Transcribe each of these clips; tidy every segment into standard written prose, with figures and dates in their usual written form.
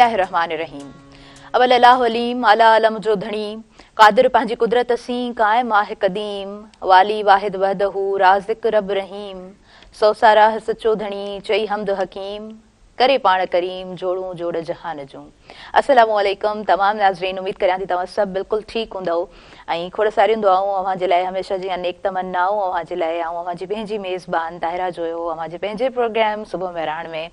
बिस्मिल्लाहिर्रहमानिर्रहीम। अवल अल्लाह अलीम आला अलम जो धणी कादिर पंहिंजी कुदरत सी कायम आहे कदीम वाली वाहिद वहदहू राज़िक रब रहीम सौ साराह सचो धणी चई हमद हकीम करे पाण करीम जोड़ू जोड़ जहान जूं। अस्सलामु अलैकुम तमाम नाज़रीन, उम्मीद करियां थी तव्हां सभु बिल्कुलु ठीकु हूंदव ऐं खोड़ सारियूं दुआऊं अव्हां जे लाइ हमेशह जी अनेक तमन्नाऊं अव्हां जे लाइ। ऐं अव्हां जी पंहिंजी मेज़बान ताहिरा जोयो अव्हां जे पंहिंजे प्रोग्राम सुबुह मेहरान में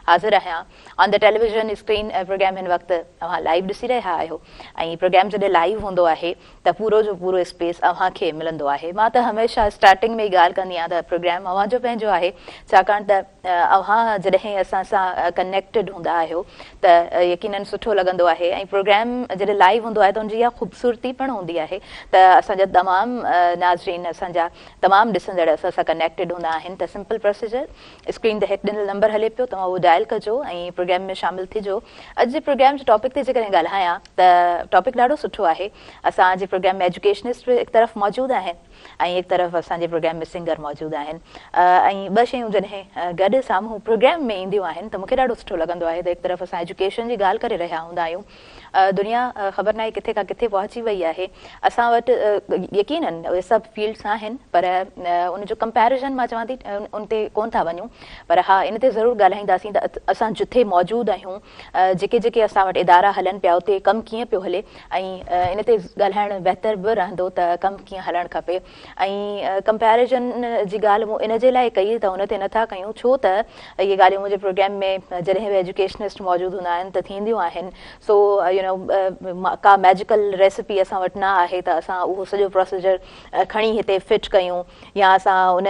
हाज़िर आहियां on the television screen. Program हिन वक़्तु अव्हां लाइव ॾिसी रहिया आहियो ऐं प्रोग्राम जॾहिं लाइव हूंदो आहे त पूरो जो पूरो स्पेस अव्हांखे मिलंदो आहे। मां त हमेशह स्टार्टिंग में ई ॻाल्हि कंदी आहियां त प्रोग्राम अव्हां जो पंहिंजो आहे, छाकाणि त अव्हां जॾहिं असां सां कनेक्टेड हूंदा आहियो त यकीनन सुठो लॻंदो आहे। ऐं प्रोग्राम जॾहिं लाइव हूंदो आहे त हुनजी इहा ख़ूबसूरती पिणु हूंदी आहे त असांजा तमामु नाज़रीन, असांजा तमामु ॾिसंदड़ असां सां कनेक्टेड हूंदा आहिनि। त सिंपल प्रोसीजर, स्क्रीन ते हिकु ॾिनल नंबर हले पियो, तव्हां उहो डायल कजो ऐं प्रोग्राम में शामिल थिजो। अॼु जे प्रोग्राम जे टॉपिक ते जेकॾहिं ॻाल्हायां त टॉपिक ॾाढो सुठो आहे। असांजे प्रोग्राम में एजुकेशनिस्ट हिकु तरफ़ मौजूदु आहिनि ऐं हिकु तरफ़ असांजे प्रोग्राम में सिंगर मौजूदु आहिनि ऐं ॿ शयूं जॾहिं गॾु साम्हूं प्रोग्राम में ईंदियूं आहिनि त मूंखे ॾाढो सुठो लॻंदो आहे त हिकु तरफ़ असां एजुकेशन जी ॻाल्हि करे रहिया हूंदा आहियूं। दुनिया ख़बर न आहे किथे खां किथे पहुची वई आहे। असां वटि यकीनन उहे सभु फील्ड्स आहिनि, पर उनजो कंपैरिज़न मां चवां थी उन ते कोन था वञूं, पर हा इन ते ज़रूरु ॻाल्हाईंदासीं त असां जिथे मौजूदु आहियूं, जेके जेके असां वटि इदारा हलनि पिया उते कमु कीअं पियो हले ऐं इन ते ॻाल्हाइणु बहितर बि रहंदो त कमु कीअं हलणु खपे। ऐं कंपैरिज़न जी ॻाल्हि मूं इन जे लाइ कई त उन ते नथा कयूं, छो त इहे ॻाल्हियूं मुंहिंजे प्रोग्राम में जॾहिं बि एजुकेशनिस्ट मौजूदु हूंदा आहिनि त थींदियूं आहिनि। सो का मैजिकल रेसिपी असां वटि न आहे त असां उहो सॼो प्रोसीजर खणी हिते फिट कयूं या असां उन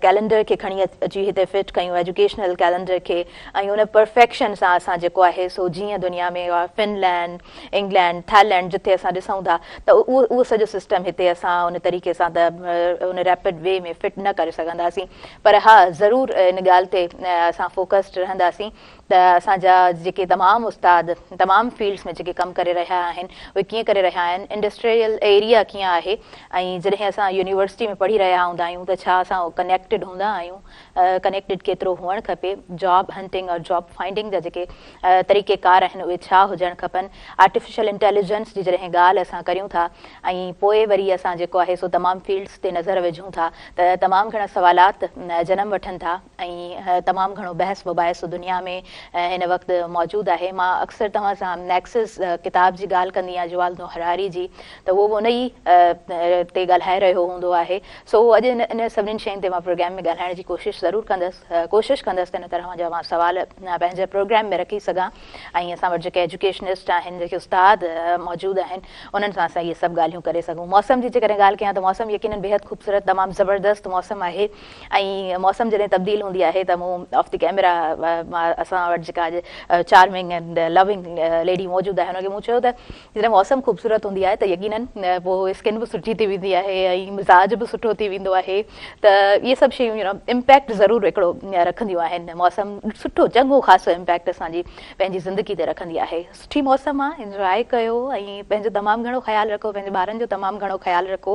कैलेंडर खे खणी अची हिते फिट कयूं, एजुकेशनल कैलेंडर खे, ऐं उन परफेक्शन सां असां जेको आहे सो जीअं दुनिया में फिनलैंड, इंग्लैंड, थाईलैंड जिथे असां ॾिसूं था त उहो सॼो सिस्टम हिते असां उन तरीक़े सां त उन रैपिड वे में फिट न करे सघंदासीं। पर हा ज़रूरु इन ॻाल्हि ते असां फोकस्ड रहंदासीं त असांजा जेके तमामु उस्ताद तमामु फील्ड्स में जेके कमु करे रहिया आहिनि उहे कीअं करे रहिया आहिनि, इंडस्ट्रियल एरिया कीअं आहे, ऐं जॾहिं असां यूनिवर्सिटी में पढ़ी रहिया हूंदा आहियूं त छा असां कनेक्टेड हूंदा आहियूं, कनेक्टेड केतिरो हुअणु खपे, जॉब हंटिंग और जॉब फाइंडिंग जा जेके तरीक़ेकार आहिनि उहे छा हुजणु खपनि, आर्टिफिशियल इंटेलिजेंस जी जॾहिं ॻाल्हि असां करियूं था ऐं पोइ वरी असां जेको आहे सो तमामु फील्ड्स ते नज़र विझूं था त तमामु घणा सवालात जनम वठनि था ऐं तमामु घणो बहस वबाहस दुनिया में हिन वक़्तु मौजूदु आहे। मां अक्सर तव्हां सां नेक्सस किताब जी ॻाल्हि कंदी आहियां, युवाल नोह हरारी जी, त उहो बि उन ई ते ॻाल्हाए रहियो हूंदो आहे। सो अॼु इन सभिनीनि शयुनि ते मां प्रोग्राम में ॻाल्हाइण जी कोशिशि ज़रूरु कंदसि, कोशिशि कंदसि त इन तरह जा मां सवाल पंहिंजे प्रोग्राम में रखी सघां ऐं असां वटि जेके एजुकेशनिस्ट आहिनि, जेके उस्ताद मौजूदु आहिनि, उन्हनि सां असां इहे सभु ॻाल्हियूं करे सघूं। मौसम जी जेकॾहिं ॻाल्हि कयां त मौसम यकीनन बेहद ख़ूबसूरत तमामु ज़बरदस्त मौसम आहे ऐं मौसम जॾहिं तब्दील हूंदी आहे त मूं ऑफ द कैमरा असां वटि जेका अॼु चार्मिंग एंड लविंग लेडी मौजूदु आहे हुनखे मूं चयो त जॾहिं मौसम ख़ूबसूरत हूंदी आहे त यकीनन पोइ स्किन बि सुठी थी वेंदी आहे ऐं मिज़ाज बि सुठो थी वेंदो आहे। त इहे सभु शयूं इम्पैक्ट ज़रूरु हिकिड़ो रखंदियूं आहिनि। मौसम सुठो चङो ख़ासि इम्पैक्ट असांजी पंहिंजी ज़िंदगी ते रखंदी आहे। सुठी मौसम आहे, इंजॉय कयो ऐं पंहिंजो तमामु घणो ख़्यालु रखो, पंहिंजे ॿारनि जो तमामु घणो ख़्यालु रखो।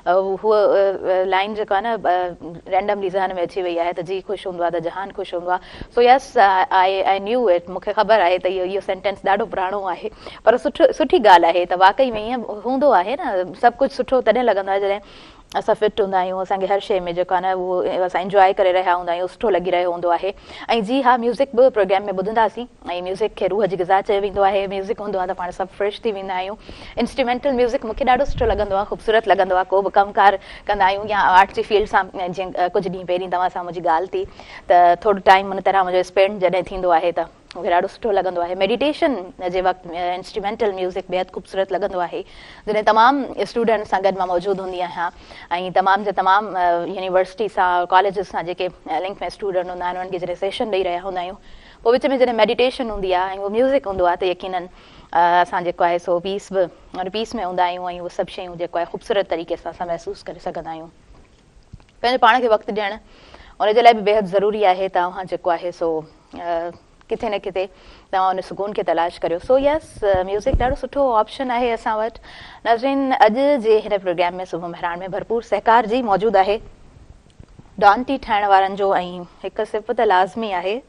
हूअ लाइन जेको आहे न रैंडमली ज़हन में अची वई आहे त जी ख़ुशि हूंदो आहे त जहान ख़ुशि हूंदो आहे। So yes I knew it, मूंखे ख़बर आहे त इहो सेंटेंस ॾाढो पुराणो आहे, पर सुठी ॻाल्हि आहे त वाक़ई में ईअं हूंदो आहे न, सभु कुझु सुठो तॾहिं लॻंदो आहे जॾहिं असां फिट हूंदा आहियूं, असांखे हर शइ में जेको आहे न उहो असां इंजॉय करे रहिया हूंदा आहियूं, सुठो लॻी रहियो हूंदो आहे। ऐं जी हा, म्यूज़िक बि प्रोग्राम में ॿुधंदासीं ऐं म्यूज़िक खे रूह जी ग़िज़ा चयो वेंदो आहे। म्यूज़िक हूंदो आहे त पाण सभु फ्रेश थी वेंदा आहियूं। इंस्ट्रूमेंटल म्यूज़िक मूंखे ॾाढो सुठो लॻंदो आहे, ख़ूबसूरत लॻंदो आहे। को बि कमकार कंदा आहियूं या आर्ट जी फील्ड सां, जीअं कुझु ॾींहं पहिरीं तव्हां सां मुंहिंजी ॻाल्हि थी त थोरो टाइम हुन तरह मुंहिंजो स्पेंड जॾहिं थींदो आहे त मूंखे ॾाढो सुठो लॻंदो आहे। मेडिटेशन जे वक़्तु इंस्ट्रूमेंटल म्यूज़िक बेहदि ख़ूबसूरत लॻंदो आहे। जॾहिं तमामु स्टूडेंट सां गॾु मां मौजूदु हूंदी आहियां ऐं तमामु जा तमामु यूनिवर्सिटी सां, कॉलेजिस सां जेके लिंक में स्टूडेंट हूंदा आहिनि उन्हनि खे जॾहिं सेशन ॾेई रहिया हूंदा आहियूं, पोइ विच में जॾहिं मेडिटेशन हूंदी आहे ऐं उहो म्यूज़िक हूंदो आहे त यकीनन असां जेको आहे सो पीस बि उन पीस में हूंदा आहियूं ऐं उहे सभु शयूं जेको आहे ख़ूबसूरत तरीक़े सां असां महसूसु करे सघंदा आहियूं। पंहिंजे पाण खे वक़्तु ॾियणु उनजे लाइ बि बेहदि ज़रूरी आहे। तव्हां जेको आहे सो किथे न किथे तव्हां उन सुकून खे तलाश करियो। सो यस, म्यूज़िक ॾाढो सुठो ऑप्शन आहे असां वटि। नाज़रीन, अॼु जे हिन प्रोग्राम में सुबुह मेहरान में भरपूर सहकार जी मौजूदु आहे। डॉन टी ठाहिण वारनि जो ऐं हिकु सिफ़त लाज़मी आहे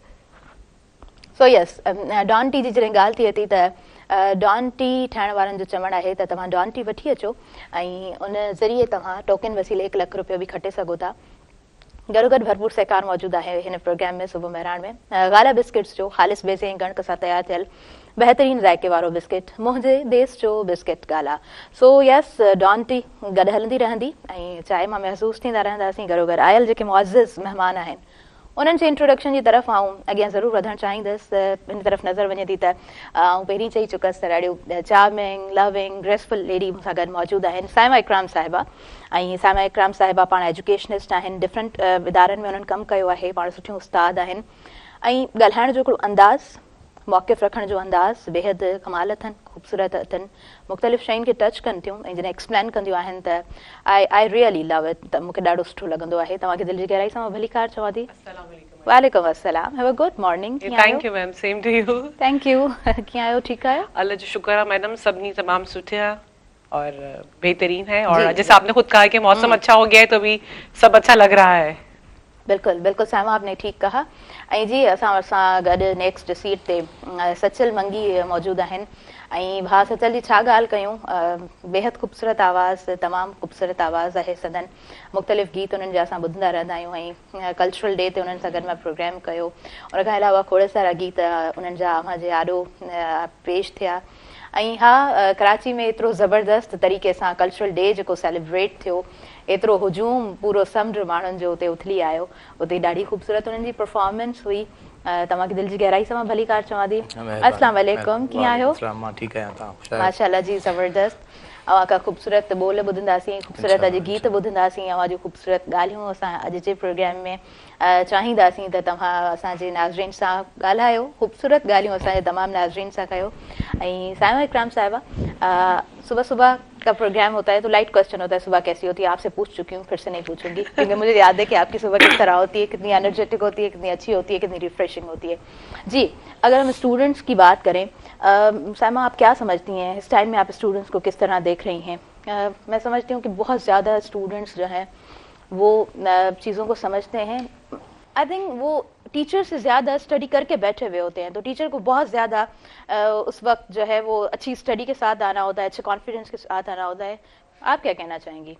so yes, don T G जॾहिं ॻाल्हि थी अचे त डॉन टी ठाहिण वारनि जो चवणु आहे त तव्हां डॉन टी वठी अचो ऐं उन ज़रिए तव्हां टोकन वसीले 1 लख रुपयो बि खटे सघो था। गॾो गॾु भरपूर सहकार मौजूदु आहे हिन प्रोग्राम में। सुबुह महिराण में गाला बिस्किट्स जो ख़ालिस बेज़े ऐं कणिक सां तयारु थियल बहितरीन ज़ाइके वारो बिस्किट, मुंहिंजे देश जो बिस्किट गाला। सो यस, डॉन टी गॾु हलंदी रहंदी ऐं चांहि मां महसूसु थींदा रहंदासीं। गॾो गॾु आयल जेके मुअज़्ज़िज़ महिमान आहिनि उन्हनि जे इंट्रोडक्शन जी तरफ़ आऊं अॻियां ज़रूरु वधणु चाहींदसि। इन तरफ़ नज़र वञे थी त आऊं पहिरीं चई चुकसि त ॾाढियूं चार्मिंग, लविंग, ग्रेसफुल लेडी मूंसां गॾु मौजूदु आहिनि, साइमा इकराम साहिबा। ऐं साइमा इकराम साहिबा पाण एजुकेशनिस्ट आहिनि, डिफरेंट इदारनि में उन्हनि कमु कयो आहे, पाण सुठियूं उस्ताद आहिनि ऐं ॻाल्हाइण जो हिकिड़ो अंदाज़, मौक़िफ़ रखण जो अंदाज़ बेहद कमाल अथनि, ख़ूबसूरत अथनि, मुख़्तलिफ़ शयुनि खे टच कनि थियूं ऐं जॾहिं एक्सप्लेन कंदियूं आहिनि त आई रियली लव इट, त मूंखे ॾाढो सुठो लॻंदो आहे। तव्हांखे दिलि जी गहराई सां मां भली कार चवां थी। वालेकुम अस्सलाम, have a good morning. Thank you ma'am, same to you. Thank you. कीअं आहियो, ठीकु आहियो? अल्लाह जो शुक्र है मैडम, सभी तमाम सुठा और बेहतरीन है। और जैसे आपने खुद कहा कि मौसम अच्छा हो गया है तो भी सब अच्छा लग रहा है। बिल्कुल बिल्कुल साइमा, आपने ठीक कहा। ऐं जी असां सां गॾु नेक्स्ट सीट ते सचल मंगी मौजूदु आहिनि। ऐं भाउ सचल जी छा ॻाल्हि कयूं, बेहद ख़ूबसूरत आवाज़, तमामु ख़ूबसूरत आवाज़ आहे सदन। मुख़्तलिफ़ गीत उन्हनि जा असां ॿुधंदा रहंदा आहियूं ऐं कल्चरल डे ते उन्हनि सां गॾु मां प्रोग्राम कयो। उन खां अलावा खोड़ सारा गीत उन्हनि जा मुंहिंजे आॾो पेश थिया। ऐं हा, कराची में एतिरो ज़बरदस्त तरीक़े सां कल्चरल डे जेको सेलिब्रेट थियो, एतिरो हुजूम पूरो समुंड माण्हुनि जो उते उथली आयो। उते ॾाढी ख़ूबसूरत उन्हनि जी परफॉर्मेंस हुई। तव्हांखे दिलि जी गहराई सां मां भली कार चवां थी। अस्सलाम वालेकुम, कीअं आहियो? माशाल्लाह जी, ज़बरदस्त। अवां का ख़ूबसूरत ॿोल ॿुधंदासीं, ख़ूबसूरत अॼु गीत ॿुधंदासीं, अवां जूं ख़ूबसूरत ॻाल्हियूं असां अॼु जे प्रोग्राम में चाहींदासीं त तव्हां असांजे नाज़रीन सां ॻाल्हायो, ख़ूबसूरत ॻाल्हियूं असांजे तमामु नाज़रीन सां कयो। ऐं साइमा इकराम साहिबा, सुबह सुबह का प्रोग्राम होता है तो लाइट क्वेश्चन होता है, सुबह कैसी होती है? आपसे पूछ चुकी हूँ, फिर से नहीं पूछूंगी क्योंकि मुझे याद है कि आपकी सुबह किस तरह होती है, कितनी एनर्जेटिक होती है, कितनी अच्छी होती है, कितनी रिफ्रेशिंग होती है। जी, अगर हम स्टूडेंट्स की बात करें, साइमा आप क्या समझती हैं इस टाइम में, आप स्टूडेंट्स को किस तरह देख रही हैं? मैं समझती हूँ कि बहुत ज़्यादा स्टूडेंट्स जो हैं वो चीज़ों को समझते हैं। आई थिंक वो टीचर से ज़्यादा स्टडी करके बैठे हुए होते हैं, तो टीचर को बहुत ज़्यादा उस वक्त जो है वो अच्छी स्टडी के साथ आना होता है, अच्छे कॉन्फिडेंस के साथ आना होता है। आप क्या कहना चाहेंगी?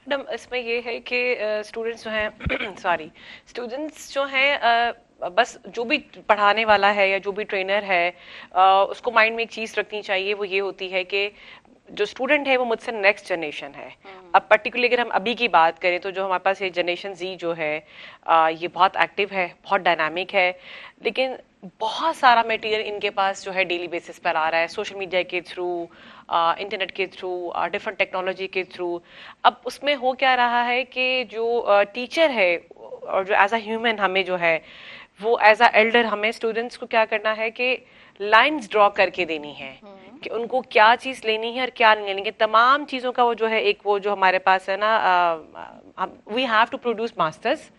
मैडम, इसमें ये है कि स्टूडेंट्स जो हैं सॉरी स्टूडेंट्स जो हैं बस जो भी पढ़ाने वाला है या जो भी ट्रेनर है उसको माइंड में एक चीज़ रखनी चाहिए, वो ये होती है कि जो स्टूडेंट है वो मुझसे नेक्स्ट जनरेशन है। अब पर्टिकुलरली अगर हम अभी की बात करें तो जो हमारे पास ये जनरेशन जी जो है ये बहुत एक्टिव है, बहुत डायनामिक है, लेकिन बहुत सारा मटेरियल इनके पास जो है डेली बेसिस पर आ रहा है, सोशल मीडिया के थ्रू, इंटरनेट के थ्रू, डिफरेंट टेक्नोलॉजी के थ्रू। अब उसमें हो क्या रहा है कि जो टीचर है और जो एज अ ह्यूमन हमें जो है वो एज अ एल्डर हमें स्टूडेंट्स को क्या करना है कि लाइंस ड्रॉ करके देनी है कि उनको क्या चीज़ लेनी है और क्या नहीं लेनी है। तमाम चीज़ों का वो जो है एक वो जो हमारे पास है ना, we have to produce masters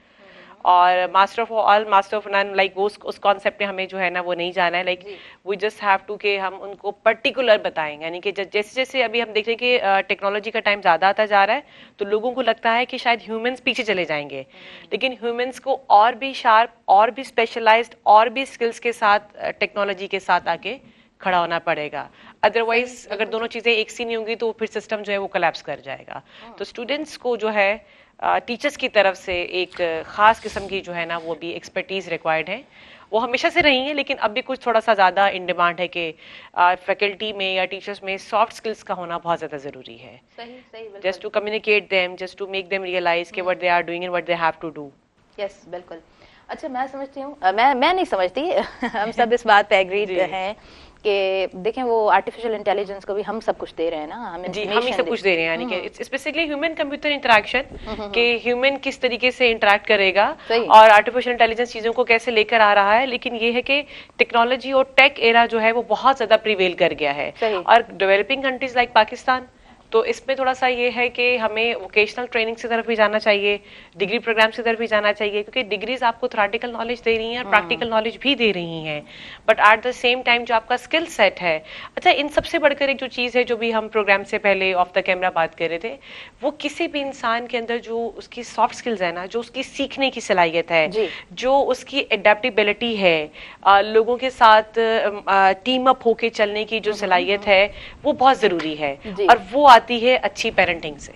और master of all master of none, like वो उस कॉन्सेप्ट में हमें जो है ना वो नहीं जाना है। Like we just have to के हम उनको पर्टिकुलर बताएंगे, यानी कि जैसे जैसे अभी हम देख रहे हैं कि टेक्नोलॉजी का टाइम ज़्यादा आता जा रहा है तो लोगों को लगता है कि शायद ह्यूमंस पीछे चले जाएंगे, लेकिन ह्यूमंस को और भी शार्प और भी स्पेशलाइज्ड और भी स्किल्स के साथ टेक्नोलॉजी के साथ आके खड़ा होना पड़ेगा। अदरवाइज अगर दोनों चीज़ें एक सी नहीं होंगी तो फिर सिस्टम जो है वो कोलैप्स कर जाएगा। तो स्टूडेंट्स को जो है टीचर्स की तरफ से एक ख़ास किस्म की जो है ना वो भी एक्सपर्टीज़ रिक्वायर्ड है। वो हमेशा से रही है, लेकिन अब भी कुछ थोड़ा सा ज़्यादा इन डिमांड है कि फैकल्टी में या टीचर्स में सॉफ्ट स्किल्स का होना बहुत ज़्यादा ज़रूरी है। Just to communicate them, just to make them realise कि what they are doing and what they have to do. Yes, बिल्कुल। अच्छा, मैं समझती हूँ, मैं नहीं समझती हम सब इस बात पे एग्रीड हैं कि देखें वो आर्टिफिशियल इंटेलिजेंस को भी हम सब कुछ दे रहे हैं ना, हम ही सब कुछ दे रहे हैं, यानी कि it's basically human computer interaction कि ह्यूमन किस तरीके से इंटरेक्ट करेगा और आर्टिफिशियल इंटेलिजेंस चीजों को कैसे लेकर आ रहा है। लेकिन ये है कि टेक्नोलॉजी और टेक एरा जो है वो बहुत ज्यादा प्रिवेल कर गया है और डेवलपिंग कंट्रीज लाइक पाकिस्तान तो इसमें थोड़ा सा ये है कि हमें वोकेशनल ट्रेनिंग की तरफ भी जाना चाहिए, डिग्री प्रोग्राम्स की तरफ भी जाना चाहिए, क्योंकि डिग्रीज आपको थ्योरेटिकल नॉलेज दे रही हैं और प्रैक्टिकल नॉलेज भी दे रही हैं, but at the same time जो आपका स्किल सेट है। अच्छा, इन सबसे बढ़कर एक जो चीज़ है, जो भी हम प्रोग्राम से पहले ऑफ द कैमरा बात कर रहे थे, वो किसी भी इंसान के अंदर जो उसकी सॉफ्ट स्किल्स है ना, जो उसकी सीखने की सलाहियत है, जो उसकी एडेप्टेबिलिटी है, लोगों के साथ टीम अप होके चलने की जो सलाहियत है, वो बहुत जरूरी है। और वो आती है अच्छी पेरेंटिंग से।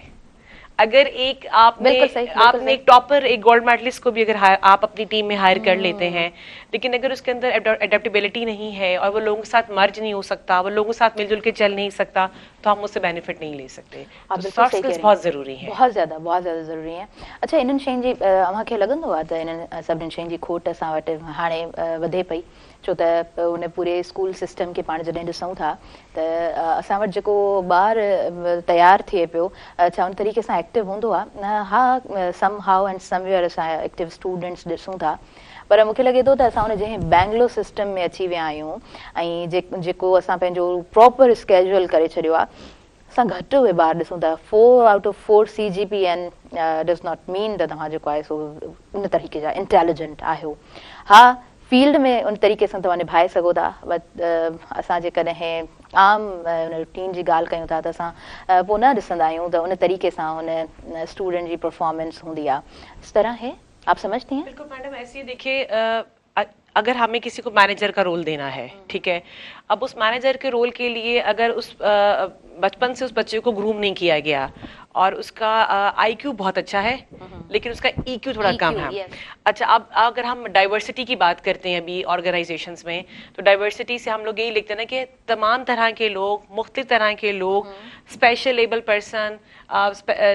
अगर एक आपने एक टॉपर, एक गोल्ड मेडलिस्ट को भी अगर आप अपनी टीम में हायर कर लेते हैं, लेकिन अगर उसके अंदर एडेप्टेबिलिटी नहीं है और वो लोगों के साथ मर्ज नहीं हो सकता, वो लोगों के साथ मिलजुल के चल नहीं सकता, तो हम उससे बेनिफिट नहीं ले सकते। तो सॉफ्ट स्किल्स बहुत ज़रूरी है, बहुत ज़्यादा ज़रूरी है। अच्छा, इन्हनि शयुनि जी मूंखे लॻंदो आहे त इन्हनि सभिनी शयुनि जी खोट असां वटि हाणे वधे पई, छो त उन पूरे स्कूल सिस्टम खे पाण जॾहिं ॾिसूं था त असां वटि जेको ॿार तयारु थिए पियो, छा उन तरीक़े सां एक्टिव हूंदो आहे? हा, सम हाउ एंड समवेयर असां एक्टिव स्टूडेंट्स ॾिसूं था, पर मूंखे लॻे थो त असां उन जंहिं बैंगलोर सिस्टम में अची विया आहियूं ऐं जेको असां पंहिंजो प्रॉपर स्केड्यूल करे छॾियो आहे, असां घटि उहे ॿार ॾिसूं था। 4 out of 4 CGPN does not mean त तव्हां जेको आहे सो उन तरीक़े जा इंटेलिजेंट आहियो। हा, फील्ड में उन तरीक़े सां तव्हां निभाए सघो था, बट असां जेकॾहिं आम रूटीन जी ॻाल्हि कयूं था त असां पोइ न ॾिसंदा आहियूं त उन तरीक़े सां उन स्टूडेंट जी परफॉर्मेंस हूंदी आहे। इस तरह है, आप समझती हैं? बिल्कुल मैडम, ऐसे ही देखिए, अगर हमें किसी को मैनेजर का रोल देना है, ठीक है, अब उस मैनेजर के रोल के लिए अगर उस बचपन से उस बच्चे को ग्रूम नहीं किया गया और उसका IQ बहुत अच्छा है लेकिन उसका EQ थोड़ा कम है। अच्छा, अब अगर हम डाइवर्सिटी की बात करते हैं अभी ऑर्गेनाइजेशंस में, तो डाइवर्सिटी से हम लोग यही लिखते हैं ना कि तमाम तरह के लोग, मुख्तलिफ तरह के लोग, special able person,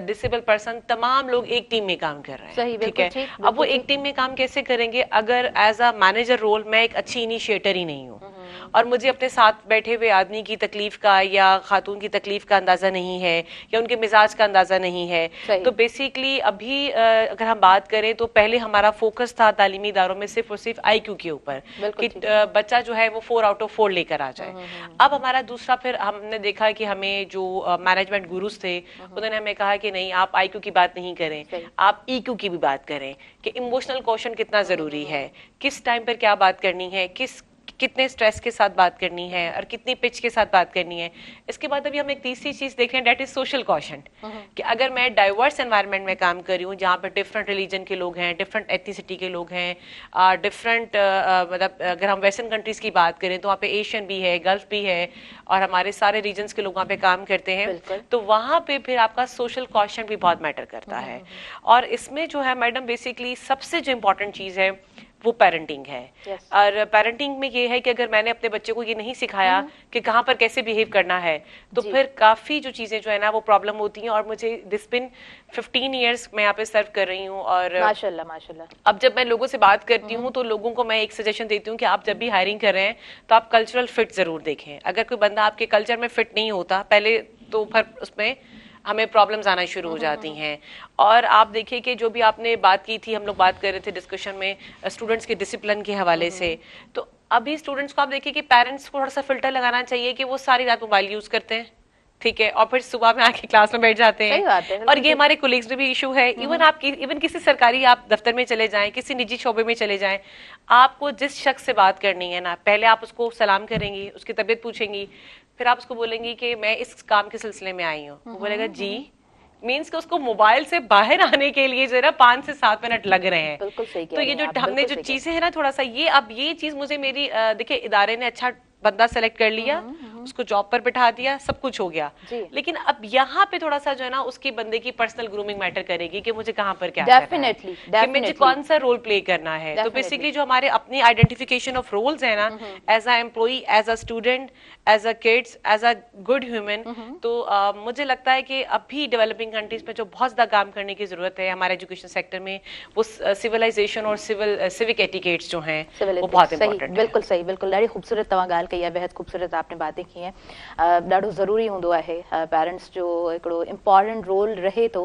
disable person, तमाम लोग एक टीम में काम कर रहे हैं, ठीक है। अब वो एक टीम में काम कैसे करेंगे अगर एज अ मैनेजर रोल मैं एक अच्छी इनिशिएटर ही नहीं हूँ और मुझे अपने साथ बैठे हुए आदमी की तकलीफ का या खातून की तकलीफ का अंदाजा नहीं है या उनके मिजाज का अंदाजा नहीं है, तो बेसिकली अभी अगर हम बात करें तो पहले हमारा फोकस था तालीमी इदारों में सिर्फ और सिर्फ IQ के ऊपर कि बच्चा जो है वो 4 आउट ऑफ 4 लेकर आ जाए। अब हमारा दूसरा, फिर हमने देखा कि हमें जो मैनेजमेंट गुरुज थे उन्होंने हमें कहा कि नहीं, आप IQ की बात नहीं करें, आप EQ की भी बात करें कि इमोशनल क्वेश्चन कितना जरूरी है, किस टाइम पर क्या बात करनी है, कितने स्ट्रेस के साथ बात करनी है और कितनी पिच के साथ बात करनी है। इसके बाद अभी हम एक तीसरी चीज देख रहे हैं, डेट इज सोशल क्वेश्चन, कि अगर मैं डाइवर्स एनवायरनमेंट में काम कर रही हूँ जहाँ पर डिफरेंट रिलीजन के लोग हैं, डिफरेंट एथनिसिटी के लोग हैं, डिफरेंट मतलब अगर हम वेस्टर्न कंट्रीज की बात करें तो वहाँ पे एशियन भी है, गल्फ भी है और हमारे सारे रीजन्स के लोग वहाँ पे काम करते हैं, तो वहाँ पे फिर आपका सोशल क्वेश्चन भी बहुत मैटर करता है। और इसमें जो है मैडम, बेसिकली सबसे जो इम्पोर्टेंट चीज है वो पेरेंटिंग है। और पेरेंटिंग में ये है कि अगर मैंने अपने बच्चे को ये नहीं सिखाया कि कहाँ पर कैसे बिहेव करना है, तो फिर काफी जो चीजें जो है ना वो प्रॉब्लम होती हैं। और मुझे दिस बिन 15 इयर्स मैं यहाँ पे सर्व कर रही हूँ और माशाल्लाह अब जब मैं लोगों से बात करती हूँ तो लोगों को मैं एक सजेशन देती हूँ कि आप जब भी हायरिंग कर रहे हैं तो आप कल्चरल फिट जरूर देखें। अगर कोई बंदा आपके कल्चर में फिट नहीं होता पहले, तो फिर उसमें हमें प्रॉब्लम्स आना शुरू हो जाती हैं। और आप देखिए कि जो भी आपने बात की थी, हम लोग बात कर रहे थे डिस्कशन में स्टूडेंट्स के डिसिप्लिन के हवाले से, तो अभी स्टूडेंट्स को आप देखिए कि पेरेंट्स को थोड़ा सा फिल्टर लगाना चाहिए कि वो सारी रात मोबाइल यूज करते हैं, ठीक है, और फिर सुबह में आके क्लास में बैठ जाते हैं। और ये हमारे कोलीग्स में भी इशू है। इवन किसी सरकारी आप दफ्तर में चले जाएं, किसी निजी शोबे में चले जाएं, आपको जिस शख्स से बात करनी है ना, पहले आप उसको सलाम करेंगी, उसकी तबीयत पूछेंगी, फिर आप उसको बोलेंगी कि मैं इस काम के सिलसिले में आई हूँ, वो बोलेगा जी, मीन्स कि उसको मोबाइल से बाहर आने के लिए जो है ना 5 से 7 मिनट लग रहे हैं। बिल्कुल सही तो ये जो हमने जो चीजें है ना, थोड़ा सा ये, अब ये चीज मुझे मेरी देखिए इदारे ने अच्छा बंदा सेलेक्ट कर लिया, उसको जॉब पर बिठा दिया, सब कुछ हो गया, लेकिन अब यहाँ पे थोड़ा सा जो है ना उसकी बंदे की पर्सनल ग्रूमिंग मैटर करेगी कि मुझे कहाँ पर क्या डेफिनेटली कि मुझे कौन सा रोल प्ले करना है। तो बेसिकली जो हमारे अपनी आइडेंटिफिकेशन ऑफ रोल्स है ना, as a employee, as a student, as a kids, as a good human, तो मुझे लगता है कि अभी डेवलपिंग कंट्रीज में जो बहुत ज्यादा काम करने की जरूरत है हमारे एजुकेशन सेक्टर में, वो सिविलाइजेशन और सिविक एटिकेट्स जो हैं वो बहुत इंपॉर्टेंट है। बिल्कुल सही, बिल्कुल ॾाढी ख़ूबसूरत तव्हां ॻाल्हि कई आहे, बेहद ख़ूबसूरत आपने बातें की हैं। ॾाढो ज़रूरी हूंदो आहे पेरेंट्स जो हिकिड़ो इम्पॉर्टेंट रोल रहे थो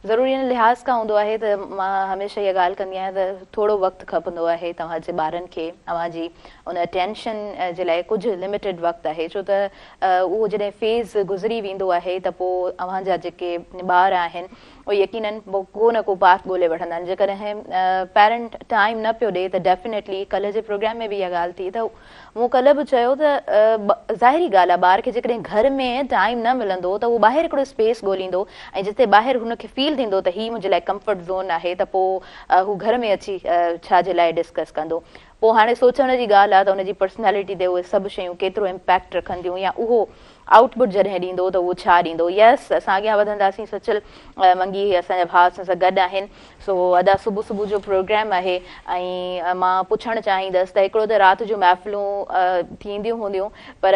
ज़रूरी हिन लिहाज़ खां हूंदो आहे त मां हमेशह इहा ॻाल्हि कंदी आहियां त थोरो वक़्तु खपंदो आहे तव्हांजे ॿारनि खे तव्हांजी उन अटेंशन जे लाइ कुझु लिमिटेड वक़्तु आहे छो त उहो जॾहिं फेज़ गुज़री वेंदो आहे त पोइ तव्हांजा जेके ॿार आहिनि उहे यकीनन को न को पाथ ॻोल्हे वठंदा आहिनि जेकॾहिं पेरेंट टाइम न पियो ॾिए त डेफिनेटली कल्ह जे प्रोग्राम में बि इहा ॻाल्हि थी त मूं कल्ह बि चयो त ज़ाहिरी ॻाल्हि आहे ॿार खे जेकॾहिं घर में टाइम न मिलंदो त उहो ॿाहिरि हिकिड़ो स्पेस ॻोल्हींदो ऐं जिते ॿाहिरि हुनखे फील थींदो त हीअ मुंहिंजे लाइ कंफर्ट ज़ोन आहे त पोइ हू घर में अची छाजे लाइ डिस्कस कंदो पोइ हाणे सोचण जी ॻाल्हि आहे त हुनजी पर्सनैलिटी ते उहे सभु शयूं केतिरो इम्पैक्ट रखंदियूं या उहो आउटपुट जॾहिं ॾींदो त उहो छा ॾींदो यस असां अॻियां वधंदासीं सचल मंगी असांजा भाउ असां सां गॾु आहिनि सो अदा सुबुह जो प्रोग्राम आहे ऐं मां पुछणु चाहींदसि त हिकिड़ो त राति जो महफ़िलूं थींदियूं हूंदियूं पर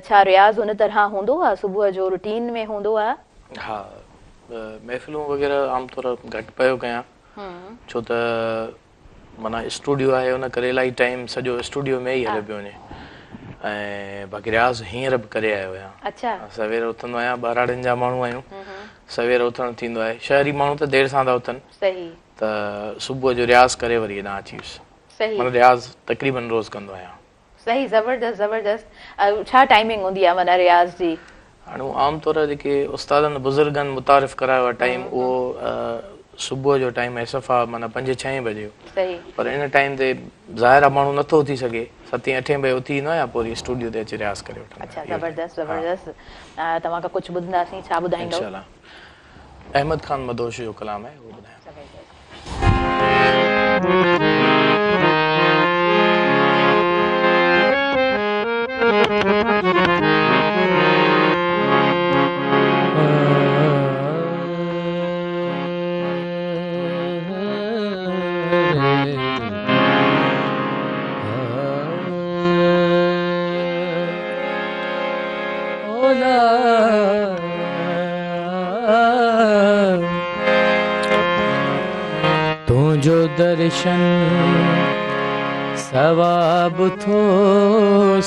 छा रियाज़ हुन तरह हूंदो आहे सुबुह जो रूटीन में हूंदो आहे? हा महफ़िलूं वग़ैरह आमतौर घटि पियो कयां छो त माना स्टूडियो आहे उन करे इलाही टाइम सॼो स्टूडियो में ई हलियो पियो वञे ऐं बाक़ी रियाज़ हींअर बि करे आयो आहियां। अच्छा सवेर उथंदो आहियां ॿारहाड़ियुनि जा माण्हू आहियूं सवेर उथणु थींदो आहे शहरी माण्हू त देरि सां था उथनि सही त सुबुह जो रियाज़ करे वरी हेॾां अची वियुसि सही माना रियाज़ तक़रीबन रोज़ कंदो आहियां। सही ज़बरदस्त ज़बरदस्त छा टाइमिंग हूंदी आहे माना रियाज़ जी? हाणे आमतौर जेके उस्तादनि बुज़ुर्गनि मुतारिफ़ करायो आहे टाइम उहो सुबुह जो टाइम आहे सफ़ा माना 5-6 बजे सही पर इन टाइम ते ज़ाहिर आहे माण्हू नथो थी सघे 7-8 बजे उथी ईंदो आहे पोइ स्टूडियो ते अची रियाज़ करे वठंदो अच्छा ज़बरदस्त ज़बरदस्त तव्हां खां कुझु ॿुधंदासीं छा ॿुधाईंदो? इंशाअल्लाह अहमद खान मदोश जो कलाम आहे उहो ॿुधायां। तुझो दर्शन सवाब थो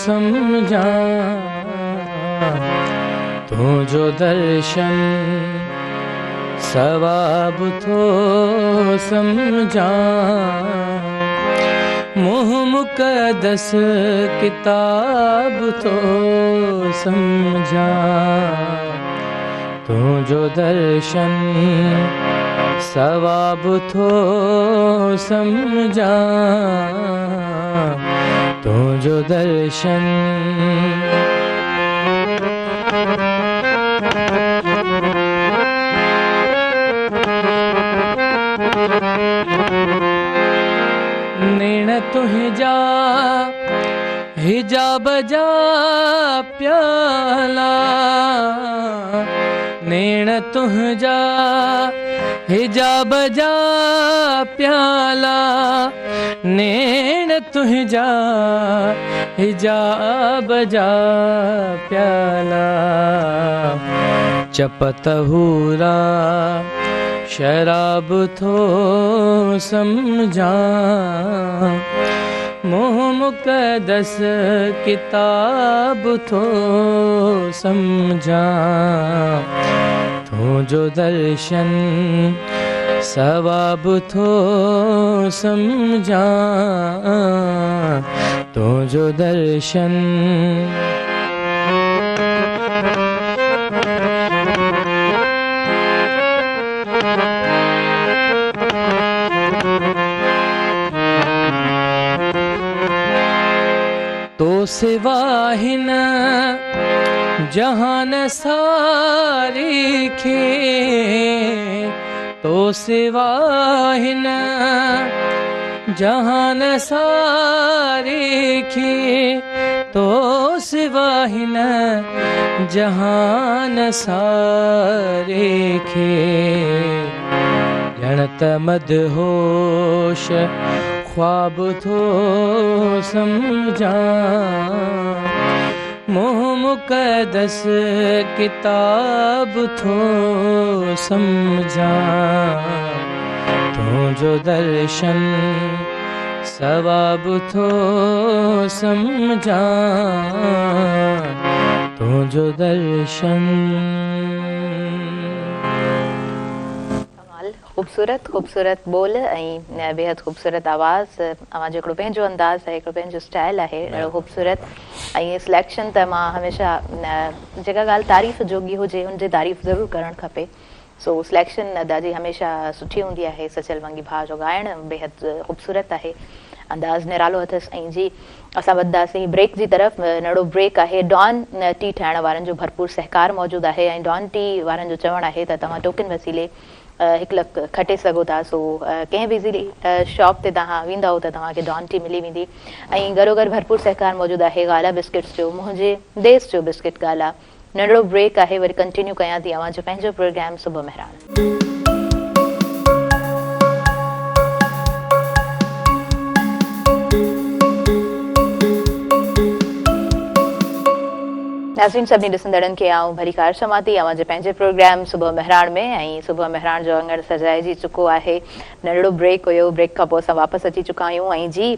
समझा तुझो दर्शन सवाब थो समझा मुँह मुक़दस किताब थो समझा तुझो दर्शन सवाब थो समझा तुझो दर्शन नेण तुझा हिजाब जा प्याला नेण तुझा हिजाब जा प्याला नेण तुझा हिजाब जा प्याला चपत हूरा शराब थो समझा मुँह मुक़दस किताब थो समझा तुझो दर्शन सवाब थो समझा तुझो दर्शन तो सिवा हिन जहान सारी खे तो सिवा हिन जहान सारी खे तो सिवा हिन जहान सारे खे ॼण त मदहोश ख्वाब थो समझा मुँह मुक़दस किताब थो समझा तुझो दर्शन सवाब थो समझा तुझो दर्शन ख़ूबसूरत ख़ूबसूरत ॿोल ऐं बेहद ख़ूबसूरत आवाज़, अवां जो हिकिड़ो पंहिंजो अंदाज़ आहे, हिकिड़ो पंहिंजो स्टाइल आहे, ॾाढो ख़ूबसूरत। ऐं सिलेक्शन त मां हमेशह जेका ॻाल्हि तारीफ़ जोगी हुजे हुनजी तारीफ़ ज़रूरु करणु खपे। सो सिलेक्शन अदा जी हमेशह सुठी हूंदी आहे। सचल वंगी भाउ जो ॻाइणु बेहद ख़ूबसूरत आहे, अंदाज़ निरालो अथसि। ऐं जी असां वधंदासीं ब्रेक जी तरफ़। नड़ो ब्रेक आहे। डॉन टी ठाहिण वारनि जो भरपूर सहकार मौजूदु आहे ऐं डॉन टी वारनि जो चवणु आहे त तव्हां टोकन वसीले 1 लख खटे सघो था। सो कंहिं बि शॉप ते तव्हां वेंदव त तव्हांखे डॉन टी मिली वेंदी। ऐं गॾोगॾु भरपूर सहकार मौजूदु आहे गाला बिस्किट्स जो, मुंहिंजे देश जो बिस्किट गाला। नंढड़ो ब्रेक आहे, वरी कंटिन्यू कयां थी अवां जो पंहिंजो प्रोग्राम सुबुह मेहरान। नाज़रीन सभिनी ॾिसंदड़नि खे आऊं भली कार क्षमा थी अवां जे पंहिंजे प्रोग्राम सुबुह मेहरान में। ऐं सुबुह मेहरान जो अंगड़ सजाइजी चुको आहे। नंढड़ो ब्रेक हुयो, ब्रेक खां पोइ असां वापसि अची चुका आहियूं। ऐं जी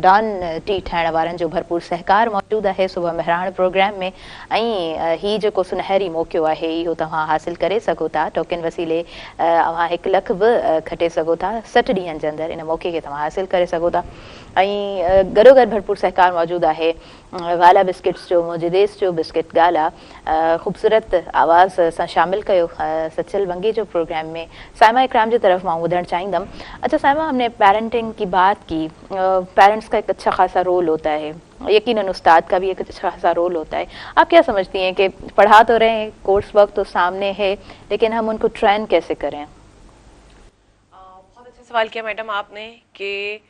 डॉन टी ठाहिण वारनि जो भरपूर सहकार मौजूदु आहे सुबुह मेहरान प्रोग्राम में। ऐं हीउ जेको सुनहरी मौक़ो आहे इहो तव्हां हासिलु करे सघो था। टोकन वसीले अवां 1 लख बि खटे सघो था। 60 ॾींहंनि जे अंदरि इन मौक़े खे तव्हां हासिलु करे सघो था। ऐं गॾोगॾु भरपूर सहकार मौजूदु आहे गाला बिस्किट्स जो, मुंहिंजे देश जो बिस्किट गाला। ख़ूबसूरत आवाज़ सां शामिल कयो सचल वंगी जो प्रोग्राम में। साइमा इकराम की तरफ मैं ॿुधणु चाहींदमि। अच्छा साइमा, हमने पेरेंटिंग की बात की। पेरेंट्स का एक अच्छा खासा रोल होता है, यकीनन उस्ताद का भी एक अच्छा खासा रोल होता है। आप क्या समझती हैं कि पढ़ा तो रहे हैं, कोर्स वर्क तो सामने है, लेकिन हम उनको ट्रेन कैसे करें? बहुत अच्छा सवाल किया मैडम आपने कि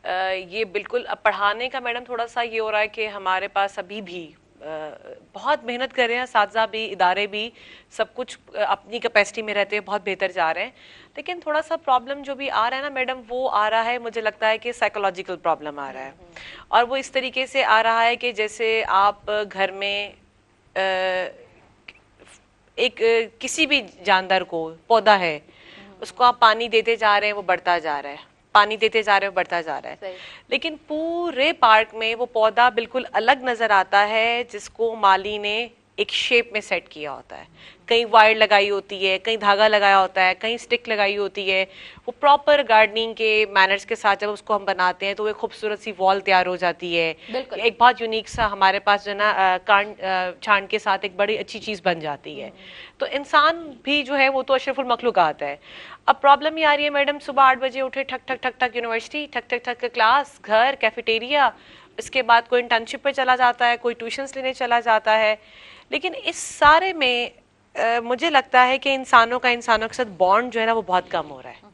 ये बिल्कुल अब पढ़ाने का मैडम थोड़ा सा ये हो रहा है कि हमारे पास अभी भी बहुत मेहनत कर रहे हैं, साथी भी, इदारे भी, सब कुछ अपनी कैपेसिटी में रहते हैं, बहुत बेहतर जा रहे हैं। लेकिन थोड़ा सा प्रॉब्लम जो भी आ रहा है ना मैडम, वो आ रहा है, मुझे लगता है कि साइकोलॉजिकल प्रॉब्लम आ रहा है। और वो इस तरीके से आ रहा है कि जैसे आप घर में एक किसी भी जानदार को, पौधा है, उसको आप पानी देते जा रहे हैं, वो बढ़ता जा रहा है, पानी देते जा रहे हो, बढ़ता जा रहा है। लेकिन पूरे पार्क में वो पौधा बिल्कुल अलग नजर आता है, जिसको माली ने एक शेप में सेट किया होता है। कहीं वायर लगाई होती है, कहीं धागा लगाया होता है, कहीं स्टिक लगाई होती है। वो प्रॉपर गार्डनिंग के मैनर्स के साथ जब उसको हम बनाते हैं तो एक खूबसूरत सी वॉल तैयार हो जाती है। एक बहुत यूनिक सा हमारे पास जो है ना छांड के साथ एक बड़ी अच्छी चीज बन जाती है। तो इंसान भी जो है वो तो अशरफुल मखलूकात है। अब प्रॉब्लम ये आ रही है मैडम, सुबह 8 बजे उठे, ठक ठक ठक ठक यूनिवर्सिटी, ठक ठक ठक क्लास, घर, कैफेटेरिया, इसके बाद कोई इंटर्नशिप पे चला जाता है, कोई ट्यूशन्स लेने चला जाता है। लेकिन इस सारे में मुझे लगता है कि इंसानों के साथ बॉन्ड जो है ना वो बहुत कम हो रहा है।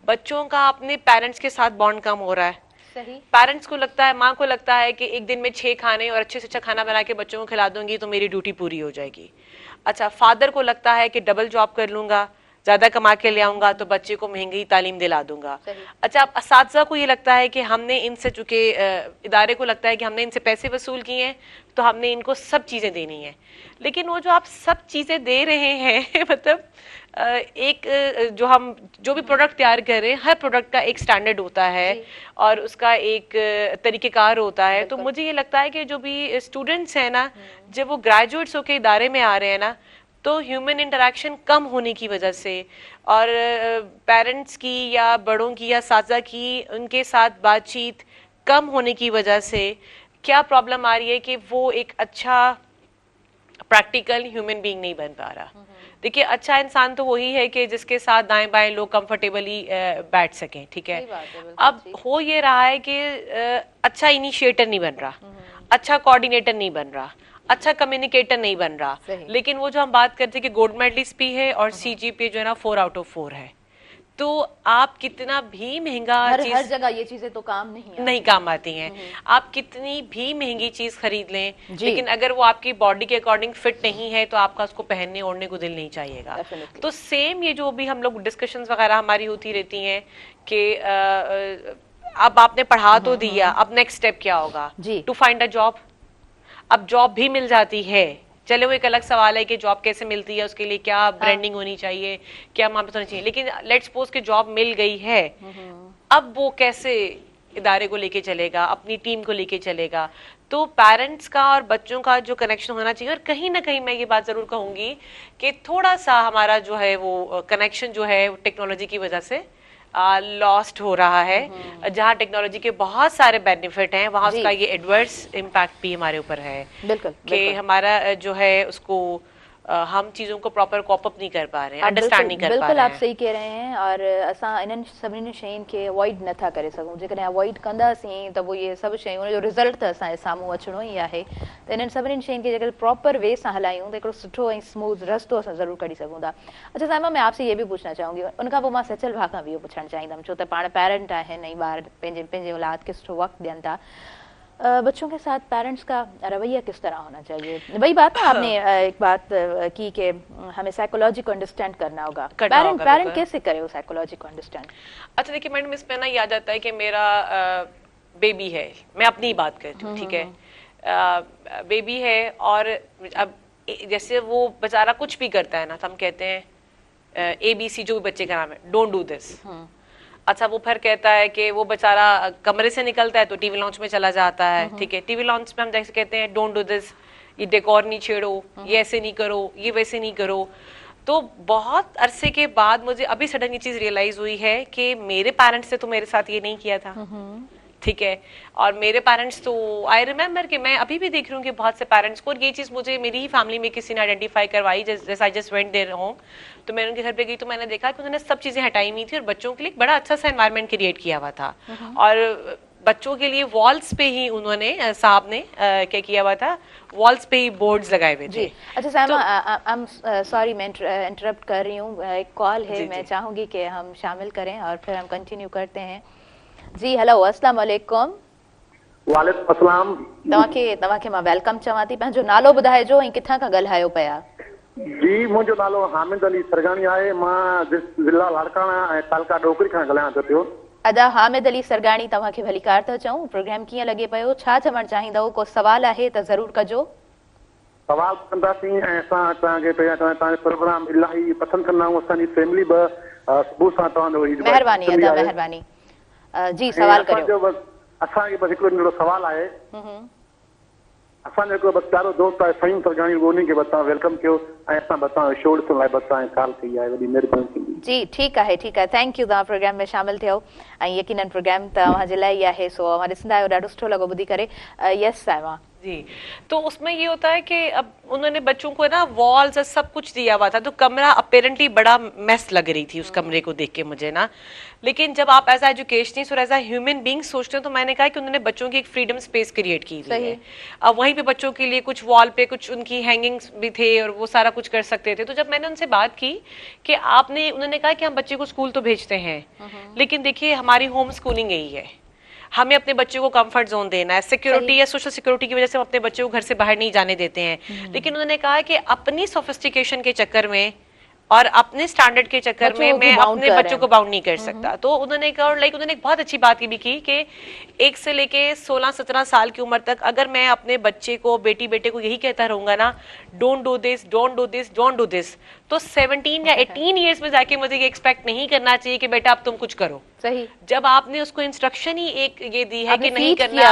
बच्चों का अपने पेरेंट्स के साथ बॉन्ड कम हो रहा है। सही। पेरेंट्स को लगता है, माँ को लगता है कि एक दिन में 6 खाने और अच्छे से अच्छा खाना बना के बच्चों को खिला दूंगी तो मेरी ड्यूटी पूरी हो जाएगी। अच्छा, फादर को लगता है कि डबल जॉब कर लूंगा, ज्यादा कमा के ले आऊंगा तो बच्चे को महंगी तालीम दिला दूंगा। अच्छा, अब असातिज़ा को ये लगता है कि हमने इनसे, चूंकि इदारे को लगता है कि हमने इनसे पैसे वसूल किए हैं तो हमने इनको सब चीजें देनी है। लेकिन वो जो आप सब चीजें दे रहे हैं मतलब एक जो भी प्रोडक्ट तैयार कर रहे हैं, हर प्रोडक्ट का एक स्टैंडर्ड होता है और उसका एक तरीक़ेकार होता है। तो मुझे ये लगता है कि जो भी स्टूडेंट्स हैं ना, जब वो ग्रेजुएट्स होकर इदारे में आ रहे हैं ना, तो ह्यूमन इंटरेक्शन कम होने की वजह से और पेरेंट्स की या बड़ों की या साथी की उनके साथ बातचीत कम होने की वजह से क्या प्रॉब्लम आ रही है कि वो एक अच्छा प्रैक्टिकल ह्यूमन बीइंग नहीं बन पा रहा। देखिए, अच्छा इंसान तो वही है कि जिसके साथ दाएं बाएं लोग कंफर्टेबली बैठ सकें, ठीक है। अब हो ये रहा है कि अच्छा इनिशिएटर नहीं बन रहा, अच्छा कोऑर्डिनेटर नहीं बन रहा, अच्छा कम्युनिकेटर नहीं बन रहा। लेकिन वो जो हम बात करते हैं कि गोल्ड मेडलिस्ट भी है और सीजीपीए जो है ना 4 आउट ऑफ 4 है, तो आप कितना भी महंगा हर जगह ये चीजें तो काम नहीं काम आती हैं। आप कितनी भी महंगी चीज खरीद लें, लेकिन अगर वो आपकी बॉडी के अकॉर्डिंग फिट नहीं है तो आपका उसको पहनने ओढ़ने को दिल नहीं चाहिएगा। तो सेम ये जो भी हम लोग डिस्कशंस वगैरह हमारी होती रहती हैं कि अब आपने पढ़ा तो दिया, अब नेक्स्ट स्टेप क्या होगा, टू फाइंड अ जॉब। अब जॉब भी मिल जाती है, चले वो एक अलग सवाल है कि जॉब कैसे मिलती है, उसके लिए क्या ब्रांडिंग होनी चाहिए, क्या वहां पे होनी चाहिए। लेकिन लेट्स सपोज कि जॉब मिल गई है, अब वो कैसे इदारे को लेके चलेगा, अपनी टीम को लेके चलेगा। तो पेरेंट्स का और बच्चों का जो कनेक्शन होना चाहिए, और कहीं ना कहीं मैं ये बात जरूर कहूंगी कि थोड़ा सा हमारा जो है वो कनेक्शन जो है टेक्नोलॉजी की वजह से लॉस्ट हो रहा है। जहाँ टेक्नोलॉजी के बहुत सारे बेनिफिट हैं, वहाँ उसका ये एडवर्स इम्पैक्ट भी हमारे ऊपर है। बिल्कुल कि हमारा जो है उसको हम चीजों को प्रॉपर कॉप अप नहीं कर पा रहे हैं, अंडरस्टैंड नहीं कर पा रहे हैं। बिल्कुल आप सही कह रहे हैं। और असां इन्हनि सभिनी शयुनि खे अवॉइड नथा करे सघूं। जेकॾहिं अवॉइड कंदासीं त वो ये सभु शयूं उनजो रिज़ल्ट त असांजे साम्हूं अचिणो ई आहे। त इन्हनि सभिनी शयुनि खे जेकर प्रॉपर वे सां हलायूं त हिकिड़ो सुठो ऐं स्मूथ रस्तो असां ज़रूरु कढी सघूं था। अच्छा साहिबा, मैं आपसे ये भी पूछना चाहूंगी, उनखां पोइ मां सचल भाउ खां बि इहो पुछणु चाहींदमि, छो त पाण पेरेंट आहिनि ऐं ॿार पंहिंजे पंहिंजे औलाद खे सुठो वक़्तु ॾियनि था। बच्चों के साथ पेरेंट्स का रवैया किस तरह होना चाहिए? वही बात ना, आपने एक बात की कि हमें साइकोलॉजी को अंडरस्टैंड करना होगा। पेरेंट कैसे करे वो साइकोलॉजी को अंडरस्टैंड? अच्छा देखिए मैडम, इसमें ना याद आता है कि मेरा बेबी है, मैं अपनी ही बात करती हूँ, ठीक है, बेबी है, और अब जैसे वो बेचारा कुछ भी करता है ना, तो हम कहते हैं ABC जो भी बच्चे का नाम है, डोंट डू दिस। अच्छा वो फिर कहता है कि वो बेचारा कमरे से निकलता है तो टीवी लॉन्च में चला जाता है, ठीक है, टीवी लॉन्च में हम जैसे कहते हैं डोंट डू दिस, ये डेकोर नहीं छेड़ो, ये ऐसे नहीं करो, ये वैसे नहीं करो। तो बहुत अरसे के बाद मुझे अभी सडन ये चीज रियलाइज हुई है कि मेरे पेरेंट्स ने तो मेरे साथ ये नहीं किया था, ठीक है, और मेरे पेरेंट्स तो आई रिमेम्बर कि मैं अभी भी देख रही हूँ कि बहुत से पेरेंट्स को, और ये चीज मुझे मेरी ही फैमिली में किसी ने आइडेंटिफाई करवाई, जैसे I just went their home, तो मैंने उनके घर पे गई तो मैंने देखा कि उन्होंने सब चीजें हटाई हुई थी और बच्चों के लिए बड़ा अच्छा सा एनवायरनमेंट क्रिएट किया हुआ था। और बच्चों के लिए वॉल्स पे ही उन्होंने साहब ने क्या किया हुआ था, वॉल्स पे ही बोर्ड्स लगाए हुए थे। अच्छा साइमा, आई एम सॉरी मैं इंटरप्ट कर रही हूँ, एक कॉल है, मैं चाहूंगी कि हम शामिल करें और फिर हम कंटिन्यू करते हैं। जी हेलो, अस्सलाम वालेकुम। वालेकुम अस्सलाम। तव्हांखे मां वेलकम चवां थी। पंहिंजो नालो ॿुधाइजो ऐं किथां खां ॻाल्हायो पिया? जी मुंहिंजो नालो हामिद अली सरगाणी आहे, मां ज़िला लाड़काना ऐं तालका डोकरी खां ॻाल्हायां थो पियो। अदा हामिद अली सरगाणी, तव्हांखे भलीकार था चऊं। प्रोग्राम कीअं लॻे पियो, छा चवणु चाहींदव? को सवाल आहे त ज़रूरु कजो। सवाल कंदासीं ऐं असां तव्हांखे तव्हांजो प्रोग्राम इलाही पसंदि कंदा आहियूं। असांजी फैमिली बि सुबुह सां तव्हांजो महिरबानी अदा, महिरबानी। जी सवाल करियो। असांखे बसि हिकिड़ो नंढिड़ो सवाल आहे। असांजो हिकिड़ो बसि प्यारो दोस्त आहे फहीम सरगाणी, उन्ही खे बसि तव्हां वेलकम कयो ऐं असां बसि तव्हां शो ॾिसण लाइ बसि तव्हांखे कॉल कई आहे, वॾी महिरबानी थींदी। जी ठीकु आहे, ठीकु आहे, थैंक यू, तव्हां प्रोग्राम में शामिल थियो ऐं यकीनन प्रोग्राम तव्हांजे लाइ ई आहे, सो अवां ॾिसंदा आहियो। ॾाढो सुठो लॻो ॿुधी करे। यस साइमा जी, तो उसमें ये होता है कि अब उन्होंने बच्चों को ना वॉल्स और सब कुछ दिया हुआ था, तो कमरा अपेरेंटली बड़ा मेस लग रही थी उस कमरे को देख के मुझे ना। लेकिन जब आप एज ए एजुकेशनिस्ट और एज ए ह्यूमन बीइंग सोचते हो, तो मैंने कहा कि उन्होंने बच्चों की एक फ्रीडम स्पेस क्रिएट की हुई है। अब वहीं पे बच्चों के लिए कुछ वॉल पे कुछ उनकी हैंगिंग्स भी थे और वो सारा कुछ कर सकते थे। तो जब मैंने उनसे बात की कि आपने, उन्होंने कहा कि हम बच्चे को स्कूल तो भेजते हैं, लेकिन देखिए हमारी होम स्कूलिंग यही है, हमें अपने बच्चे को कंफर्ट जोन देना है, सिक्योरिटी या सोशल सिक्योरिटी की वजह से हम अपने बच्चे को घर से बाहर नहीं जाने देते हैं। लेकिन उन्होंने कहा कि अपनी सोफिस्टिकेशन के चक्कर में और अपने स्टैंडर्ड के चक्कर में मैं अपने बच्चों को बाउंड नहीं कर सकता। तो उन्होंने कहा, और उन्होंने एक बहुत अच्छी बात ये भी की कि 1 से लेके 16-17 साल की उम्र तक अगर मैं अपने बच्चे को, बेटे को यही कहता रहूंगा ना, don't do this, don't do this, don't do this, तो 17 या 18 ईयर्स में जाके मुझे ये एक्सपेक्ट नहीं करना चाहिए कि बेटा अब तुम कुछ करो। सही, जब आपने उसको इंस्ट्रक्शन ही एक ये दी है कि नहीं करना,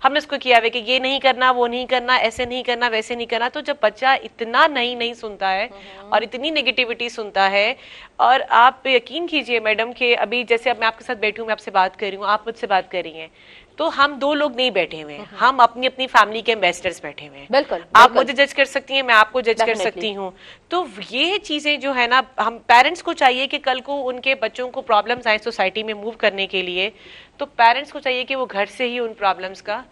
हमने उसको किया है कि ये नहीं करना, वो नहीं करना, ऐसे नहीं करना, वैसे नहीं करना। तो जब बच्चा इतना नहीं सुनता है और इतनी नेगेटिविटी सुनता है, और आप यकीन कीजिए मैडम कि अभी जैसे अब मैं आपके साथ बैठी हूँ, मैं आपसे बात कर रही हूँ, आप मुझसे बात कर रही हैं, तो हम 2 लोग नहीं बैठे हुए हैं, हम अपनी अपनी फैमिली के एम्बेसडर्स बैठे हुए हैं। बिल्कुल, आप मुझे जज कर सकती हैं, मैं आपको जज कर सकती हूँ। तो ये चीजें जो है ना, हम पेरेंट्स को चाहिए कि कल को उनके बच्चों को प्रॉब्लम्स आए सोसाइटी में मूव करने के लिए, तो पेरेंट्स को चाहिए कि वो घर से ही उन प्रॉब्लम्स का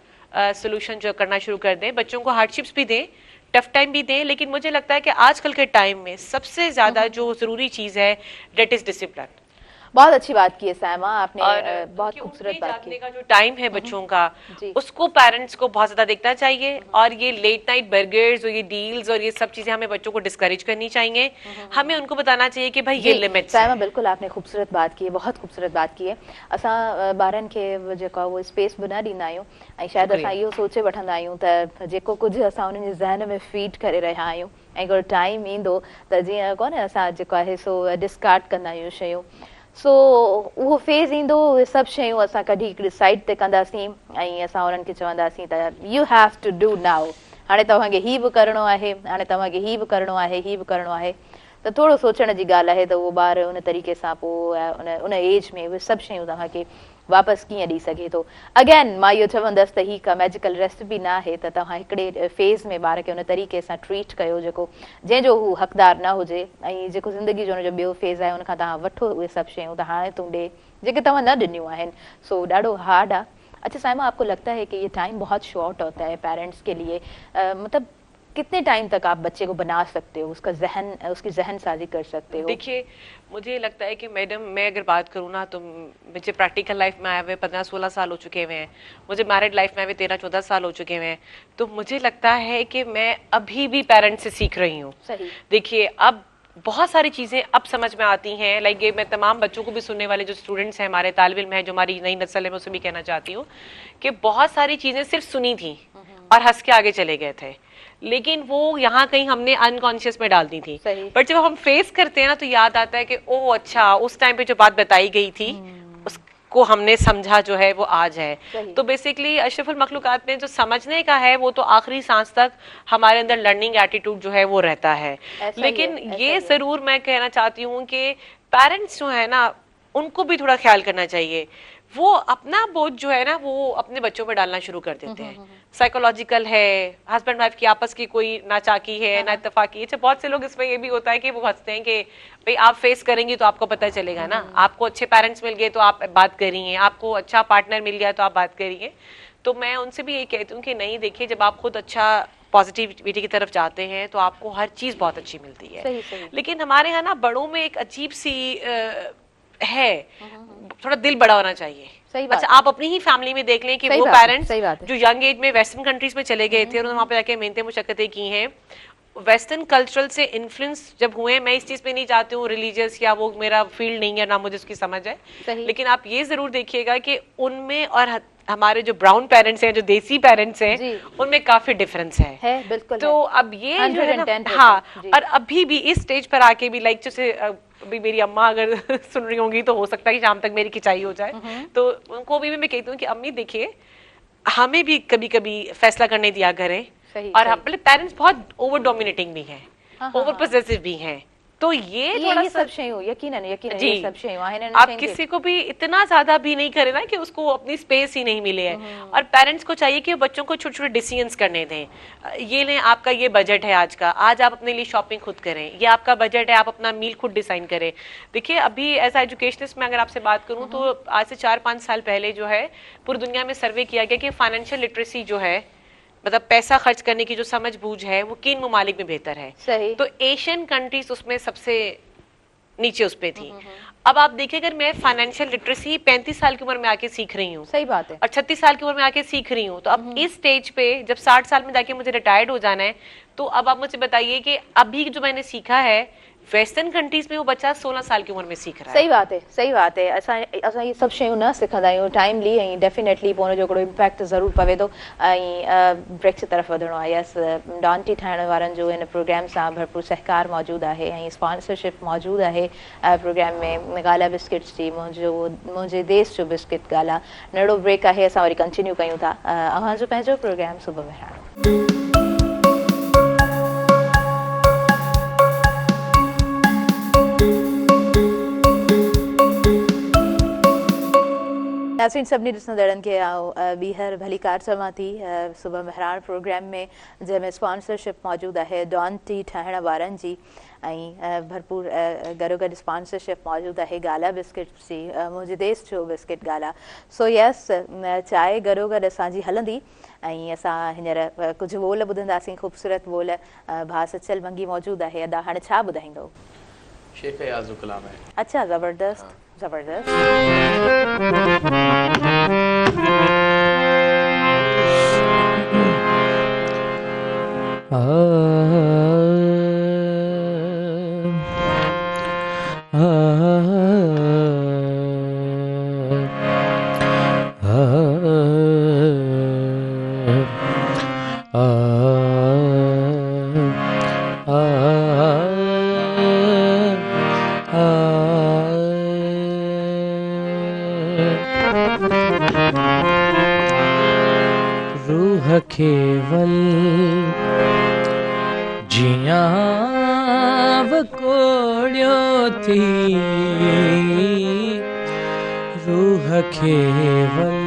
सोल्यूशन जो करना शुरू कर दें, बच्चों को हार्डशिप्स भी दें, टफ टाइम भी दें। लेकिन मुझे लगता है कि आजकल के टाइम में सबसे ज्यादा जो जरूरी चीज है, दैट इज डिसिप्लिन। बहुत अच्छी बात की है साइमा आपने, बहुत खूबसूरत बात की। का जो टाइम है बच्चों का, उसको पेरेंट्स को बहुत ज्यादा देखना चाहिए, और ये लेट नाइट बर्गर्स और ये डील्स और ये सब चीजें हमें बच्चों को डिस्करेज करनी चाहिए। हमें उनको बताना चाहिए कि भाई ये लिमिट्स। साइमा बिल्कुल आपने खूबसूरत बात की है, बहुत खूबसूरत बात की है। असां ॿारनि खे जेको वो स्पेस बि न ॾींदा आहियूं, ऐं शायदि असां इहो सोचे वठंदा आहियूं त जेको कुझु असां उन्हनि जे ज़हन में फीड करे रहिया आहियूं, ऐं हिकिड़ो टाइम ईंदो त जीअं कोन्हे असां जेको आहे सो डिस्कार्ड कंदा आहियूं शयूं। सो उहो फेज़ ईंदो, उहे सभु शयूं असां कढी हिकिड़ी साइड ते कंदासीं ऐं असां उन्हनि खे चवंदासीं त you have to do now, हाणे तव्हांखे हीउ बि करिणो आहे, हाणे तव्हांखे हीउ बि करिणो आहे, हीउ बि करिणो आहे। त थोरो सोचण जी ॻाल्हि आहे त उहो ॿार उन तरीक़े सां पोइ उन एज में उहे सभु शयूं तव्हांखे वापसि कीअं ॾेई सघे थो। अगेन मां इहो चवंदसि त हीअ का मैजिकल रेसिपी न आहे त तव्हां हिकिड़े फेज़ में ॿार खे उन तरीक़े सां ट्रीट कयो जेको जंहिंजो हू हक़दार न हुजे, ऐं जेको ज़िंदगी जो हुनजो ॿियो फेज़ आहे उनखां तव्हां वठो उहे सभु शयूं त हाणे तूं ॾे जेके तव्हां न ॾिनियूं आहिनि। सो ॾाढो हार्ड आहे। अच्छा साइमा, आपको लगता है कि ये टाइम बहुत शॉर्ट होता है पेरेंट्स के लिए, मतलब कितने टाइम तक आप बच्चे को बना सकते हो, उसकी जहन साजी कर सकते हो? देखिए, मुझे लगता है कि मैडम, मैं अगर बात करूँ ना तो मुझे प्रैक्टिकल लाइफ में आए हुए 15-16 साल हो चुके हुए हैं, मुझे मैरिड लाइफ में आए हुए 13-14 साल हो चुके हुए हैं। तो मुझे लगता है कि मैं अभी भी पेरेंट्स से सीख रही हूँ। देखिए, अब बहुत सारी चीज़ें अब समझ में आती हैं। लाइक ये मैं तमाम बच्चों को भी, सुनने वाले जो स्टूडेंट्स हैं, हमारे तालिब इल्म हैं, जो हमारी नई नस्ल है, मैं उससे भी कहना चाहती हूँ कि बहुत सारी चीज़ें सिर्फ सुनी थी और हंस के आगे चले गए थे, लेकिन वो यहाँ कहीं हमने अनकॉन्शियस में डाल दी थी। बट जब हम फेस करते हैं ना तो याद आता है कि ओह अच्छा, उस टाइम पे जो बात बताई गई थी उसको हमने समझा जो है वो आज है। तो बेसिकली अशरफुल मखलूकात में जो समझने का है वो तो आखिरी सांस तक हमारे अंदर लर्निंग एटीट्यूड जो है वो रहता है। लेकिन ये जरूर मैं कहना चाहती हूँ कि पेरेंट्स जो है ना उनको भी थोड़ा ख्याल करना चाहिए। वो अपना बोझ जो है ना वो अपने बच्चों पे डालना शुरू कर देते हैं। साइकोलॉजिकल है, हस्बैंड वाइफ की आपस की कोई नाचाकी है, ना इत्तेफाकी है। बहुत से लोग इसमें ये भी होता है कि वो हंसते हैं कि भाई आप फेस करेंगी तो आपको पता चलेगा ना, आपको अच्छे पेरेंट्स मिल गए तो आप बात करिए, आपको अच्छा पार्टनर मिल गया तो आप बात करिए। तो मैं उनसे भी यही कहती हूँ कि नहीं, देखिए, जब आप खुद अच्छा पॉजिटिविटी की तरफ जाते हैं तो आपको हर चीज बहुत अच्छी मिलती है। लेकिन हमारे यहाँ ना बड़ों में एक अजीब सी है, थोड़ा दिल बड़ा होना चाहिए। अच्छा, आप अपनी ही फैमिली में देख लें कि वो पेरेंट्स जो यंग एज में वेस्टर्न कंट्रीज में चले गए थे, उन्होंने वहां पे जाके मेहनतें मुशक्कतें की हैं, वेस्टर्न कल्चरल से इन्फ्लुएंस जब हुए। मैं इस चीज पे नहीं चाहती हूँ रिलीजियस या वो मेरा फील्ड नहीं है, ना मुझे उसकी समझ है, लेकिन आप ये जरूर देखिएगा कि उनमें और हमारे जो ब्राउन पेरेंट्स हैं, जो देसी पेरेंट्स हैं, उनमें काफी डिफरेंस है। बिल्कुल। तो अब ये जो है ना, हाँ, और अभी भी इस स्टेज पर आके भी, लाइक जैसे अभी मेरी अम्मा अगर सुन रही होंगी तो हो सकता है कि शाम तक मेरी खिंचाई हो जाए, तो उनको भी मैं कहती हूँ कि अम्मी देखिए, हमें भी कभी कभी फैसला करने दिया करें। और हमारे पेरेंट्स बहुत ओवर डोमिनेटिंग भी हैं, ओवर पोजेसिव भी हैं। तो ये थोड़ा सब यकीनन ये सब आप किसी को भी इतना ज्यादा भी नहीं करें ना कि उसको अपनी स्पेस ही नहीं मिले है। और पेरेंट्स को चाहिए कि बच्चों को छोटे छोटे डिसीजंस करने दें। ये लें, आपका ये बजट है आज का, आज आप अपने लिए शॉपिंग खुद करें, ये आपका बजट है, आप अपना मील खुद डिसाइड करें। देखिए, अभी एज एजुकेशनिस्ट में अगर आपसे बात करूं तो आज से 4-5 साल पहले जो है पूरी दुनिया में सर्वे किया गया कि फाइनेंशियल लिटरेसी जो है, मतलब पैसा खर्च करने की जो समझ बूझ है, वो किन ममालिक में बेहतर है। तो एशियन कंट्रीज उसमें सबसे नीचे उस पे थी। अब आप देखिए, अगर मैं फाइनेंशियल लिटरेसी 35 साल की उम्र में आके सीख रही हूँ, सही बात है, और 36 साल की उम्र में आके सीख रही हूँ, तो अब इस स्टेज पे जब 60 साल में जाके मुझे रिटायर्ड हो जाना है, तो अब आप मुझे बताइए कि अभी जो मैंने सीखा है वेस्टर्न कंट्रीज में वो बच्चा 16 साल की उम्र में सीख रहा है। सही बात है। असां ये सब शयूं न सिखंदा आहियूं टाइमली, ऐं डेफिनेटली पोइ हुनजो हिकिड़ो इम्पैक्ट ज़रूरु पवे थो। ऐं ब्रेक जी तरफ़ वधणो आहे। यस, डॉन टी ठाहिण वारनि जो हिन प्रोग्राम सां भरपूर सहकार मौजूदु आहे ऐं स्पॉन्सरशिप मौजूदु आहे प्रोग्राम में। गाला बिस्किट्स जी मुंहिंजे देश जो बिस्किट गाला। नंढो ब्रेक आहे, असां वरी कंटिन्यू कयूं था अव्हांजो पंहिंजो प्रोग्राम सुबुह में। नाज़रीन, सभिनी ॾिसंदड़नि खे ॿीहर भली कार चवां थी सुबुह मेहरान प्रोग्राम में, जंहिंमें स्पॉन्सरशिप मौजूदु आहे डॉन टी ठाहिण वारनि जी, ऐं भरपूर गॾो गॾु स्पॉन्सरशिप मौजूदु आहे गाला बिस्किट्स जी, मुंहिंजे देश जो बिस्किट गाला। सो यस, चांहि गॾो गॾु असांजी हलंदी ऐं असां हींअर कुझु ॿोल ॿुधंदासीं, ख़ूबसूरत ॿोल। भाउ सचल मंगी मौजूदु आहे। अदा हाणे छा ॿुधाईंदो? शेख याज़ो कलाम है। अच्छा, ज़बरदस्त ज़बरदस्त। खेवल जियां वकोड़ियो थी रूह खेवल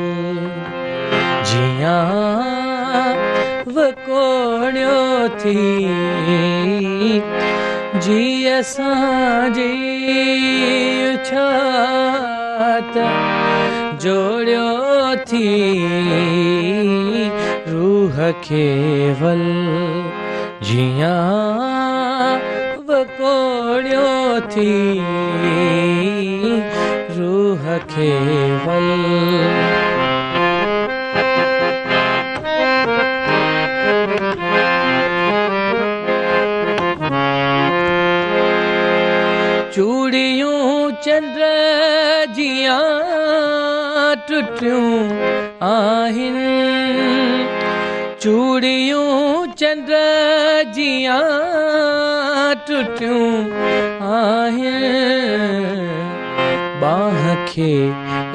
जियां वकोड़ियो थी जी असांजी छात जोड़ियो थी रूह खेवल जियां वकोड़ियो थी रूह खेवल चूड़ियों चंद्र जियां टुटियूं आहिनि चूड़ियों चंद्र जियां टुटियूं आहिनि बाह खे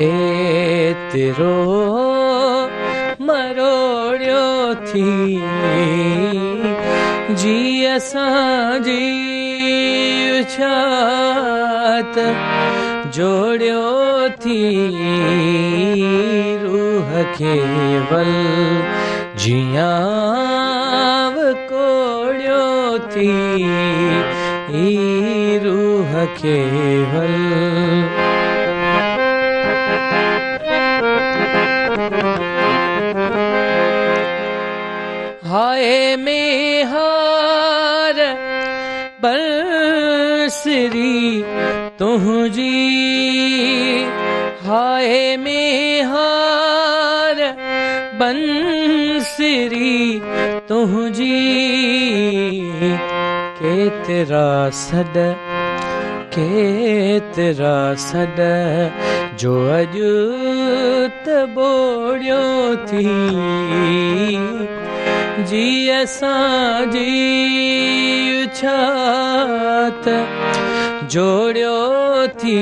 एतिरो मरोड़ियो थी जी असांजी छात जोड़ियो थी रूह खेवल जियां वकोड़ियो थी रूह खेवल हाय में हार बंसरी तुझी हाय में हार बंसरी तुझी केतरा सड जो अॼु त बोड़ियो थी जी असांजी छात जोड़ियो थी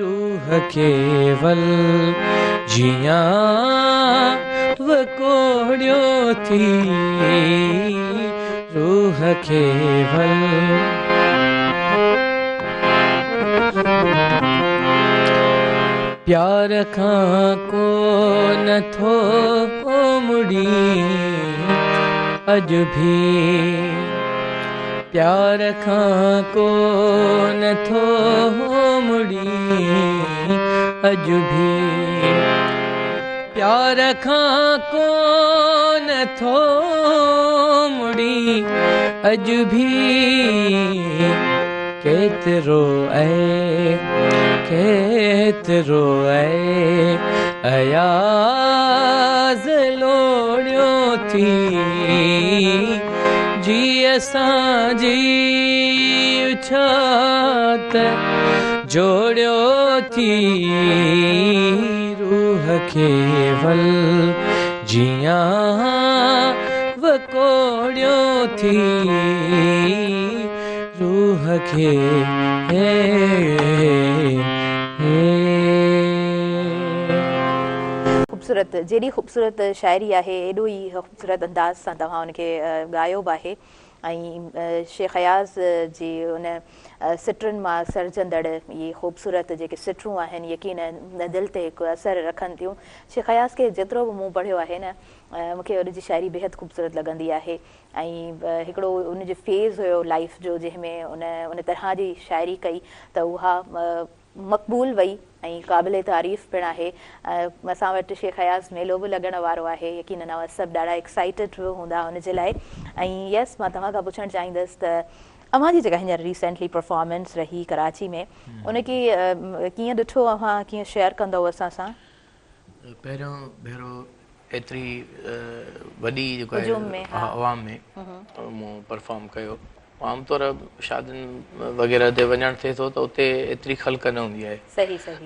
रूह खेवल जियां वकोड़ियो थी रूह खेवल प्यार खां को नथो मुड़ी अॼु भी प्यार खां को नथो मुड़ी अॼु भी प्यार खां को नथो मुड़ी अॼु भी केतिरो अयाज़ लोड़ियो थी जी असांजी छात जोड़ियो थी रूह खेवल जियां वकोड़ियो थी रूह खे ख़ूबसूरत जेॾी ख़ूबसूरत शाइरी आहे एॾो ई ख़ूबसूरत अंदाज़ सां तव्हां उनखे ॻायो बि आहे ऐं शेख अयाज़ जी उन सिटरुनि मां सरजंदड़ इहे ख़ूबसूरत जेके सिटरूं आहिनि यकीन दिलि ते हिकु असरु रखनि थियूं शेख अयाज़ खे जेतिरो बि मूं पढ़ियो आहे न मूंखे उनजी शाइरी बेहदि ख़ूबसूरत लॻंदी आहे ऐं हिकिड़ो उनजो फेज़ हुयो लाइफ जो जंहिंमें उन तरह जी शाइरी कई त उहा मक़बूल वई ऐं क़ाबिल तारीफ़ पिणु आहे असां वटि शेख अयाज़ मेलो बि लॻण वारो आहे यकीनन सभु ॾाढा एक्साइटेड हूंदा हुनजे लाइ ऐं यस मां तव्हां खां पुछणु चाहींदसि त अव्हां जी जेका हींअर रिसेंटली परफॉर्मेंस रही कराची में उनखे कीअं ॾिठो अव्हां कीअं शेयर कंदव असां सां पहिरियों भेरो एतिरी वॾी जेको आहे आवाम में मूं परफॉर्म कयो आमतौर शादियुनि वग़ैरह ते वञणु थिए थो त उते एतिरी ख़ल्क़ न हूंदी आहे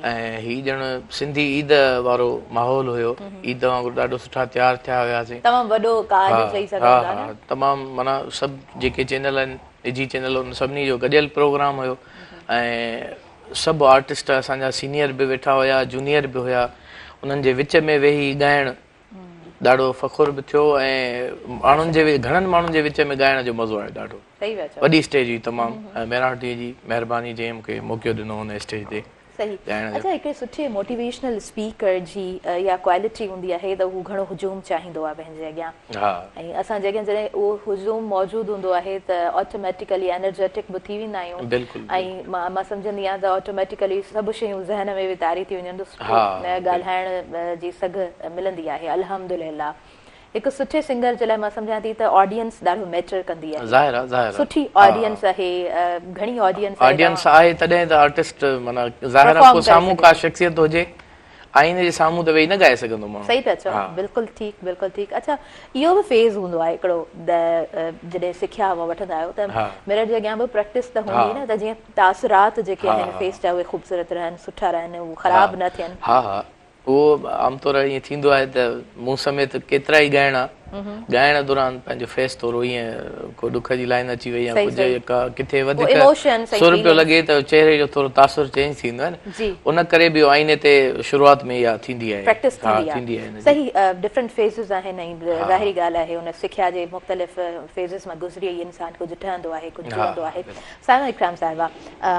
ऐं हीअ ॼण सिंधी ईद वारो माहौल हुयो ईद वांगुरु ॾाढो सुठा तयारु थिया हुयासीं तमामु माना सभु जेके चैनल आहिनि निजी चैनल उन सभिनी जो गॾियल प्रोग्राम हुयो ऐं सभु आर्टिस्ट असांजा सीनियर बि वेठा हुया जूनियर बि हुया उन्हनि जे विच में वेही ॻाइणु ॾाढो फ़ख़ुर बि थियो ऐं माण्हुनि जे घणनि माण्हुनि जे विच में ॻाइण जो मज़ो आहे ॾाढो। सही बात है। वॾी स्टेज हुई तमामु ऐं मेराठी जी महिरबानी जंहिं मूंखे मौक़ो ॾिनो हुन स्टेज ते सही। ॻाइण जो। अच्छा, हिकिड़े सुठे मोटिवेशनल स्पीकर जी या क्वालिटी हूंदी आहे त हू घणो हुजूम चाहींदो आहे पंहिंजे अॻियां। हा ऐं असां जॾहिं उहो हुजूम मौजूदु हूंदो आहे त ऑटोमेटिकली एनर्जेटिक बि थी वेंदा आहियूं। बिल्कुलु। ऐं मां सम्झंदी आहियां त ऑटोमेटिकली सभु शयूं ज़हन में वितारी थी वञनि, ॻाल्हाइण जी सघ मिलंदी आहे। अल्हम्दुलिल्लाह। हिकु सुठे सिंगर जे लाइ मां सम्झां थी त ऑडियंस ॾाढो मैटर कंदी आहे। ज़ाहिर आहे, ज़ाहिर आहे। सुठी ऑडियंस आहे, घणी ऑडियंस आहे तॾहिं त आर्टिस्ट माना ज़ाहिर आहे को साम्हूं का शख़्सियत हुजे, आईने जे साम्हूं त वेही न ॻाए सघंदो माण्हू। सही था चओ, बिल्कुलु ठीकु, बिल्कुलु ठीकु। अच्छा, इहो बि फेज़ हूंदो आहे हिकिड़ो जॾहिं सिखिया वठंदा आहियो त मिरर जे अॻियां बि प्रैक्टिस त हूंदी न, त जीअं तासुरात जेके आहिनि फेस जा उहे ख़ूबसूरत रहनि, सुठा रहनि, उहे ख़राब न थियनि। हा हा, उहो आमतौर ईअं थींदो आहे त मूं समेत केतिरा ई ॻाइण दौरान पंहिंजो फेस थोरो ईअं को ॾुख जी लाइन अची वई या कुझु किथे वधीक सुर पियो लॻे त चेहरे जो थोरो तासुर चेंज थींदो आहे न, उन करे बि आईने ते शुरूआत में इहा थींदी आहे, प्रैक्टिस थींदी आहे। सही, डिफरेंट फेज़िस आहिनि ऐं ज़ाहिरी ॻाल्हि आहे उन सिखिया जे मुख़्तलिफ़ फेज़िस मां गुज़री इंसान कुझु ठहंदो आहे, कुझु जुड़ंदो आहे। साइमा इकराम साहिबा,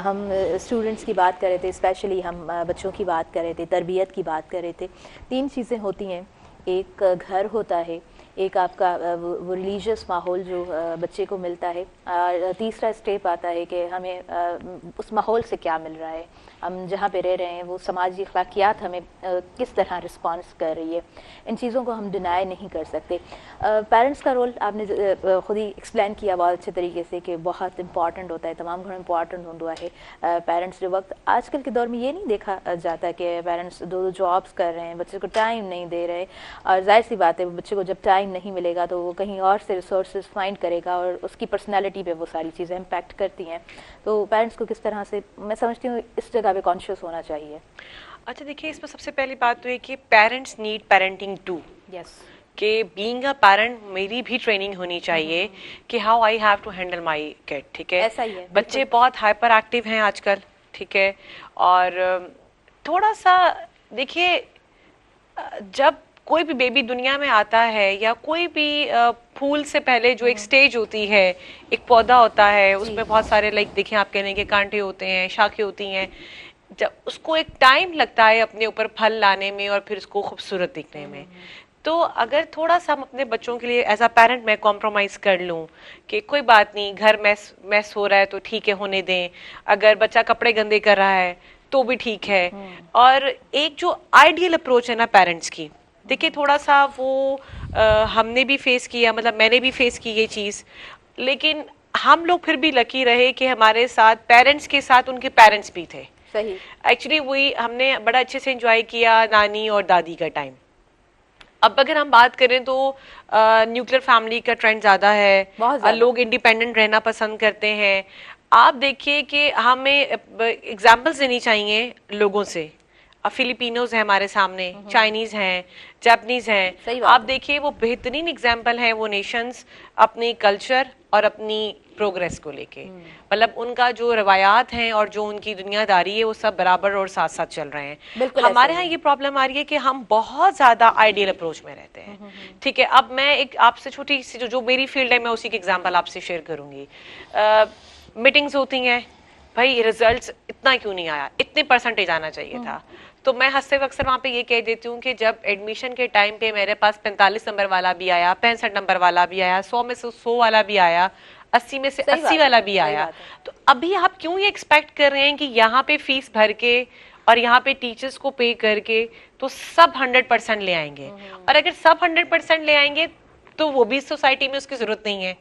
हम स्टूडेंट्स की बात कर रहे थे, स्पेशली हम बच्चों की बात कर रहे थे, तरबियत की बात कर रहे थे। 3 चीज़ें होती हैं, एक घर होता है, एक आपका वो रिलीजियस माहौल जो बच्चे को मिलता है, और तीसरा स्टेप आता है कि हमें उस माहौल से क्या मिल रहा है, हम जहाँ पे रह रहे हैं वो समाजी अखलाकियात हमें किस तरह रिस्पॉन्स कर रही है। इन चीज़ों को हम डिनाई नहीं कर सकते। पेरेंट्स का रोल आपने खुद ही एक्सप्लेन किया बहुत अच्छे तरीके से कि बहुत इंपॉर्टेंट होता है, तमाम घणो इंपॉर्टेंट होंदो है पेरेंट्स जो वक्त। आजकल के दौर में ये नहीं देखा जाता कि पेरेंट्स 2 जॉब्स कर रहे हैं, बच्चे को टाइम नहीं दे रहे, और जाहिर सी बात है बच्चे को जब टाइम नहीं मिलेगा तो वो कहीं और से रिसोर्सेज फाइंड करेगा और उसकी पर्सनालिटी पे वो सारी चीज़ें इम्पैक्ट करती हैं। तो पेरेंट्स को किस तरह से, मैं समझती हूँ इस जगह पे कॉन्शियस होना चाहिए। अच्छा, देखिए इसमें सबसे पहली बात तो है कि पेरेंट्स नीड पेरेंटिंग टू। यस, कि बीइंग अ पेरेंट मेरी भी ट्रेनिंग होनी चाहिए कि how I have to handle my kid. ठीक है, ऐसा ही है। बच्चे बहुत हाइपर एक्टिव हैं आजकल। ठीक है, और थोड़ा सा देखिए, जब कोई भी बेबी दुनिया में आता है या कोई भी फूल से पहले जो एक स्टेज होती है, एक पौधा होता है, उसमें बहुत सारे देखिए आप कहने के कांटे होते हैं, शाखें होती हैं, जब उसको एक टाइम लगता है अपने ऊपर फल लाने में और फिर उसको खूबसूरत दिखने में। तो अगर थोड़ा सा हम अपने बच्चों के लिए एज अ पेरेंट मैं कॉम्प्रोमाइज कर लूँ कि कोई बात नहीं, घर मैस हो रहा है तो ठीक है, होने दें, अगर बच्चा कपड़े गंदे कर रहा है तो भी ठीक है। और एक जो आइडियल अप्रोच है ना पेरेंट्स की, देखिए थोड़ा सा वो हमने भी फेस किया, मतलब मैंने भी फेस की ये चीज़, लेकिन हम लोग फिर भी लकी रहे कि हमारे साथ पेरेंट्स के साथ उनके पेरेंट्स भी थे। सही, एक्चुअली वही हमने बड़ा अच्छे से एंजॉय किया नानी और दादी का टाइम। अब अगर हम बात करें तो न्यूक्लियर फैमिली का ट्रेंड ज़्यादा है, लोग इंडिपेंडेंट रहना पसंद करते हैं। आप देखिए कि हमें एग्जाम्पल्स देनी चाहिए लोगों से। फिलिपिनोज है हमारे सामने, चाइनीज हैं, जापानीज हैं, आप देखिए वो बेहतरीन एग्जाम्पल हैं वो नेशंस अपनी कल्चर और अपनी प्रोग्रेस को लेके। मतलब उनका जो रवायात हैं और जो उनकी दुनियादारी है वो सब बराबर और साथ साथ चल रहे हैं। हमारे यहाँ ये प्रॉब्लम आ रही है कि हम बहुत ज्यादा आइडियल अप्रोच में रहते हैं। ठीक है, अब मैं एक आपसे छोटी सी जो मेरी फील्ड है मैं उसी की एग्जाम्पल आपसे शेयर करूंगी। मीटिंग्स होती हैं, भाई रिजल्ट्स इतना क्यों नहीं आया, इतने परसेंटेज आना चाहिए था। तो मैं हंसते हुए अक्सर वहाँ पे ये कह देती हूँ कि जब एडमिशन के टाइम पे मेरे पास 45 नंबर वाला भी आया, 65 नंबर वाला भी आया, 100 में से 100 वाला भी आया, 80 में से 80 वाला भी आया, तो अभी आप क्यों ये एक्सपेक्ट कर रहे हैं कि यहाँ पे फीस भर के और यहाँ पे टीचर्स को पे करके तो सब 100% ले आएंगे? और अगर सब 100% ले आएंगे तो वो भी सोसाइटी में उसकी जरूरत नहीं है।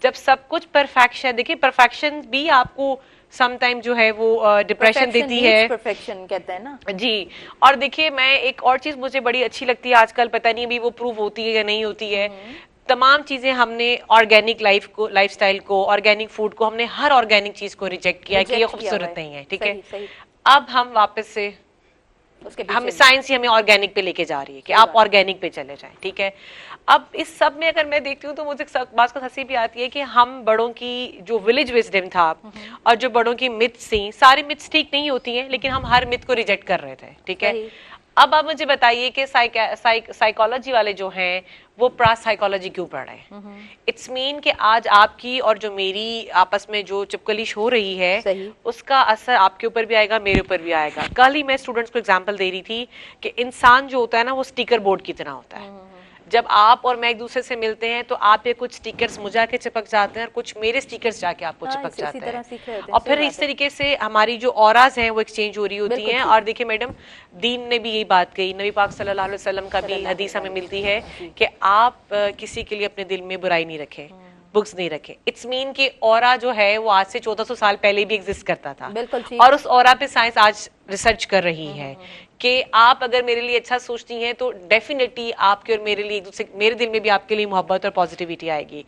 जब सब कुछ परफेक्शन, देखिए परफेक्शन भी आपको समटाइम जो है वो डिप्रेशन देती है, परफेक्शन कहते हैं ना जी। और देखिए मैं एक और चीज मुझे बड़ी अच्छी लगती है आजकल, पता नहीं अभी वो प्रूव होती है या नहीं होती है, तमाम चीजें हमने ऑर्गेनिक लाइफस्टाइल को, ऑर्गेनिक फूड को, हमने हर ऑर्गेनिक चीज को रिजेक्ट किया कि ये खूबसूरत नहीं है। ठीक है, अब हम वापस से हम साइंस ही हमें ऑर्गेनिक पे लेके जा रही है कि आप ऑर्गेनिक पे चले जाएं। ठीक है, अब इस सब में अगर मैं देखती हूँ तो मुझे बात को हंसी भी आती है कि हम बड़ों की जो विलेज विजडम था और जो बड़ों की मिथ्स थी, सारी मिथ्स ठीक नहीं होती हैं, लेकिन हम हर मिथ को रिजेक्ट कर रहे थे। ठीक है, अब आप मुझे बताइए कि साइकोलॉजी वाले जो हैं वो साइकोलॉजी क्यों पढ़ रहे हैं? इट्स मीन कि आज आपकी और जो मेरी आपस में जो चिपकलिश हो रही है उसका असर आपके ऊपर भी आएगा, मेरे ऊपर भी आएगा। कल ही मैं स्टूडेंट्स को एग्जांपल दे रही थी कि इंसान जो होता है ना वो स्टिकर बोर्ड की तरह होता है। जब आप और मैं एक दूसरे से मिलते हैं तो आप ये कुछ स्टिकर्स मुझे आके चिपक जाते हैं और कुछ मेरे स्टिकर्स जाके आपको चिपक जाते हैं, और फिर इस तरीके से हमारी जो ऑराज हैं वो एक्सचेंज हो रही होती हैं। और देखिए मैडम, दीन ने भी यही बात कही, नबी पाक सल्लल्लाहु अलैहि वसल्लम का भी हदीस हमें मिलती है कि आप किसी के लिए अपने दिल में बुराई नहीं रखें, बुक्स नहीं रखें। इट्स मीन कि ऑरा जो है वो आज से 1400 साल पहले भी एग्जिस्ट करता था, और उस ऑरा पे साइंस आज रिसर्च कर रही है कि आप अगर मेरे लिए अच्छा सोचती हैं तो डेफिनेटली आपके और मेरे लिए एक दूसरे, मेरे दिल में भी आपके लिए मोहब्बत और पॉजिटिविटी आएगी।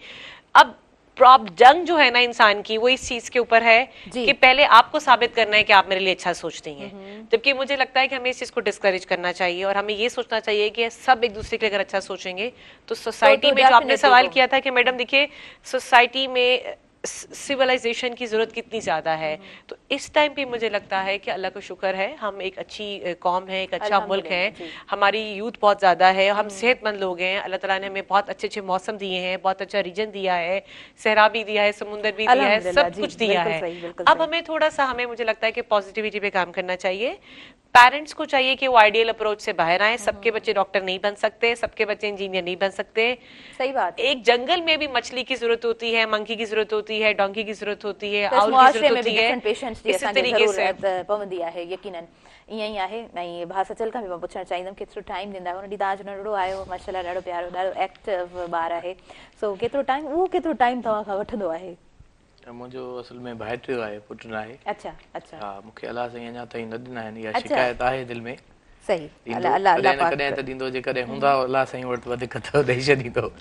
अब जंग जो है ना इंसान की, वो इस चीज के ऊपर है कि पहले आपको साबित करना है कि आप मेरे लिए अच्छा सोचती हैं। जबकि मुझे लगता है कि हमें इस चीज को डिस्करेज करना चाहिए और हमें ये सोचना चाहिए कि सब एक दूसरे के लिए अगर अच्छा सोचेंगे तो सोसाइटी में, जो आपने सवाल किया था कि मैडम देखिए सोसाइटी में सिविलाइजेशन की जरूरत कितनी ज्यादा है, तो इस टाइम पे मुझे लगता है कि अल्लाह का शुक्र है, हम एक अच्छी कौम है, एक अच्छा मुल्क है, हमारी यूथ बहुत ज्यादा है, हम सेहतमंद लोग हैं। अल्लाह ताला ने हमें बहुत अच्छे अच्छे मौसम दिए हैं, बहुत अच्छा रीजन दिया है, सहरा भी दिया है, समुंदर भी दिया है, सब कुछ दिया है। अब हमें थोड़ा सा, हमें मुझे लगता है कि पॉजिटिविटी पे काम करना चाहिए। पेरेंट्स को चाहिए कि वो आइडियल अप्रोच से बाहर आए। सबके बच्चे डॉक्टर नहीं बन सकते, सबके बच्चे इंजीनियर नहीं बन सकते। सही बात। एक जंगल में भी मछली की जरूरत होती है, मंकी की जरूरत होती है, डोंकी की जरूरत होती है, आउल की जरूरत होती है। इसी तरीके से पवंदी आहे, यकीनन ईअं ई आहे। ऐं भाउ सचल खां बि मां पुछणु चाहींदमि केतिरो टाइम ॾींदा आहियो? हुन ॾींहुं तव्हांजो नंढड़ो आयो, माशाल्लाह ॾाढो प्यारो, ॾाढो एक्टिव ॿार आहे। सो केतिरो टाइम, उहो केतिरो टाइम तव्हां खां वठंदो आहे? मुंहिंजो असल में भाइटियो आहे, पुटु न आहे। अच्छा अच्छा। हा, मूंखे अलाह साईं अञा ताईं न ॾिना आहिनि, इहा शिकायत आहे दिलि में। सही, कॾहिं न कॾहिं त ॾींदो, जेकॾहिं हूंदा अलाह साईं वटि वधीक त ॾेई छॾींदो।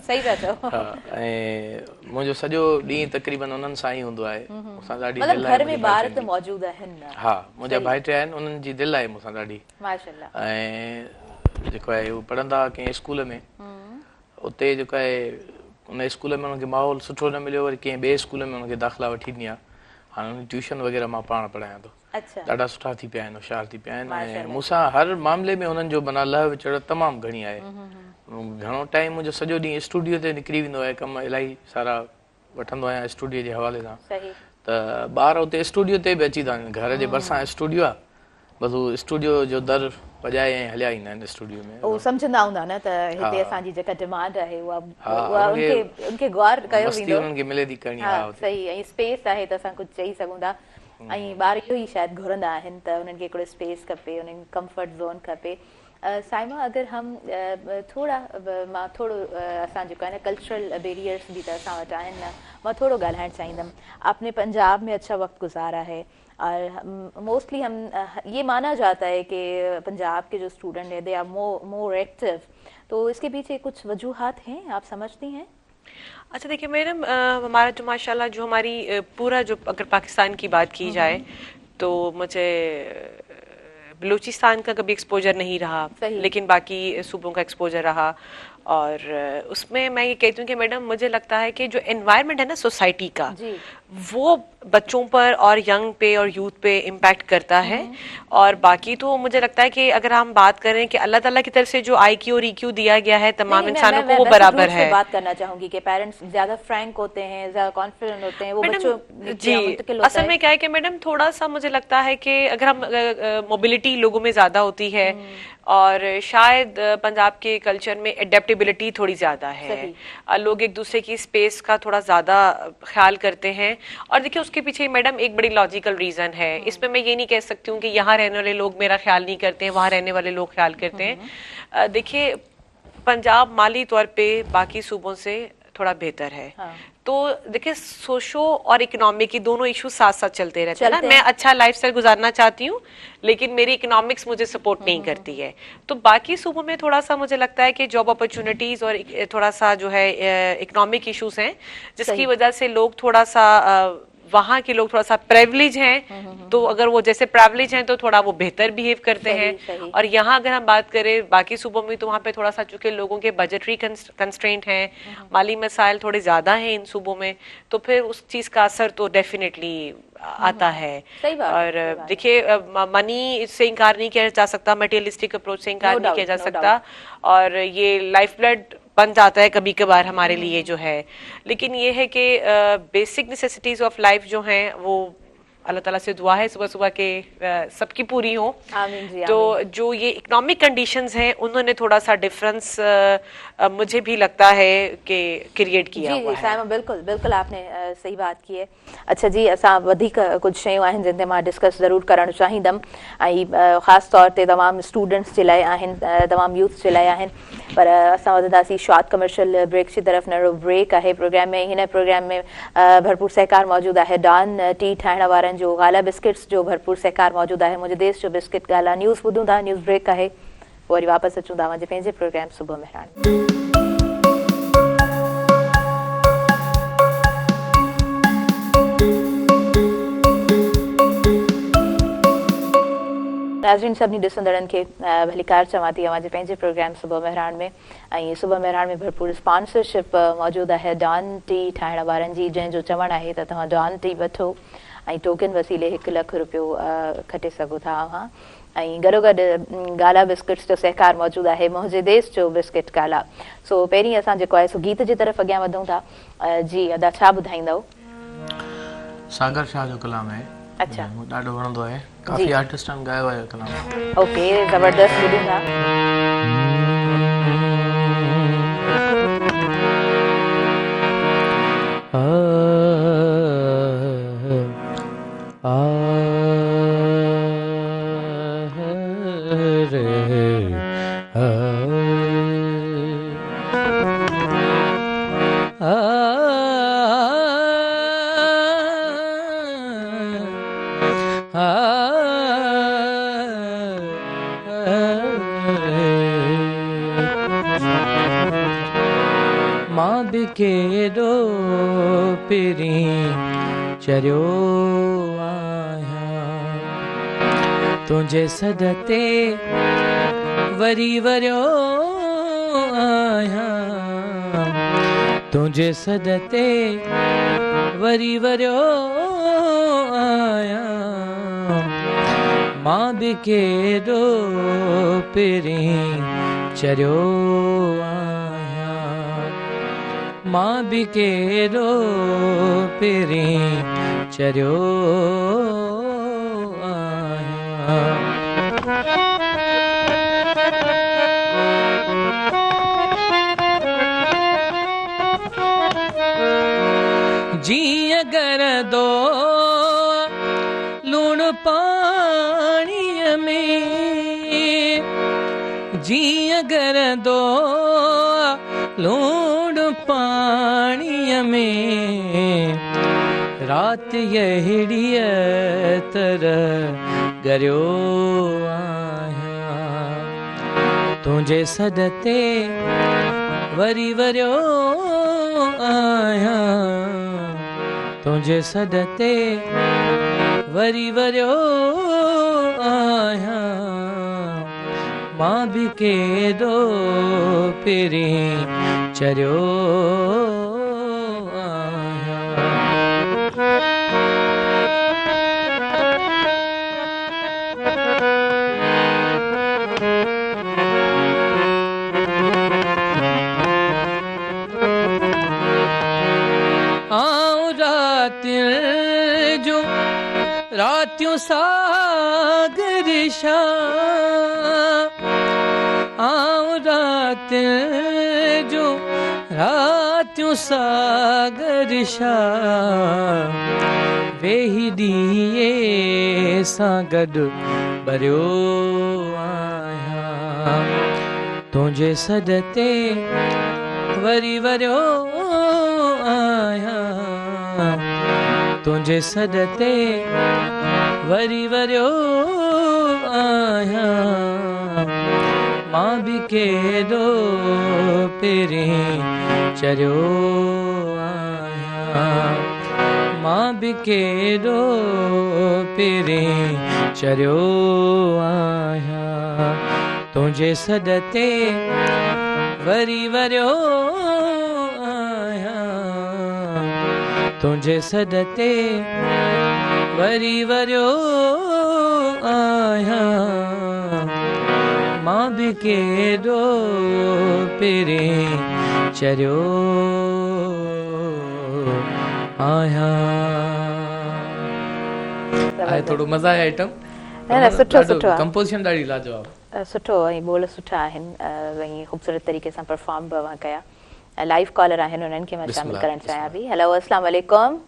सही था चओ। हा, ऐं मुंहिंजो सॼो ॾींहुं तक़रीबन उन्हनि सां ई हूंदो आहे। मूंसां ॾाढी मतलब घर में ॿार त मौजूद आहिनि। हा, मुंहिंजा भाइटिया आहिनि, उन्हनि जी दिलि आहे मूंसां ॾाढी, माशाल्लाह। ऐं जेको आहे उहो पढ़ंदा कंहिं स्कूल में, उते जेको आहे उन स्कूल में उनखे माहौल सुठो न मिलियो, वरी कंहिं ॿिए स्कूल में उनखे दाख़िला वठी ॾिनी आहे। हाणे उन ट्यूशन वग़ैरह मां पाण पढ़ायां थो। ॾाढा सुठा थी पिया आहिनि, होशियार थी पिया आहिनि, ऐं मूंसां हर मामले में उन्हनि जो माना लह विचड़ तमामु घणी आहे। घणो टाइम मुंहिंजो सॼो ॾींहुं स्टूडियो ते निकिरी वेंदो आहे, कम इलाही सारा वठंदो आहियां स्टूडियो जे हवाले सां। त ॿार उते स्टूडियो ते बि अची था वञनि, घर जे भरिसां स्टूडियो आहे, बसि उहो स्टूडियो जो दर वॼाए ऐं हलिया ईंदा आहिनि स्टूडियो में। उहो सम्झंदा हूंदा न त हिते असांजी जेका डिमांड आहे उहा उनखे गौर कयो वेंदो, उन्हनि खे मिले थी करणी। हा सही। ऐं स्पेस आहे त असां कुझु चई सघूं था, ऐं ॿार इहो ई शायदि घुरंदा आहिनि त उन्हनि खे हिकिड़ो स्पेस खपे, उन्हनि कंफर्ट ज़ोन खपे। साइमा, अगर हम थोड़ा असां जेको आहे न कल्चरल बैरियर्स भी त असां वटि आहिनि न, मां थोरो ॻाल्हाइणु चाहींदमि। आपने पंजाब में अच्छा वक्त गुजारा है और मोस्टली हम ये माना जाता है कि पंजाब के जो स्टूडेंट हैं दे आर मोर एक्टिव, तो इसके पीछे कुछ वजूहात हैं, आप समझती हैं? अच्छा देखिए मैडम, हमारा जो माशाल्लाह जो हमारी पूरा जो अगर पाकिस्तान की बात की जाए तो मुझे बलूचिस्तान का कभी एक्सपोजर नहीं रहा, लेकिन बाकी सूबों का एक्सपोजर रहा। और उसमें मैं ये कहती हूँ कि मैडम मुझे लगता है कि जो एनवायरनमेंट है ना सोसाइटी का, वो बच्चों पर और यंग पे और यूथ पे इम्पैक्ट करता है। और बाकी तो मुझे लगता है कि अगर हम बात करें कि अल्लाह ताला की तरफ से जो IQ और EQ दिया गया है तमाम इंसानों को, वो बराबर है। बात करना चाहूंगी कि पेरेंट्स ज्यादा फ्रैंक होते हैं, ज्यादा कॉन्फिडेंट होते हैं, वो बच्चों जी असल में क्या है कि मैडम थोड़ा सा मुझे लगता है कि अगर हम मोबिलिटी लोगों में ज्यादा होती है और शायद पंजाब के कल्चर में एडेप्टेबिलिटी थोड़ी ज्यादा है, लोग एक दूसरे की स्पेस का थोड़ा ज्यादा ख्याल करते हैं। और देखिए उसके पीछे मैडम एक बड़ी लॉजिकल रीजन है, इसमें मैं ये नहीं कह सकती हूँ कि यहाँ रहने वाले लोग मेरा ख्याल नहीं करते हैं, वहाँ रहने वाले लोग ख्याल करते हैं। देखिए पंजाब माली तौर पे बाकी सूबों से थोड़ा बेहतर है। तो देखिए सोशो और इकोनॉमिक की दोनों इशू साथ साथ चलते रहते हैं ना। मैं अच्छा लाइफस्टाइल गुजारना चाहती हूँ लेकिन मेरी इकोनॉमिक्स मुझे सपोर्ट नहीं करती है। तो बाकी सूबों में थोड़ा सा मुझे लगता है कि जॉब अपॉर्चुनिटीज और थोड़ा सा जो है इकोनॉमिक इश्यूज हैं, जिसकी वजह से लोग थोड़ा सा वहाँ के लोग थोड़ा सा प्रिविलेज हैं, तो अगर वो जैसे प्रिविलेज हैं तो थोड़ा वो बेहतर बिहेव करते हैं। और यहाँ अगर हम बात करें बाकी सूबों में तो वहाँ पे थोड़ा सा चूंकि लोगों के बजटरी कंस्ट्रेंट हैं, माली मसाइल थोड़े ज्यादा हैं इन सूबों में, तो फिर उस चीज का असर तो डेफिनेटली आता है। सही बात है, और सही बात है। देखिए मनी से इनकार नहीं किया जा सकता, मटेरियलिस्टिक अप्रोच से इनकार No नहीं doubt, किया जा no सकता, और ये लाइफ ब्लड बन जाता है कभी कभार हमारे लिए जो है। लेकिन ये है कि बेसिक नेसेसिटीज ऑफ लाइफ जो हैं वो अल्लाह ताला से दुआ है सुबह सुबह के सबकी पूरी हो। आमीन जी, तो आमीन। जो ये इकोनॉमिक कंडीशंस हैं उन्होंने थोड़ा सा डिफरेंस मुझे भी लगता है कि क्रिएट किया जी हुआ जी है। साइमा, बिल्कुल बिल्कुल आपने सही बात की है। अच्छा जी, असां वधीक कुझु शयूं आहिनि जिन ते मां डिस्कस ज़रूरु करणु चाहींदमि, ऐं ख़ासि तौर ते तमामु स्टूडेंट्स जे लाइ आहिनि, तमामु यूथ जे लाइ आहिनि। पर असां वधंदासीं शॉर्ट कमर्शियल ब्रेक जी तरफ़। नंढो ब्रेक आहे प्रोग्राम में। हिन प्रोग्राम में भरपूर सहकार मौजूदु आहे। डॉन टी ठाहिण वारनि जो, गाला बिस्किट्स जो भरपूर सहकार मौजूदु आहे। मुंहिंजे देश जो बिस्किट गाला। न्यूज़ ॿुधूं था, न्यूज़ ब्रेक आहे, वरी वापसि अचूं था पंहिंजे प्रोग्राम सुबुह मेहरान। नाज़रीन सभिनी ॾिसंदड़नि खे भलीकार चवां थी अवांजे पंहिंजे प्रोग्राम सुबुह मेहरान में। ऐं सुबुह मेहरान में भरपूर स्पॉन्सरशिप मौजूदु आहे डॉन टी ठाहिण वारनि जी, जंहिंजो चवणु आहे त तव्हां डॉन टी वठो ऐं टोकन वसीले 1 लख रुपयो खटे सघो था। हा, ऐं गॾोगॾु गाला बिस्किट्स जो सहकार मौजूदु आहे, मुंहिंजे देश जो बिस्किट गाला। सो पहिरीं असां जेको आहे सो गीत जी तरफ़ अॻियां वधूं था। जी अदा, छा ॿुधाईंदव? सागर शाह जो कलाम आहे। अच्छा, मूंखे ॾाढो वणंदो आहे, काफ़ी आर्टिस्टनि ॻायो आहे कलाम। ओके, ज़बरदस्त, ॿुधूं था। मां बि केॾो पहिरीं चरियो आहियां, तुंहिंजे सद ते वरी वरियो आहियां, तुंहिंजे सद ते वरी वरियो आहियां। मां बि केॾो पहिरीं चरियो आहियां, मां बि केॾो पहिरीं चरियो आहियां। जीअं गरदो लूणु पाणीअ में, जीअं गरदो लूणु पाणीअ में, राति अहिड़ीअ तरह गरियो आहियां, तुंहिंजे सद ते वरी वरियो आहियां, तुंहिंजे सद ते वरी वरियो आहियां। मां बि केॾो पहिरीं चरियो आहियां। आऊं रातियुं जो रातियूं सागर शाह, आऊं रातियुं जो रातियूं सागर शाह, वेही ॾींहं सां गॾु भरियो आहियां, तुंहिंजे सद ते वरी वरियो आहियां, तुंहिंजे सद ते वरी वरियो आहियां। मां बि केॾो पहिरीं चरियो आहियां, मां बि केॾो पहिरीं चरियो आहियां, तुंहिंजे सद ते वरी वरियो आहियां, तुंहिंजे सद ते वरी वरियो आया मां भी केॾो पेरे चरियो आया। आहे थोड़ो मज़ा आहे आइटम। न सुठो सुठो आहे, कंपोजिशन ॾाढी लाजवाब, सुठो ऐं बोल सुठा आहिनि, ऐं ख़ूबसूरत तरीक़े सां परफॉर्म बि अवां कया। लाइव कॉलर आहिनि, उन्हनि खे मां शामिल करणु चाहियां थी। हेलो, अस्सलाम वालेकुम।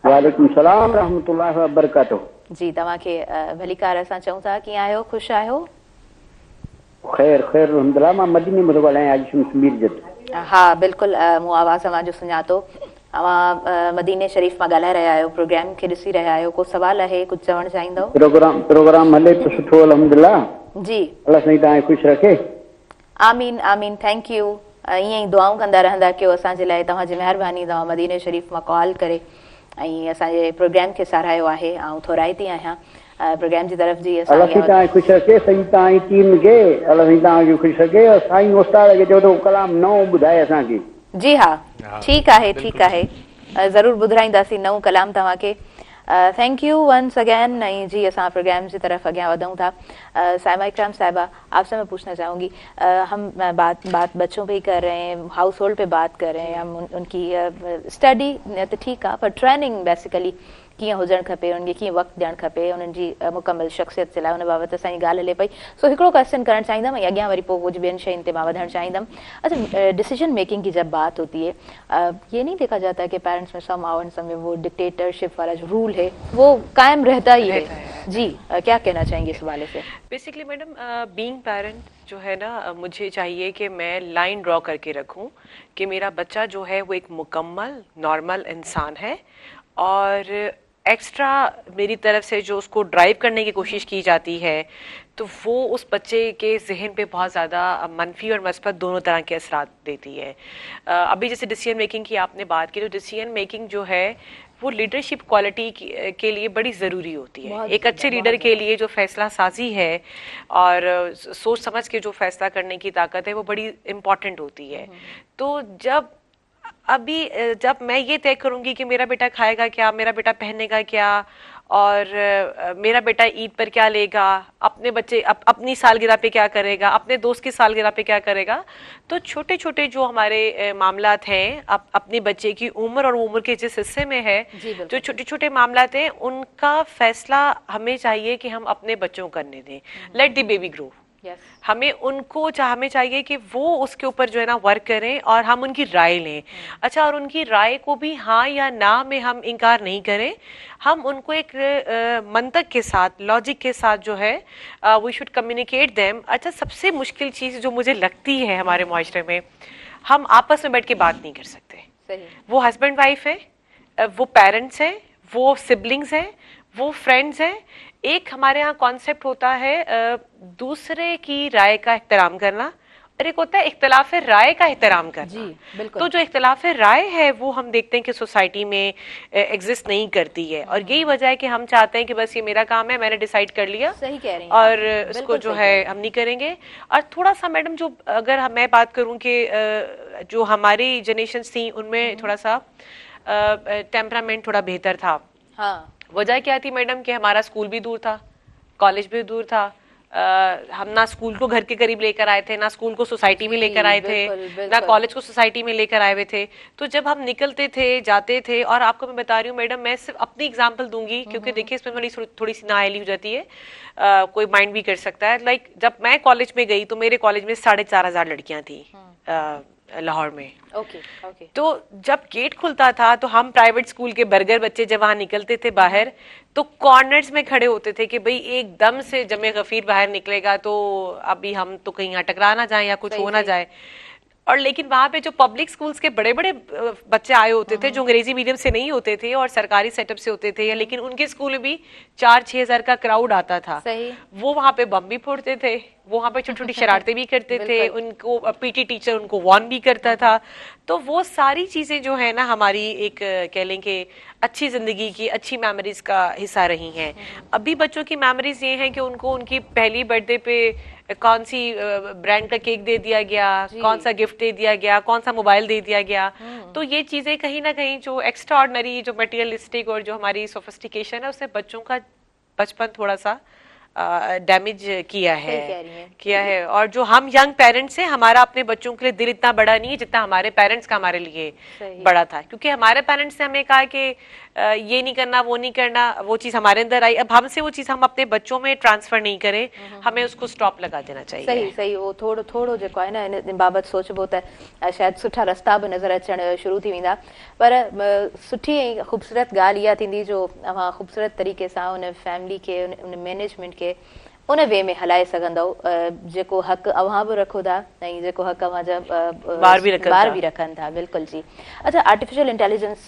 वालेकुम सलाम रहमतुल्लाहि व बरकातहू। जी, तव्हांखे भलीकार असां चऊं था, कीअं आहियो, ख़ुशि आहियो? खैर खैर अल्हम्दुलिल्लाह। मां मदीने में थो ॻाल्हायां, आज शम्स मीरजत। हा बिल्कुलु, मूं आवाज़ अवां जो सुञातो। अवां मदीने शरीफ़ मां ॻाल्हाए रहिया आहियो, प्रोग्राम खे ॾिसी रहिया आहियो, को सवाल आहे, कुझु चवणु चाहींदव? प्रोग्राम हले तो सुठो अल्हम्दुलिल्लाह। जी, अल्लाह साईं तव्हांखे ख़ुशि रखे। आमीन आमीन, थैंक यू। ईअं ई दुआऊं कंदा रहंदा कयो असांजे लाइ। तव्हांजी महिरबानी, तव्हां मदीने शरीफ़ मां कॉल करे ऐं असांजे प्रोग्राम खे साराहियो आहे। ऐं थोराईती आहियां प्रोग्राम जी तरफ़ जी। अल्लाह साईं तव्हांखे ख़ुशि रखे, साईं तव्हांजी टीम खे अल्लाह साईं तव्हांखे ख़ुशि रखे। और साईं उस्ताद खे चओ तो कलाम नओं ॿुधाए असांखे। जी हा, ठीकु आहे ठीकु आहे, ज़रूरु ॿुधाईंदासीं नओं कलाम तव्हांखे। Thank you once again. नहीं जी, असां प्रोग्राम की तरफ अगें वधूं था। साइमा इकराम साहिबा, आपसे मैं पूछना चाहूँगी, हम बात बच्चों पे ही कर रहे हैं, हाउस होल्ड पे बात कर रहे हैं, हम उनकी स्टडी तो ठीक है, पर ट्रेनिंग बेसिकली कीअं हुजणु खपे, उनखे कीअं वक़्तु ॾियणु खपे, उन्हनि जी मुकमल शख़्सियत जे लाइ, उन बाबति असांजी ॻाल्हि हले पई। सो हिकिड़ो क्वेश्चन करणु चाहींदमि ऐं अॻियां वरी पोइ कुझु ॿियनि शयुनि ते मां वधणु चाहींदमि। अच्छा, डिसीजन मेकिंग की जब बात होती है, ये नहीं देखा जाता कि पेरेंट्स में somehow and some वो डिक्टेटरशिप वाला जो रूल है वो कायम रहता ही है। जी, क्या कहना चाहेंगे इस हवाले से? बेसिकली मैडम, बीइंग पेरेंट जो है ना, मुझे चाहिए कि मैं लाइन ड्रॉ करके रखूं कि मेरा बच्चा जो है वो एक मुकम्मल नॉर्मल इंसान है, और एक्स्ट्रा मेरी तरफ से जो उसको ड्राइव करने की कोशिश की जाती है तो वो उस बच्चे के जहन पे बहुत ज़्यादा मनफी और मस्बत दोनों तरह के असरात देती है। अभी जैसे डिसीजन मेकिंग की आपने बात की, तो डिसीजन मेकिंग जो है वो लीडरशिप क्वालिटी के लिए बड़ी ज़रूरी होती है। एक अच्छे लीडर के लिए जो फैसला साजी है और सोच समझ के जो फैसला करने की ताकत है वो बड़ी इम्पॉर्टेंट होती है। तो जब मैं ये तय करूंगी कि मेरा बेटा खाएगा क्या, मेरा बेटा पहनेगा क्या, और मेरा बेटा ईद पर क्या लेगा, अपने बच्चे अपनी सालगिरह पे क्या करेगा, अपने दोस्त की सालगिरह पे क्या करेगा, तो छोटे छोटे जो हमारे मामलात हैं, अपने बच्चे की उम्र और उम्र के जिस हिस्से में है, जो छोटे छोटे मामलात हैं, उनका फैसला हमें चाहिए कि हम अपने बच्चों को करने दें। Let the baby grow. हमें चाहिए कि वो उसके ऊपर जो है ना वर्क करें और हम उनकी राय लें। अच्छा, और उनकी राय को भी हाँ या ना में हम इनकार नहीं करें, हम उनको एक मंतक के साथ, लॉजिक के साथ जो है वी शुड कम्युनिकेट देम। अच्छा, सबसे मुश्किल चीज़ जो मुझे लगती है हमारे मुआशरे में, हम आपस में बैठ के बात नहीं कर सकते। सही। वो हस्बैंड वाइफ है, वो पेरेंट्स हैं, वो सिबलिंग्स हैं, वो फ्रेंड्स हैं। एक हमारे यहाँ कॉन्सेप्ट होता है दूसरे की राय का एहतराम करना, और एक होता है इख्तिलाफ राय का एहतराम करना। जी, बिल्कुल। तो जो इख्तिलाफ राय है वो हम देखते हैं कि सोसाइटी में एग्जिस्ट नहीं करती है, और यही वजह है कि हम चाहते हैं कि बस ये मेरा काम है, मैंने डिसाइड कर लिया। सही कह रही हैं, और इसको जो है हम नहीं करेंगे। और थोड़ा सा मैडम, जो अगर मैं बात करूँ कि जो हमारी जनरेशन थी उनमें थोड़ा सा टेम्परामेंट थोड़ा बेहतर था। हाँ। वजह क्या थी मैडम कि हमारा स्कूल भी दूर था, कॉलेज भी दूर था, हम ना स्कूल को घर के करीब लेकर आए थे, ना स्कूल को सोसाइटी में लेकर आए थे, ना कॉलेज को सोसाइटी में लेकर आए हुए थे। तो जब हम निकलते थे, जाते थे, और आपको मैं बता रही हूँ मैडम, मैं सिर्फ अपनी एग्जांपल दूंगी क्योंकि देखिए इसमें थोड़ी सी नाअहली हो जाती है, कोई माइंड भी कर सकता है। लाइक जब मैं कॉलेज में गई तो मेरे कॉलेज में 4,500 लड़कियां थी लाहौर में। ओके। तो जब गेट खुलता था तो हम प्राइवेट स्कूल के बर्गर बच्चे जब वहां निकलते थे बाहर, तो कॉर्नर्स में खड़े होते थे कि भाई एकदम से जमे गफीर बाहर निकलेगा तो अभी हम तो कहीं यहाँ टकरा ना जाए या कुछ हो ना जाए। और लेकिन वहां पे जो पब्लिक स्कूल्स के बड़े बड़े बच्चे आए होते थे जो अंग्रेजी मीडियम से नहीं होते थे और सरकारी सेटअप से होते थे, लेकिन उनके स्कूल में भी 4-6 हज़ार का क्राउड आता था। सही। वो वहां पे बम भी फोड़ते थे, वो वहाँ पे छोटी छोटी शरारतें भी करते थे, उनको पीटी टीचर उनको वार्न भी करता था। तो वो सारी चीजें जो है ना हमारी एक कह लें कि अच्छी जिंदगी की अच्छी मेमोरीज का हिस्सा रही हैं। अभी बच्चों की मेमोरीज ये हैं कि उनको उनकी पहली बर्थडे पे कौन सी ब्रांड का केक दे दिया गया, कौन सा गिफ्ट दे दिया गया, कौन सा मोबाइल दे दिया गया। तो ये चीजें कहीं ना कहीं जो एक्स्ट्रा ऑर्डिनरी, जो मटेरियलिस्टिक और जो हमारी सोफिस्टिकेशन है, उससे बच्चों का बचपन थोड़ा सा डैमेज किया है। और जो हम यंग पेरेंट्स हैं, हमारा अपने बच्चों के लिए दिल इतना बड़ा नहीं है जितना हमारे पेरेंट्स का हमारे लिए बड़ा था, क्योंकि हमारे पेरेंट्स ने हमें कहा कि ये नहीं करना, वो नहीं करना, वो चीज हमारे अंदर आई। अब हमसे वो चीज हम अपने बच्चों में ट्रांसफर नहीं करें, हमें उसको स्टॉप लगा देना चाहिए। सही वो थोड़ो जेको आहे न इन बाबति सोचबो त शायदि सुठा रस्ता बि नज़र अचणु शुरू थी वेंदा। पर सुठी ऐं ख़ूबसूरत ॻाल्हि इहा थींदी जो तव्हां ख़ूबसूरत तरीक़े सां उन फैमिली खे, उन मैनेजमेंट खे उन वे में हलाए सघंदव जेको हक़ अव्हां बि रखो था ऐं जेको हक़ अव्हां जा ॿार भी रखन था। बिल्कुल जी। अच्छा, आर्टिफिशियल इंटेलिजेंस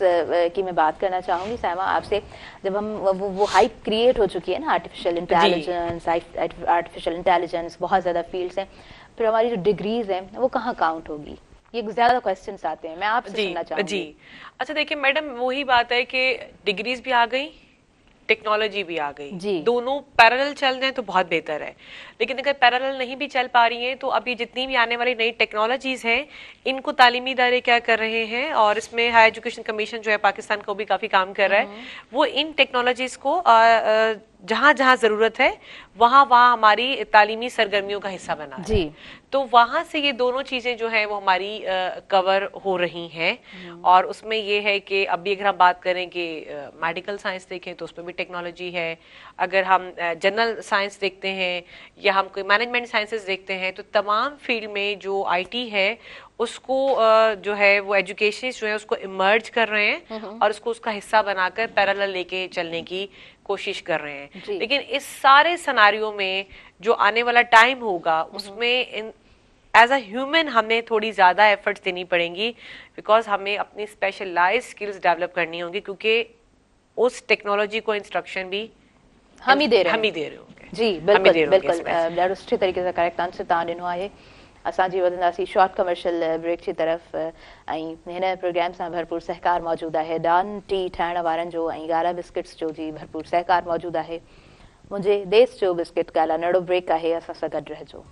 की मैं बात करना चाहूंगी साइमा आपसे। जब हम वो हाइप क्रिएट हो चुकी है ना आर्टिफिशियल इंटेलिजेंस, बहुत ज्यादा फील्ड्स हैं, फिर हमारी जो डिग्रीज हैं वो कहाँ काउंट होगी? ये ज्यादा क्वेश्चंस आते हैं, मैं आपसे सुनना चाहूंगी। जी अच्छा, देखिए मैडम, वही बात है कि डिग्रीज भी आ गई, टेक्नोलॉजी भी आ गई, दोनों पैरेलल चल रहे हैं तो बहुत बेहतर है। लेकिन अगर पैरेलल नहीं भी चल पा रही हैं तो अभी जितनी भी आने वाली नई टेक्नोलॉजीज हैं, इनको तालीमी इदारे क्या कर रहे हैं, और इसमें हाई एजुकेशन कमीशन जो है पाकिस्तान को भी काफी काम कर रहा है, वो इन टेक्नोलॉजीज को जहां जहां जरूरत है वहां हमारी तालीमी सरगर्मियों का हिस्सा बना जी। तो वहां से ये दोनों चीजें जो है वो हमारी कवर हो रही हैं। और उसमें ये है कि अभी अगर हम बात करें कि मेडिकल साइंस देखें तो उसमें भी टेक्नोलॉजी है, अगर हम जनरल साइंस देखते हैं या हम कोई मैनेजमेंट साइंसेस देखते हैं, तो तमाम फील्ड में जो आईटी है उसको जो है वो एजुकेशन जो है उसको इमर्ज कर रहे हैं और उसको उसका हिस्सा बनाकर पैरेलल लेके चलने की कोशिश कर रहे हैं। लेकिन इस सारे सिनेरियो में जो आने वाला टाइम होगा उसमें एज अ ह्यूमन हमें थोड़ी ज्यादा एफर्ट्स देनी पड़ेंगी, बिकॉज हमें अपनी स्पेशलाइज स्किल्स डेवलप करनी होंगी, क्योंकि उस टेक्नोलॉजी को इंस्ट्रक्शन भी हम ही दे रहे होंगे। जी बिल्कुल, ॾाढो सुठे तरीक़े सां करेक्ट आंसर तव्हां ॾिनो आहे। असांजी वधंदासीं शॉर्ट कमर्शियल ब्रेक जी तरफ़, ऐं हिन प्रोग्राम सां भरपूर सहकार मौजूदु आहे डॉन टी ठाहिण वारनि जो ऐं गाला बिस्किट्स जो जी भरपूर सहकार मौजूदु आहे। मुंहिंजे देश जो बिस्किट गाला नड़ो ब्रेक आहे, असां सां गॾु रहिजो।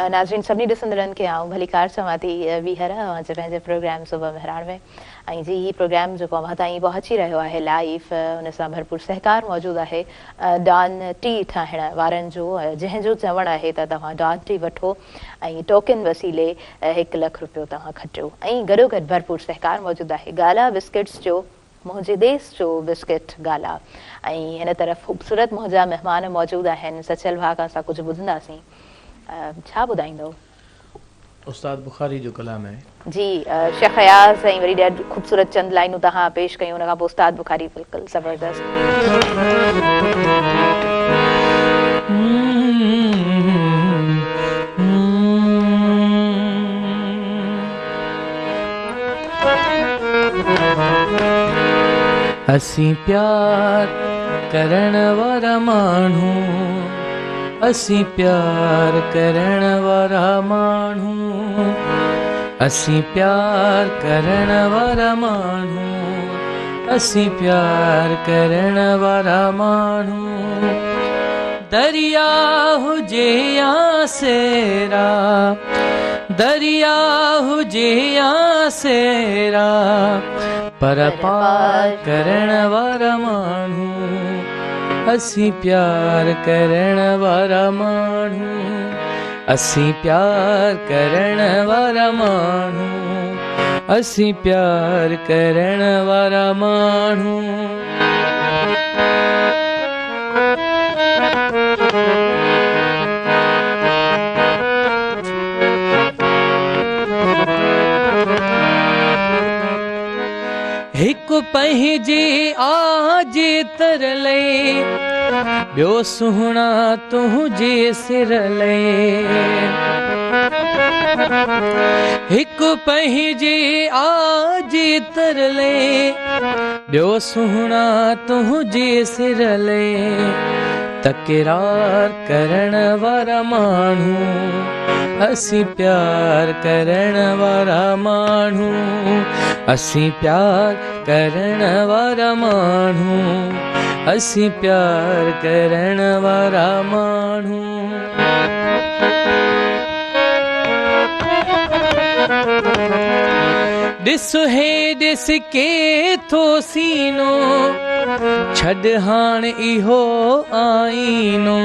नाज़रीन, सभिनी ॾिसंदड़नि खे आऊं भली कार चवां थी वीहर अॼु पंहिंजे प्रोग्राम सुबुह मेहरान में, ऐं जी ही प्रोग्राम जेको अव्हां ताईं पहुची रहियो आहे लाइव, उन सां भरपूर सहकार मौजूदु आहे डॉन टी ठाहिण वारनि जो, जंहिंजो चवणु आहे त तव्हां डॉन टी वठो ऐं टोकन वसीले 1 लख रुपयो तव्हां खटियो। ऐं गॾोगॾु भरपूर सहकार मौजूदु आहे गाला बिस्किट्स जो, मुंहिंजे देश जो बिस्किट गाला। ऐं हिन तरफ़ ख़ूबसूरत मुंहिंजा महिमान मौजूदु आहिनि। सचल भाउ खां असां कुझु ॿुधंदासीं, छा ॿुधाईंदो? उस्ताद बुखारी जो कलाम है जी, शेख अयाज़ ऐं वरी ॾाढी ख़ूबसूरत चंद लाइनूं तव्हां पेश कयूं, उन खां पोइ उस्ताद बुखारी। बिल्कुलु ज़बरदस्त। असीं प्यार करण वारा माण्हू, असीं प्यार करण वारा माण्हू, असीं प्यार करण वारा माण्हू, असीं प्यार करण वारा माण्हू। दरिया हुजे या सेरा, दरिया हुजे या सेरा, पर पार करण वारा माण्हू, असीं प्यार करण वारा माण्हू, असीं प्यार करण वारा माण्हू, असीं प्यार करण वारा माण्हू। हिकु पंहिंजी आजी तरले ॿियो सुहिणा तुंहिंजे सिर लए हिकु पंहिंजे आजे तरले ॿियो सुहिणा तुंहिंजे सिर लए तकरार करण वारा माण्हू असीं प्यार करण वारा माण्हू असीं प्यार करण वारा माण्हू असीं प्यार करण वारा माण्हू ॾिस हे ॾिस के थो सीनो छॾ हाणे इहो आईनो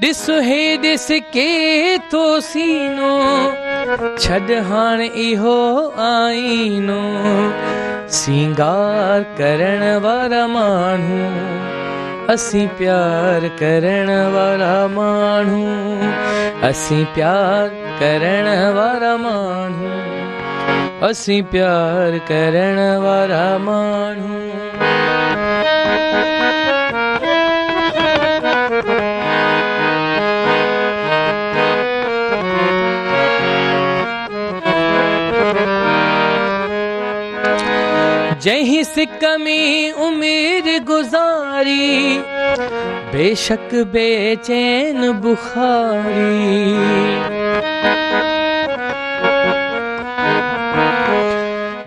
ॾिस हे ॾिस के थो सीनो छॾ हाणे इहो आईनो सिंगार करण वारा माण्हू असीं प्यार करण वारा माण्हू असीं प्यार करण वारा माण्हू असीं प्यार करण वारा माण्हू जहीं सिक में उम्र गुजारी बेशक बेचैन बुखारी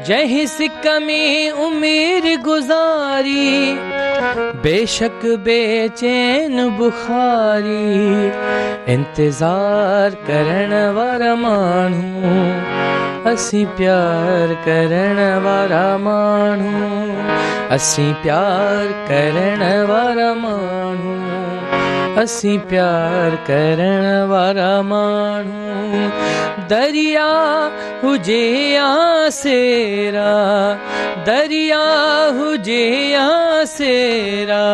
जहीं सिक में उम्र गुजारी बेशक बेचैन बुखारी इंतजार करण वारा माण्हू असीं प्यार करण वारा माण्हू असीं प्यार करण वारा माण्हू असीं प्यार करण वारा माण्हू दरिया हुजे या सेरा दरिया हुजे या सेरा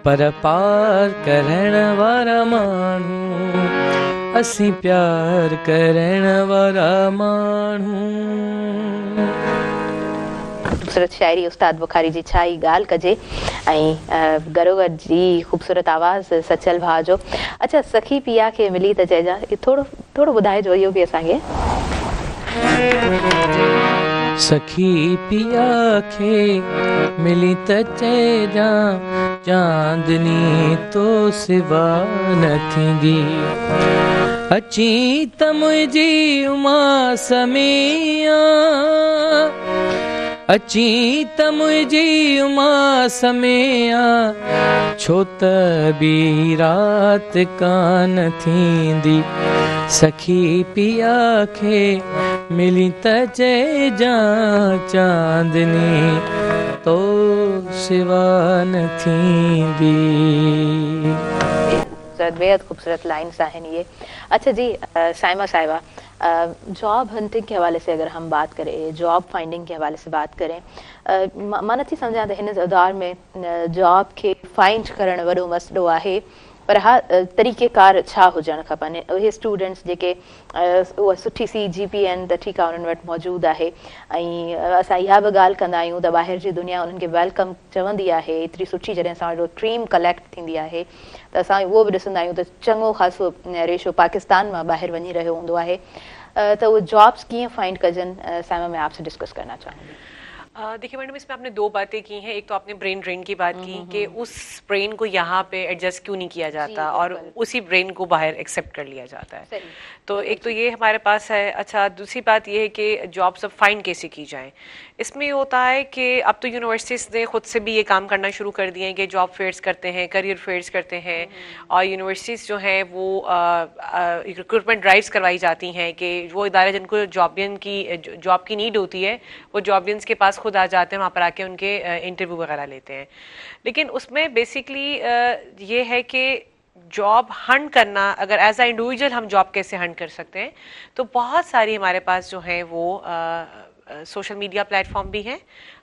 पर पार करण वारा माण्हू असीं प्यार करण वारा माण्हू ख़ूबसूरत शायरी उस्ताद बुखारी जी छा ई ॻाल्हि कजे ऐं गरोवर जी ख़ूबसूरत आवाज़ सचल भाउ जो अच्छा सखी पिया खे मिली त चइजां थोरो थोरो ॿुधाइजो इहो बि असांखे सखी पिया खे मिली त चइजां चांदनी तो सिवा न थींदी अची त मुंहिंजी उमास में अची त मुंहिंजी उमास में छो त ॿी राति कान थींदी सखी पिया खे मिली त चइजां चांदनी तो सिवा न थींदी बेहद खूबसूरत लाइन्स आहिनि ये अच्छा जी साइमा साहिबा जॉब हंटिंग के हवाले से अगर हम बात करें जॉब फाइंडिंग के हवाले से बात करें मां नथी सम्झां त हिन दौर में जॉब खे फाइंड करणु वॾो मसइलो आहे पर हा तरीक़ेकार छा हुजणु खपनि उहे स्टूडेंट्स जेके उहा सुठी CGPA आहिनि त ठीकु आहे उन्हनि वटि मौजूदु आहे ऐं असां इहा बि ॻाल्हि कंदा आहियूं त ॿाहिरि जी दुनिया उन्हनि खे वेलकम चवंदी आहे एतिरी सुठी जॾहिं असां वटि स्ट्रीम कलेक्ट थींदी आहे त असां उहो बि ॾिसंदा आहियूं त चङो ख़ासो रेशो पाकिस्तान मां ॿाहिरि वञी रहियो हूंदो आहे त उहे जॉब्स कीअं फाइंड कजनि साइमा मैं आपसे डिस्कस करना चाहूँगी देखिए मैडम इसमें आपने दो बातें की हैं एक तो आपने ब्रेन ड्रेन की बात की कि उस ब्रेन को यहाँ पे एडजस्ट क्यों नहीं किया जाता और उसी ब्रेन को बाहर एक्सेप्ट कर लिया जाता है तो एक तो ये हमारे पास है अच्छा दूसरी बात ये है कि जॉब सब फाइंड कैसे की जाए इसमें ये होता है कि अब तो यूनिवर्सिटीज़ ने खुद से भी ये काम करना शुरू कर दिए हैं कि जॉब फेयर्स करते हैं करियर फेयर्स करते हैं और यूनिवर्सिटीज़ जो हैं वो रिक्रूटमेंट ड्राइव्स करवाई जाती हैं कि वो इदारे जिनको जॉब की नीड होती है वो जॉबियंस के पास खुद आ जाते हैं वहाँ पर आके उनके इंटरव्यू वगैरह लेते हैं लेकिन उसमें बेसिकली ये है कि जॉब हंट करना अगर एज अ इंडिविजुअल हम जॉब कैसे हंट कर सकते हैं तो बहुत सारी हमारे पास जो है वो सोशल मीडिया प्लेटफॉर्म भी हैं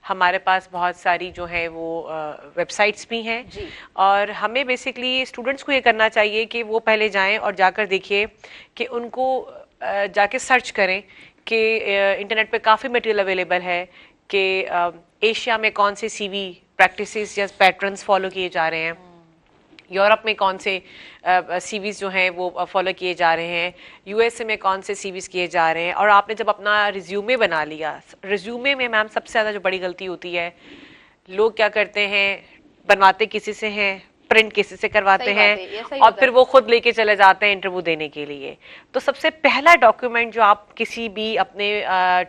हमारे पास बहुत सारी जो है वो वेबसाइट्स भी हैं और हमें बेसिकली स्टूडेंट्स को ये करना चाहिए कि वो पहले जाएं और जाकर देखिए कि उनको जाके सर्च करें कि इंटरनेट पे काफ़ी मटेरियल अवेलेबल है कि एशिया में कौन से CV प्रैक्टिसेस या पैटर्न्स फॉलो किए जा रहे हैं, यूरोप में कौन से सीवीज जो हैं वो फॉलो किए जा रहे हैं, यूएसए में कौन से सीवीज किए जा रहे हैं। और आपने जब अपना रिज्यूमे बना लिया, रिज्यूमे में मैम सबसे ज़्यादा जो बड़ी गलती होती है, लोग क्या करते हैं, बनवाते किसी से हैं, प्रिंट किसी से करवाते हैं और फिर वो खुद लेके चले जाते हैं इंटरव्यू देने के लिए। तो सबसे पहला डॉक्यूमेंट जो आप किसी भी अपने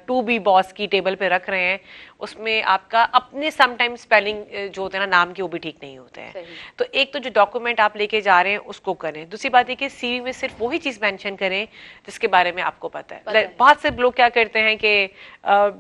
टू बी बॉस की टेबल पे रख रहे हैं, उसमें आपका अपने समटाइम्स स्पेलिंग जो होते हैं ना नाम के, वो भी ठीक नहीं होते हैं। तो एक तो जो डॉक्यूमेंट आप लेके जा रहे हैं उसको करें। दूसरी बात है कि सीवी में सिर्फ वही चीज मेंशन करें जिसके बारे में आपको पता है। बहुत से लोग क्या करते हैं कि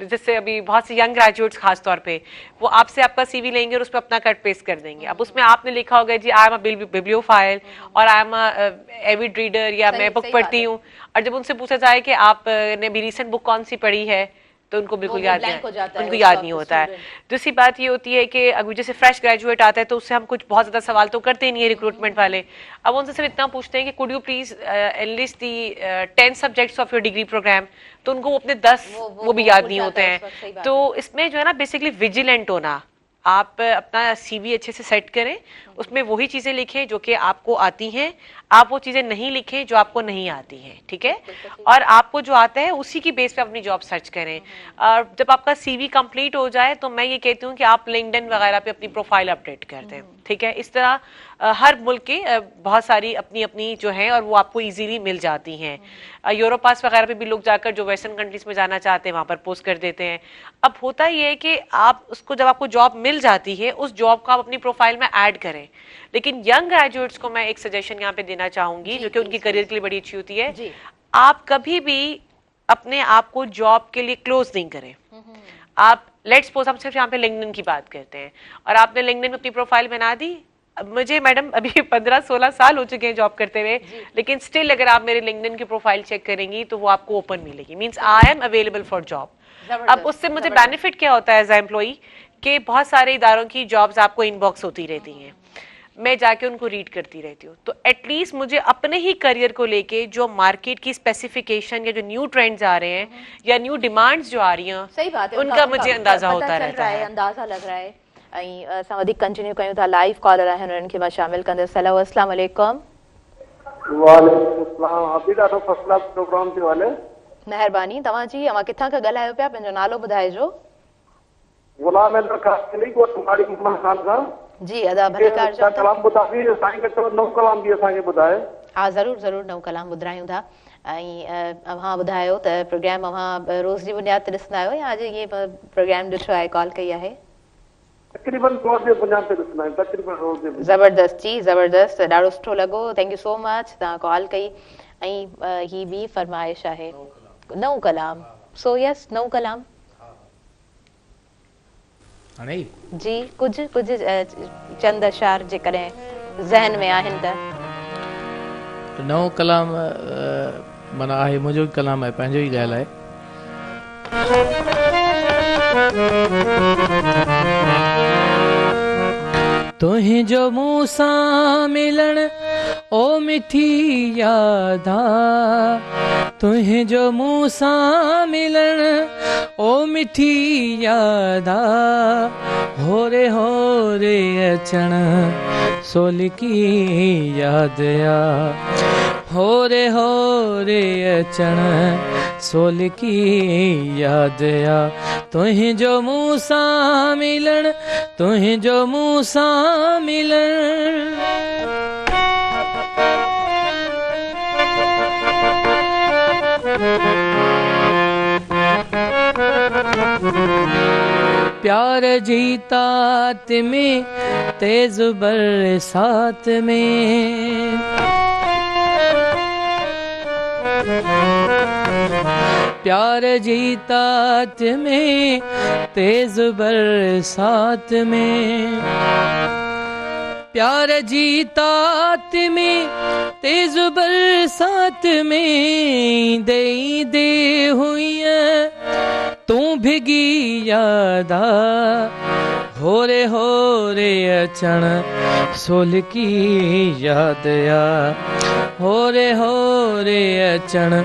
जैसे अभी बहुत से यंग ग्रेजुएट्स खास तौर पे, वो आपसे आपका सीवी लेंगे और उस पर अपना कट पेस्ट कर देंगे। अब उसमें आपने लिखा होगा जी आई एम अ बिब्लियोफाइल और I am a Avid reader या मैं बुक पढ़ती हूँ, और जब उनसे पूछा जाए कि आपने भी रिसेंट बुक कौन सी पढ़ी है तो उनको बिल्कुल याद नहीं होता है। दूसरी बात ये होती है कि अगर जैसे फ्रेश ग्रेजुएट आता है तो उससे हम कुछ बहुत ज्यादा सवाल तो करते नहीं है रिक्रूटमेंट वाले। अब उनसे सिर्फ इतना पूछते हैं कि could you please enlist the 10 subjects of your degree program, तो उनको अपने 10 वो भी याद नहीं होते हैं। तो इसमें जो है ना बेसिकली विजिलेंट होना, आप अपना सीवी अच्छे से सेट करें, उसमें वही चीजें लिखें जो कि आपको आती हैं, आप वो चीजें नहीं लिखें जो आपको नहीं आती हैं, ठीक है। और आपको जो आता है उसी की बेस पे अपनी जॉब सर्च करें। और जब आपका सीवी कंप्लीट हो जाए तो मैं ये कहती हूँ कि आप लिंक्डइन वगैरह पे अपनी प्रोफाइल अपडेट कर दें, ठीक है। इस तरह हर मुल्क के बहुत सारी अपनी अपनी जो है और वो आपको इजीली मिल जाती हैं। यूरोपास वगैरह पे भी लोग जाकर जो वेस्टर्न कंट्रीज में जाना चाहते हैं वहां पर पोस्ट कर देते हैं। अब होता ये है कि आप उसको जब आपको जॉब मिल जाती है, उस जॉब को आप अपनी प्रोफाइल में ऐड करें। लेकिन यंग ग्रेजुएट्स को मैं एक सजेशन यहाँ पे देना चाहूंगी जो कि उनकी करियर के लिए बड़ी अच्छी होती है, आप कभी भी अपने आप को जॉब के लिए क्लोज नहीं करें। आप लेट्स सपोज हम सिर्फ यहाँ पे लिंक्डइन की बात करते हैं और आपने लिंक्डइन में अपनी प्रोफाइल बना दी। मुझे मैडम अभी 15-16 साल हो चुके हैं जॉब करते हुए, लेकिन स्टिल अगर आप मेरे लिंक्डइन की प्रोफाइल चेक करेंगी तो वो आपको ओपन मिलेगी, means I am available for job. अब उससे मुझे बेनिफिट क्या होता है एज एम्प्लॉई कि बहुत सारे इदारों की जॉब्स आपको इनबॉक्स होती रहती हैं, मैं जाके उनको रीड करती रहती हूँ। तो एटलीस्ट मुझे अपने ही करियर को लेके जो मार्केट की स्पेसिफिकेशन या जो न्यू ट्रेंड्स आ रहे हैं या न्यू डिमांड्स जो आ रही हैं, सही बात है, उनका मुझे अंदाजा होता रहता है, अंदाजा लग रहा है। ऐं असां वधीक कंटिन्यू कयूं था, लाइव कॉलर आहिनि उन्हनि खे मां शामिल कंदसि। हेलो अस्सलाम वालेकुम। वालेकुम अस्सलाम। अभी ॾाढो फर्स्ट क्लास प्रोग्राम थियो हले। महिरबानी। तव्हांजी अवां किथां खां ॻाल्हायो पिया, पंहिंजो नालो ॿुधाइजो। गुलाम अहमद कासली को तुम्हारी मोहम्मद खान साहब जी अदा भलेकार जो कलाम ॿुधाई साईं के नओ कलाम बि असांखे ॿुधाए। हा ज़रूर ज़रूर नओ कलाम ॿुधायूं था। ऐं अव्हां ॿुधायो त प्रोग्राम अव्हां रोज़ जी बुनियाद ते ॾिसंदा आहियो या अॼु इहे प्रोग्राम ॾिठो आहे, कॉल कई आहे? तकरीबन रोज़ जे बुनियाद ते ॾिसंदा आहियूं, तकरीबन रोज़ जे। ज़बरदस्त जी ज़बरदस्त, ॾाढो सुठो लॻो, थैंक यू सो मच तव्हां कॉल कई। ऐं ही बि फरमाइश आहे नओ कलाम, सो यस नओ कलाम जी। कुझु चंद अशार जेकॾहिं ज़हन में आहिनि त। नओं कलाम माना आहे मुंहिंजो ई कलाम आहे, पंहिंजो ई ॻाल्हि आहे। तुंहिंजो मूं सां मिलण ओ मिठी याद आ, तुंहिंजो मूं सां मिलण ओ मिठी याद आ, होरे होरे अचण सोलकी याद आ, होरे होरे अचण सोलकी याद आ, तुंहिंजो मूं सां मिलण, तुंहिंजो मूं सां मिलण। प्यार जी तात में तेज बरसात में, प्यार जी तात में तेज बरसात में, प्यार जी तात में तेज बरसात में, दे दे हुई तू भिगी याद आ, होरे होरे अचण सोलकी याद आ, होरे होरे अचण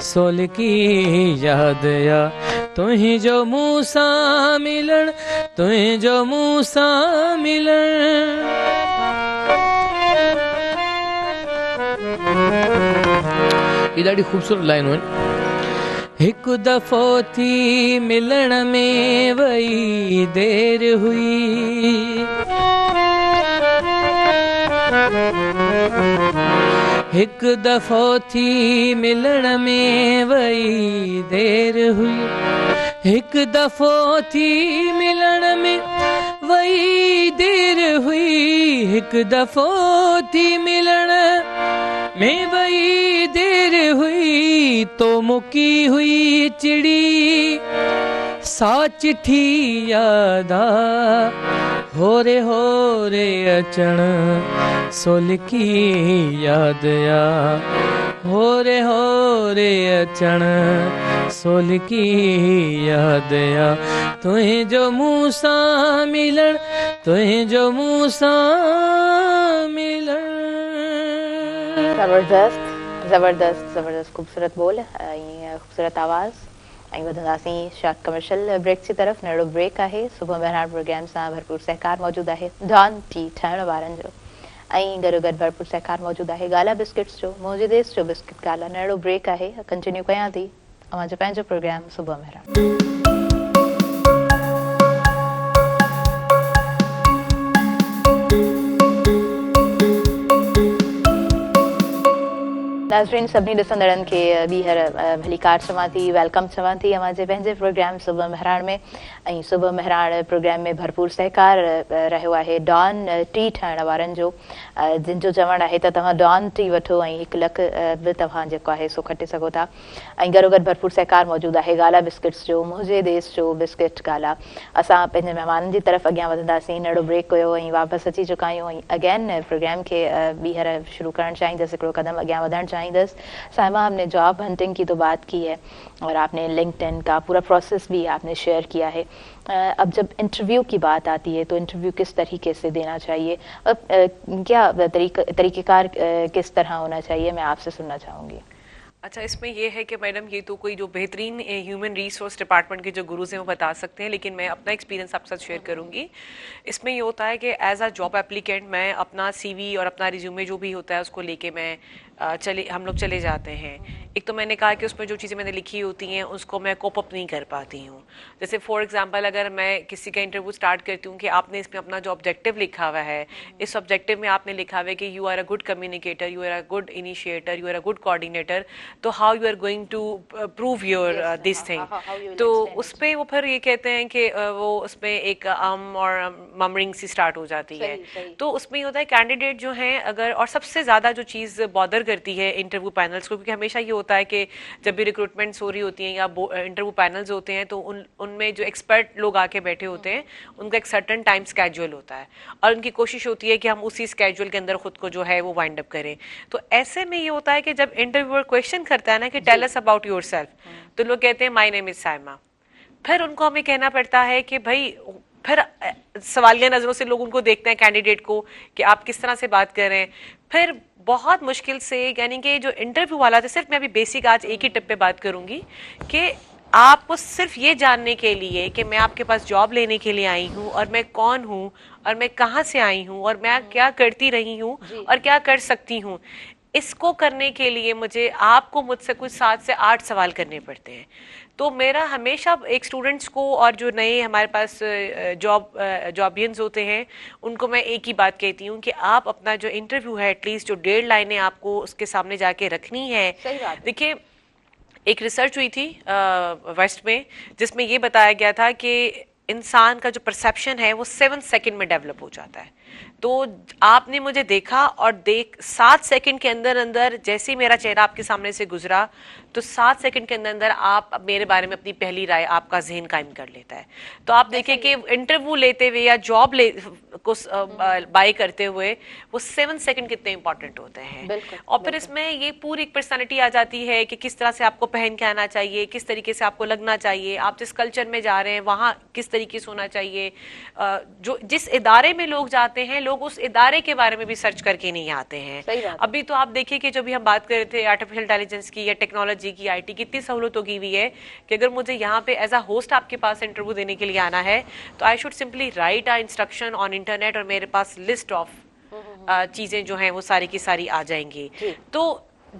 सोलकी याद आ, तुंहिंजो मूं सां मिलण, तुंहिंजो मूं सां मिलण। ये ॾाढी ख़ूबसूरत लाइनूं आहिनि। हिकु दफ़ो थी मिलण में वई देर हुई, हिकु दफ़ो थी मिलण में वई देर हुई, हिकु दफ़ो थी मिलण में वई देर हुई, हिकु दफ़ो थी मिलण में वई देर हुई, तो मुकी हुई चिड़ी सा चिट्ठी याद आ, होरे होरे अचण सो लिखी याद आ, होरे होरे अचण सो लिखी याद आ, तुंहिंजो मूं सां मिलण, तुंहिंजो मूं सां मिलण। ज़बरदस्त ज़बरदस्त ज़बरदस्त ख़ूबसूरत बोल ऐं ख़ूबसूरत आवाज़। ऐं वधंदासीं शॉर्ट कमर्शियल ब्रेक जी तरफ़। नंढो ब्रेक आहे, सुबुह बहिराण प्रोग्राम सां भरपूर सहकार मौजूदु आहे डॉन टी ठाहिण वारनि जो, ऐं गॾो गॾु भरपूर सहकार मौजूदु आहे गाला बिस्किट्स जो, मुंहिंजे देश जो बिस्किट गाला। नंढो ब्रेक आहे, कंटिन्यू कयां थी अवां जो पंहिंजो प्रोग्राम सुबुह बहिराण। नाज़रीन सभिनी ॾिसंदड़नि खे ॿीहर भली कार चवां थी, वेलकम चवां थी अवां जे पंहिंजे प्रोग्राम सुबुह बहिराण में। ऐं सुबुह बहिराण प्रोग्राम में भरपूर सहकार रहियो आहे डॉन टी ठाहिण वारनि जो, जिन जो चवणु आहे त तव्हां डॉन टी वठो ऐं 1 लख बि तव्हां जेको आहे सो खटे सघो था। ऐं गॾो गॾु भरपूर सहकार मौजूदु आहे गाला बिस्किट्स जो, मुंहिंजे देश जो बिस्किट गाला। असां पंहिंजे महिमाननि जी तरफ़ अॻियां वधंदासीं। नंढो ब्रेक कयो ऐं वापसि अची चुका आहियूं ऐं अगेन प्रोग्राम खे ॿीहर शुरू करणु चाहींदसि, हिकिड़ो कदम अॻियां वधणु चाहींदसि। साइमा, हमने जॉब हंटिंग की तो बात की है और आपने लिंक्डइन का पूरा प्रोसेस भी आपने शेयर किया है। अब जब इंटरव्यू की बात आती है तो इंटरव्यू किस तरीके से देना चाहिए, क्या तरीक़ेकार किस तरह होना चाहिए, मैं आपसे सुनना चाहूँगी। अच्छा, इसमें ये है कि मैडम ये तो कोई जो बेहतरीन ह्यूमन रिसोर्स डिपार्टमेंट के जो गुरुज हैं वो बता सकते हैं, लेकिन मैं अपना एक्सपीरियंस आपके साथ शेयर करूंगी। इसमें ये होता है कि एज अ जॉब एप्लीकेंट मैं अपना सीवी और अपना रिज्यूमे जो भी होता है उसको लेके मैं हम लोग चले जाते हैं। एक तो मैंने कहा कि उसमें जो चीज़ें मैंने लिखी होती हैं उसको मैं कोप अप नहीं कर पाती हूँ। जैसे फॉर एग्जांपल अगर मैं किसी का इंटरव्यू स्टार्ट करती हूँ कि आपने इसमें अपना जो ऑब्जेक्टिव लिखा हुआ है, इस ऑब्जेक्टिव में आपने लिखा हुआ है कि you are a good communicator, you are a good initiator, you are a good coordinator, तो how you are going to prove your this thing. तो उस पर वो फिर ये कहते हैं कि वो उसमें एक और ममरिंग सी स्टार्ट हो जाती है। तो उसमें ये होता है कैंडिडेट जो हैं अगर, और सबसे ज़्यादा जो चीज़ बॉदर करती है इंटरव्यू पैनल्स को, क्योंकि हमेशा ये होता है कि जब भी रिक्रूटमेंट्स हो रही होती हैं या इंटरव्यू पैनल्स होते हैं तो उनमें जो एक्सपर्ट लोग आके बैठे होते हैं उनका एक सर्टेन टाइम स्केड्यूल होता है और उनकी कोशिश होती है कि हम उसी स्केड्यूल के अंदर खुद को जो है वो वाइंड अप करें। तो ऐसे में ये होता है कि जब इंटरव्यूअर क्वेश्चन करता है ना कि टेल अस अबाउट योरसेल्फ, तो लोग कहते हैं माय नेम इज साइमा। फिर उनको हमें कहना पड़ता है कि भाई, फिर सवालिया नजरों से लोग उनको देखते हैं कैंडिडेट को कि आप किस तरह से बात कर रहे हैं। फिर बहुत मुश्किल से, यानी कि जो इंटरव्यू वाला था, सिर्फ मैं अभी बेसिक आज एक ही टिप पे बात करूंगी कि आपको सिर्फ ये जानने के लिए कि मैं आपके पास जॉब लेने के लिए आई हूँ और मैं कौन हूँ और मैं कहाँ से आई हूँ और मैं क्या करती रही हूँ और क्या कर सकती हूँ, इसको करने के लिए आपको मुझसे कुछ 7 से 8 सवाल करने पड़ते हैं। तो मेरा हमेशा एक स्टूडेंट्स को और जो नए हमारे पास जॉबियंस होते हैं उनको मैं एक ही बात कहती हूँ कि आप अपना जो इंटरव्यू है एटलीस्ट जो 1.5 लाइनें आपको उसके सामने जाके रखनी है। देखिए, एक रिसर्च हुई थी वेस्ट में जिसमें ये बताया गया था कि इंसान का जो परसेप्शन है वो 7 सेकंड में डेवलप हो जाता है। तो आपने मुझे देखा और 7 सेकंड के अंदर अंदर जैसे ही मेरा चेहरा आपके सामने से गुजरा तो 7 सेकंड के अंदर अंदर आप मेरे बारे में अपनी पहली राय आपका जहन कायम कर लेता है। तो आप देखिए कि इंटरव्यू लेते हुए या जॉब को बाय करते हुए वो 7 सेकंड कितने इंपॉर्टेंट होते हैं। और फिर इसमें ये पूरी एक पर्सनालिटी आ जाती है कि किस तरह से आपको पहन के आना चाहिए, किस तरीके से आपको लगना चाहिए, आप जिस कल्चर में जा रहे हैं वहाँ किस तरीके से होना चाहिए, जो जिस इदारे में लोग जाते आते हैं, लोग उस इदारे के बारे में भी सर्च करके नहीं आते हैं। सही बात। अभी तो आप देखिए कि जब भी हम बात कर रहे थे आर्टिफिशियल इंटेलिजेंस की या टेक्नोलॉजी की, आईटी की, इतनी सहूलतों की हुई है कि अगर मुझे यहाँ पे एज अ होस्ट आपके पास इंटरव्यू देने के लिए आना है तो I should simply write a instruction on internet और मेरे पास लिस्ट ऑफ चीजें जो हैं वो सारी की सारी आ जाएंगी। तो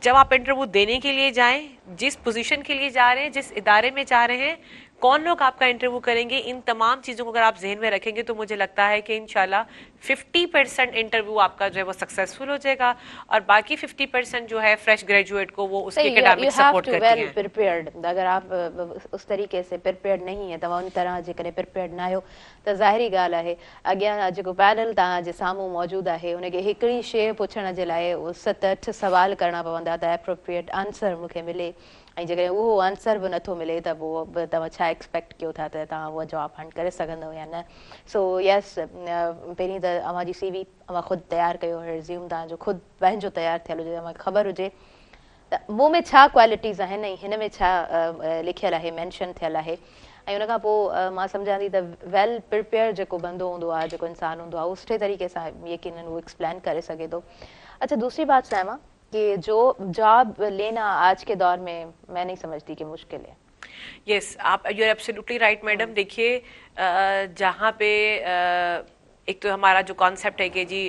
जब आप इंटरव्यू देने के लिए जाएं, जिस पोजीशन के लिए जा रहे हैं, जिस इदारे में जा रहे हैं, कौन लोग आपका इंटरव्यू करेंगे, इन तमाम चीजों को अगर आप जहन में रखेंगे तो मुझे लगता है कि इंशाल्लाह 50% इंटरव्यू आपका जो है वो सक्सेसफुल हो जाएगा और बाकी 50% जो है फ्रेश ग्रेजुएट को वो उसके एकेडमिक सपोर्ट करती हैं। प्रिपेयर्ड, अगर आप उस तरीके से प्रिपेयर्ड नहीं है, तव्हां उन तरह जे करे प्रिपेयर्ड ना आहियो त ज़ाहिरी ॻाल्हि आहे अॻियां जेको पैनल तव्हांजे साम्हूं मौजूदु आहे उनखे हिकिड़ी शइ पुछण जे लाइ 7-8 सवाल करणा पवंदा त एप्रोप्रिएट आंसर मूंखे मिले, ऐं जेकॾहिं उहो आंसर बि नथो मिले त पोइ तव्हां छा एक्सपेक्ट कयो था त तव्हां उहो जवाबु हाणे करे सघंदव या न। सो यस, पहिरीं त अव्हां जी CV अव्हां ख़ुदि तयारु कयो, रिज़्यूम तव्हांजो ख़ुदि पंहिंजो तयारु थियल हुजे, तव्हांखे ख़बर हुजे त मूं में छा क्वालिटीज़ आहिनि ऐं हिन में छा लिखियलु आहे, मेंशन थियलु आहे। ऐं उन खां पोइ मां सम्झां थी त वेल प्रिपेयर जेको बंदो हूंदो आहे, जेको इंसानु हूंदो आहे, उस तरीक़े सां यकीनन उहो एक्सप्लेन करे सघे थो। अच्छा, दूसरी बात साइमा कि जो जॉब लेना आज के दौर में मैं नहीं समझती कि मुश्किल है। यस, आप you are absolutely right madam. देखिए जहाँ पे एक तो हमारा जो कॉन्सेप्ट है कि जी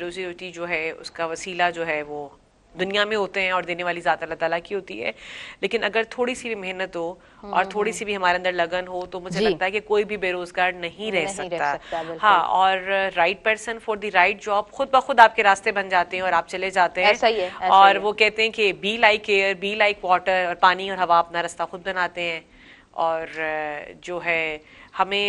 रोजी रोटी जो है उसका वसीला जो है वो दुनिया में होते हैं और देने वाली ज़ात अल्लाह ताला की होती है, लेकिन अगर थोड़ी सी भी मेहनत हो और थोड़ी सी भी हमारे अंदर लगन हो तो मुझे लगता है कि कोई भी बेरोजगार नहीं रह सकता। हाँ, और right person for the right job खुद ब खुद आपके रास्ते बन जाते हैं और आप चले जाते हैं। ऐसा ही है, और वो कहते हैं कि be like air, be like water, और पानी और हवा अपना रास्ता खुद बनाते हैं। और जो है हमें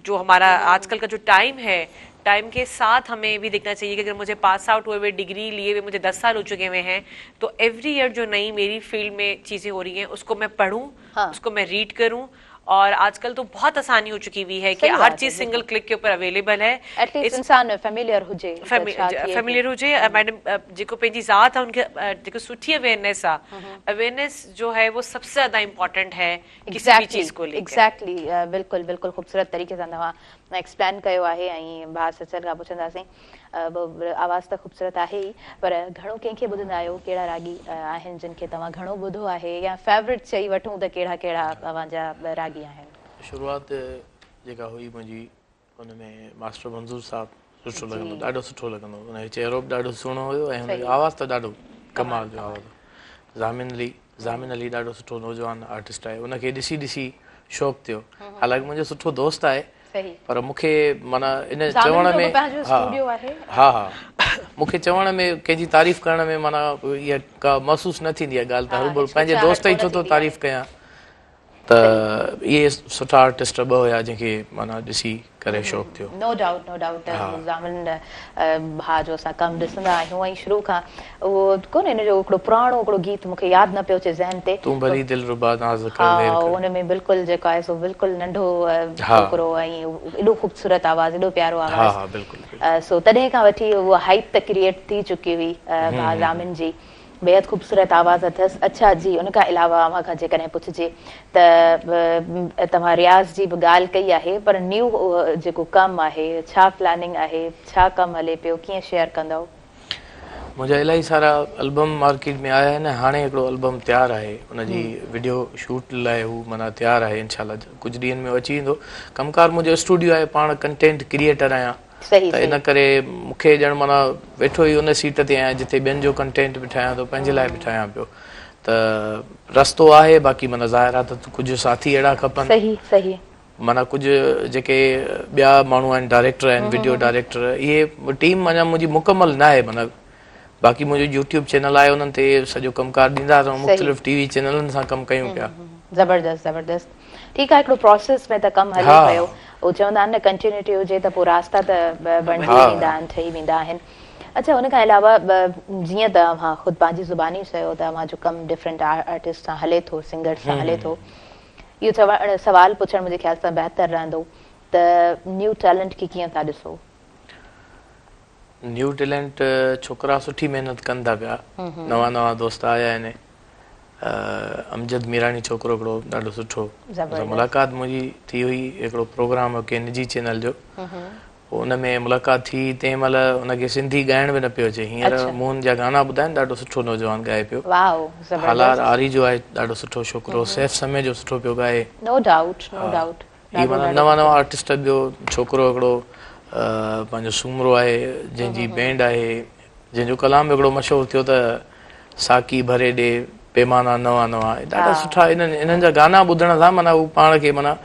जो हमारा आजकल का जो टाइम है, टाइम के साथ हमें भी देखना चाहिए कि अगर मुझे पास आउट हुए हुए, डिग्री लिए हुए मुझे 10 साल हो चुके हुए हैं, तो एवरी ईयर जो नई मेरी फील्ड में चीजें हो रही हैं उसको मैं पढूं, उसको मैं रीड करूं। और आजकल तो बहुत आसानी हो चुकी हुई है कि हर चीज सिंगल क्लिक के ऊपर अवेलेबल है। एटलीस्ट इंसान फेमिलियर हुजे, फेमिलियर हुजे। मैडम जेको पंहिंजी ज़ात आहे उनखे जेको सुठी अवेयरनेस आहे, अवेयरनेस जो है वो सबसे ज्यादा इम्पोर्टेंट है किसी भी चीज को लेकर। एग्जैक्टली, बिल्कुल बिल्कुल ख़ूबसूरत तरीक़े सां तव्हां एक्सप्लेन कयो आहे। ऐं भाउ सचल खां पुछंदासीं, आवाज़ त ख़ूबसूरत आहे ई, पर घणो कंहिंखे ॿुधंदा आहियो, कहिड़ा रागी आहिनि जिन खे तव्हां घणो ॿुधो आहे, या फेवरेट चई वठूं त कहिड़ा कहिड़ा तव्हांजा रागी आहिनि? शुरूआत जेका हुई मुंहिंजी हुन में मास्टर मंज़ूर साहब सुठो लॻंदो, ॾाढो सुठो लॻंदो, हुनजो चहिरो बि ॾाढो सुहिणो हुयो ऐं हुनजी आवाज़ त ॾाढो कमाल जो आवाज़। ज़ामिन अली ॾाढो सुठो नौजवान आर्टिस्ट आहे, उनखे ॾिसी ॾिसी शौक़ु थियो। हालांकि मुंहिंजो सुठो दोस्त आहे, पर मूंखे माना इन चवण में, हा मूंखे चवण में, कंहिंजी तारीफ़ करण में माना इहा का महसूसु न थींदी आहे ॻाल्हि, त हर पंहिंजे दोस्त जी छो थो तारीफ़ कयां। त इहे सुठा आर्टिस्ट ॿ हुया जंहिंखे माना ॾिसी करे शौक़ु थियो। नो डाउट, नो डाउट। ज़ामिन भाउ जो असां कमु ॾिसंदा आहियूं ऐं शुरू खां उहो कोन्हे हिनजो हिकिड़ो पुराणो हिकिड़ो गीत मूंखे यादि न पियो अचे ज़हन ते, तूं भली दिलरुबा नाज़ कर, हा हुन में बिल्कुलु जेको आहे सो बिल्कुलु नंढो छोकिरो ऐं एॾो ख़ूबसूरत आवाज़, एॾो प्यारो आवाज़। सो तॾहिं खां वठी उहा हाइप त क्रिएट थी चुकी हुई भाउ ज़ामिन जी, बेहद ख़ूबसूरत आवाज़ अथसि। अच्छा जी, उन खां अलावा अव्हां खां जेकॾहिं पुछिजे त तव्हां रियाज़ जी बि ॻाल्हि कई आहे, पर न्यू जेको कमु आहे, छा प्लानिंग आहे, छा कमु हले पियो, कीअं शेयर कंदव? मुंहिंजा इलाही सारा एल्बम मार्केट में आया आहिनि। हाणे हिकिड़ो एल्बम तयारु आहे, हुनजी वीडियो शूट लाइ हू माना तयारु आहे, इनशाला कुझु ॾींहंनि में अची वेंदो। कमकार मुंहिंजो स्टूडियो आहे, पाण कंटेंट क्रिएटर आहियां, त इन करे मूंखे ॼण माना वेठो ई उन सीट ते आहियां जिते ॿियनि जो कंटेंट बि ठाहियां थो, पंहिंजे लाइ बि ठाहियां पियो। त रस्तो आहे, बाक़ी माना ज़ाहिर आहे त कुझु साथी अहिड़ा खपनि, सही सही, माना कुझु जेके ॿिया माण्हू आहिनि, डायरेक्टर आहिनि, वीडियो डायरेक्टर, इहे टीम अञा मुंहिंजी मुकमल न आहे। माना बाक़ी मुंहिंजो यूट्यूब चैनल आहे, उन्हनि ते सॼो कमकार ॾींदा रहूं, मुख़्तलिफ़ टीवी चैनलनि सां कमु कयूं पिया। ज़बरदस्त ज़बरदस्त, ठीकु आहे, हिकिड़ो प्रोसेस में त कमु हले पियो। उहो चवंदा आहिनि न कंटिन्यूटी हुजे त पोइ रास्ता त बणिजी वेंदा आहिनि, ठही वेंदा आहिनि। अच्छा, हुन खां अलावा जीअं त अव्हां ख़ुदि पंहिंजी ज़ुबानी चयो त अव्हां जो कमु डिफरेंट आर्टिस्ट सां हले थो, सिंगर सां हले थो, इहो सवाल पुछणु मुंहिंजे ख़्याल सां बहितरु रहंदो त न्यू टैलेंट खे कीअं था ॾिसो? न्यू टैलेंट छोकिरा सुठी महिनत कनि था पिया, नवां नवां दोस्त आया आहिनि। अमजद मीरानी छोकिरो हिकिड़ो ॾाढो सुठो, मुलाक़ात मुंहिंजी थी हुई हिकिड़ो प्रोग्राम हो कंहिं निजी चैनल जो, उन में मुलाक़ात थी तंहिं महिल उनखे सिंधी ॻाइण बि न पियो अचे हींअर मोहन जा गाना ॿुधाइनि ॾाढो सुठो नौजवान ॻाए पियो वाओ हालार आरी जो आहे ॾाढो सुठो छोकिरो सैफ समय जो सुठो पियो ॻाए नो डाउट ही माना नवां नवां आर्टिस्ट ॿियो छोकिरो हिकिड़ो पंहिंजो सूमरो आहे जंहिंजी बैंड आहे जंहिंजो कलाम हिकिड़ो मशहूरु थियो त साकी भरे ॾे पैमाना नवां नवां ॾाढा सुठा इन्हनि जा गाना ॿुधण सां माना हू पाण खे माना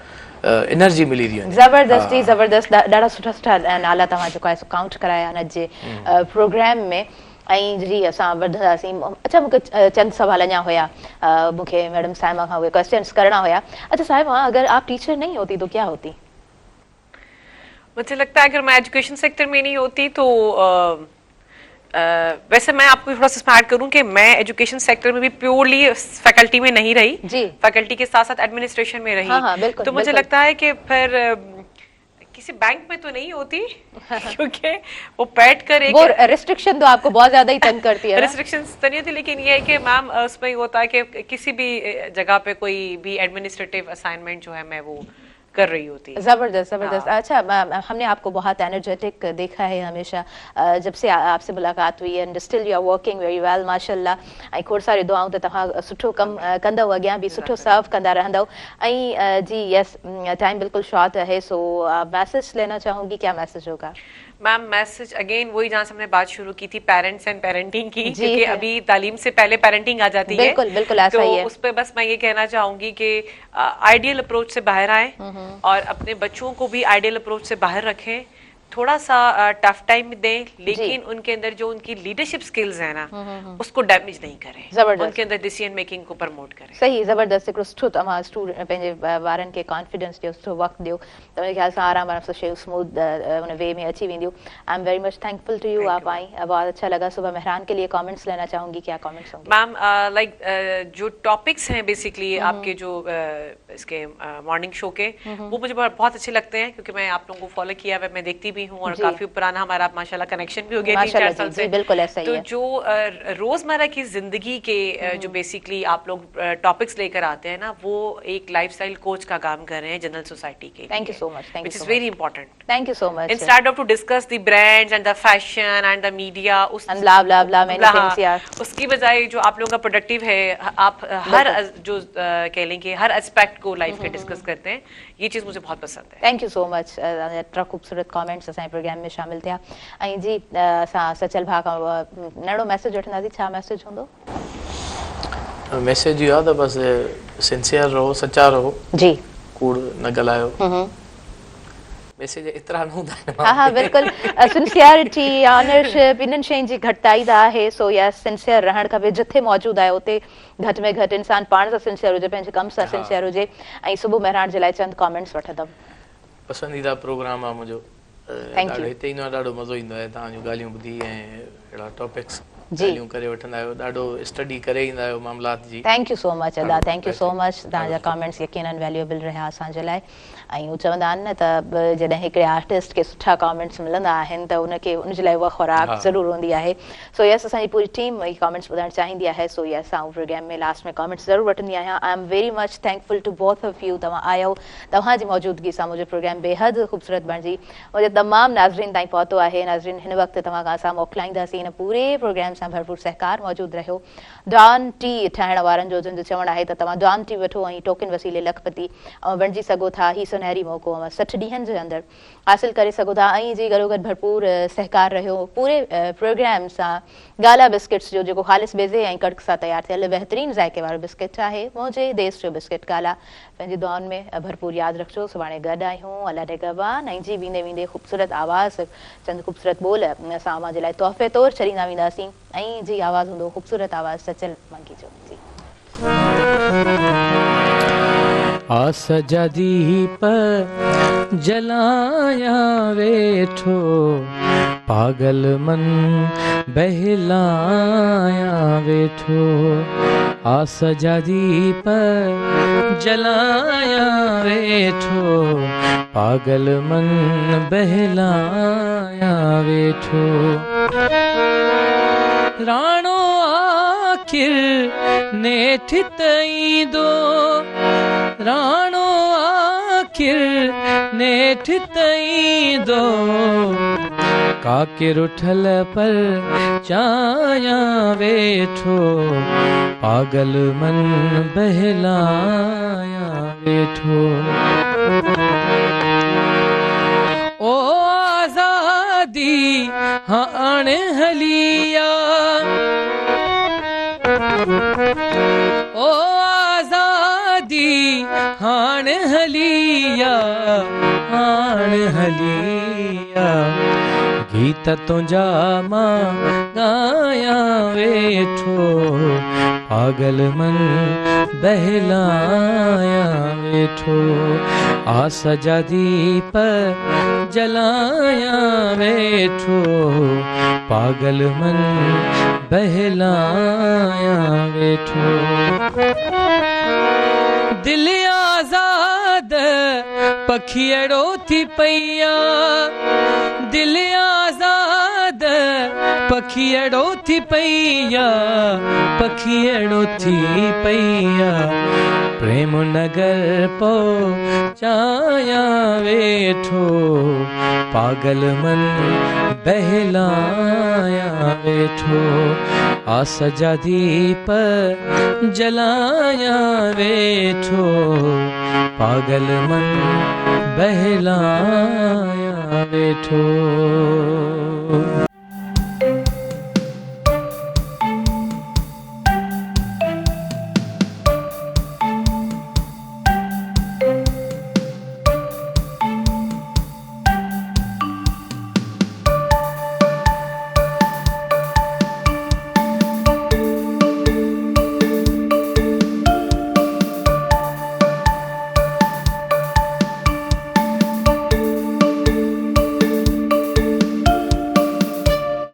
एनर्जी मिली थी वञे ज़बरदस्त ॾाढा सुठा सुठा नाला तव्हां जेको आहे काउंट कराया हिन जे प्रोग्राम में ऐं जी असां वधंदासीं अच्छा मूंखे चंद सवाल अञा हुया मूंखे मैडम साइमा खां उहे क्वेश्चन्स करणा हुया अच्छा साइमा अगर आप टीचर नहीं होती तो क्या होती मुझे लगता है अगर मैं एजुकेशन सेक्टर में नहीं होती तो वैसे मैं आपको थोड़ा सा ऐड करूं कि मैं एजुकेशन सेक्टर में भी प्योरली फैकल्टी में नहीं रही जी फैकल्टी के साथ साथ एडमिनिस्ट्रेशन में रही हाँ, बिल्कुल, तो मुझे लगता है कि फिर किसी बैंक में तो नहीं होती क्योंकि वो बैठ कर एक वो रिस्ट्रिक्शन तो आपको बहुत ज्यादा ही तंग करती है रिस्ट्रिक्शंस तो नहीं होती लेकिन ये है कि मैम उसमें होता है कि किसी भी जगह पे कोई भी एडमिनिस्ट्रेटिव असाइनमेंट जो है मैं वो कर रही होती है जबरदस्त अच्छा हमने आपको बहुत एनर्जेटिक देखा है हमेशा जब से आपसे मुलाकात हुई and still you are working very well माशाल्लाह ऐं खोड़ सारी दुआऊं त तव्हां सुठो कम कंदव अॻियां बि सुठो सर्व कंदा रहंदव ऐं जी यस टाइम बिल्कुल शॉर्ट है सो मैसेज लेना चाहूंगी क्या मैसेज होगा मैम मैसेज अगेन वही जहाँ से हमने बात शुरू की थी पेरेंट्स एंड पेरेंटिंग की क्योंकि अभी तालीम से पहले पेरेंटिंग आ जाती है बिल्कुल ऐसा ही है उस पे बस मैं ये कहना चाहूंगी कि आइडियल अप्रोच से बाहर आए और अपने बच्चों को भी आइडियल अप्रोच से बाहर रखें थोड़ा सा टफ टाइम दें लेकिन उनके अंदर जो उनकी लीडरशिप स्किल्स है ना उसको डैमेज नहीं करें उनके अंदर डिसीजन मेकिंग को प्रमोट करें सही जबरदस्त हिकिड़ो सुठो तव्हां स्टूडेंट पंहिंजे ॿारनि खे कॉन्फिडेंस ॾियो सुठो वक़्तु ॾियो त मुंहिंजे ख़्याल सां आराम आराम सां शयूं स्मूथ उन वे में अची वेंदियूं I am very much thankful to you आप आई बहुत अच्छा लगा सुबह मेहरान के लिए कमेंट्स लेना चाहूंगी क्या कमेंट्स होंगे मैम लाइक जो टॉपिक्स हैं बेसिकली आपके जो इसके मॉर्निंग शो के वो मुझे बहुत अच्छे लगते हैं क्योंकि मैं आप लोगों को फॉलो किया है मैं देखती भी हूँ और काफी पुराना हमारा माशाल्लाह कनेक्शन भी हो गया 3-4 साल से बिल्कुल ऐसा ही तो है जो रोजमर्रा की जिंदगी के जो बेसिकली आप लोग टॉपिक्स लेकर आते हैं ना वो एक लाइफस्टाइल कोच का काम कर रहे हैं जनरल सोसाइटी के thank you so much thank which is very important thank you so much instead of to discuss the brands and the fashion and the media उस उसकी बजाय जो आप लोगों का प्रोडक्टिव है आप हर जो कह लेंगे हर एस्पेक्ट को लाइफ के डिस्कस करते हैं ये चीज मुझे बहुत पसंद है थैंक यू सो मच एतिरा ख़ूबसूरत कमेंट्स असांजे प्रोग्राम में शामिल थिया ऐं जी असां सचल भाउ खां नंढो मैसेज वठंदासीं छा मैसेज हूंदो मैसेज इहो आहे त बसि सिंसियर रहो सचा रहो जी कूड़ न ॻाल्हायो मैसेज एतिरा न हूंदा आहिनि हाँ बिल्कुल सिंसियरिटी ऑनरशिप इन्हनि शयुनि जी घटिताई त आहे सो या सिंसियर रहणु खपे जिथे मौजूदु आहे उते घटि में घटि इंसान पाण सां सिंसियर हुजे पंहिंजे कम सां सिंसियर हुजे ऐं सुबुह मेहरान जे लाइ चंद कमेंट्स वठंदमि पसंदीदा प्रोग्राम आहे मुंहिंजो ॾाढो हिते ईंदो आहे ॾाढो मज़ो ईंदो आहे तव्हांजूं ॻाल्हियूं ॿुधी ऐं अहिड़ा टॉपिक्स ॻाल्हियूं करे वठंदा आहियो ॾाढो स्टडी करे ईंदा आहियो मामलात जी थैंक यू सो मच अदा थैंक यू सो मच तव्हांजा कमेंट्स यकीनन वैल्यूएबल रहिया असांजे लाइ ऐं हू चवंदा आहिनि न त जॾहिं हिकिड़े आर्टिस्ट खे सुठा कमेंट्स मिलंदा आहिनि त उनखे उनजे लाइ उहा खुराक ज़रूरु हूंदी आहे सो यस असांजी पूरी टीम इहे कमेंट्स ॿुधणु चाहींदी आहे सो यस आउं प्रोग्राम में लास्ट में कमेंट्स ज़रूरु वठंदी आहियां I am very much thankful to both of you तव्हां आयो तव्हांजी मौजूदगी सां मुंहिंजो प्रोग्राम बेहद ख़ूबसूरत बणिजी मुंहिंजे तमामु नाज़रीन ताईं पहुतो आहे नाज़रीन हिन वक़्तु तव्हां खां असां मोकिलाईंदासीं हिन पूरे प्रोग्राम सां भरपूर सहकार मौजूदु रहियो डॉन टी ठाहिण वारनि जो जंहिंजो चवणु आहे त तव्हां डॉन टी वठो ऐं टोकन वसीले लखपति ऐं बणिजी सघो था ही सुनहरी मौक़ो 60 ॾींहंनि जे अंदरि हासिल करे सघो था ऐं जी गॾोगॾु भरपूर सहकार रहियो पूरे प्रोग्राम सां गाला बिस्किट्स जो जेको ख़ालिस बेज़े ऐं कड़क सां तयारु थियल बहितरीनु ज़ाइके वारो बिस्किट आहे मुंहिंजे देश जो बिस्किट गाला पंहिंजी दुआउनि में भरपूर यादि रखिजो सुभाणे गॾु आहियूं अलाह निगहबान ऐं जी वेंदे वेंदे ख़ूबसूरत आवाज़ चंद ख़ूबसूरत ॿोल असां अव्हां जे लाइ तोहफ़े तौरु छॾींदा वेंदासीं ऐं जी आवाज़ हूंदो ख़ूबसूरत आवाज़ सचल मंकी जो जी आस जा दीप जलाया वेठो पागल मन बहलाया वेठो आस जा दीप जलाया वेठो पागल मन बहलाया वेठो राणो आखिर नेठ तईंदो राणो आखिर नेठ तई दो काके रुठल पर चाया वेठो पागल मन बहलाया वेठो ओ आजादी हाण हलिया ओ आजादी हाण हलिया गीत तुंजा मां गाया वेठो पागल मन बहलाया वेठो आस जा दीप जलाया वेठो पागल मन बहलाया वेठो दिल आजाद पखियड़ो थी पैया दिल आजाद पखियड़ो थी पैया प्रेम नगर पो चाया वेठो पागल मन बहलाया वेठो आस जा दीप जलाया वेठो पागल मन बहलाया वेठो।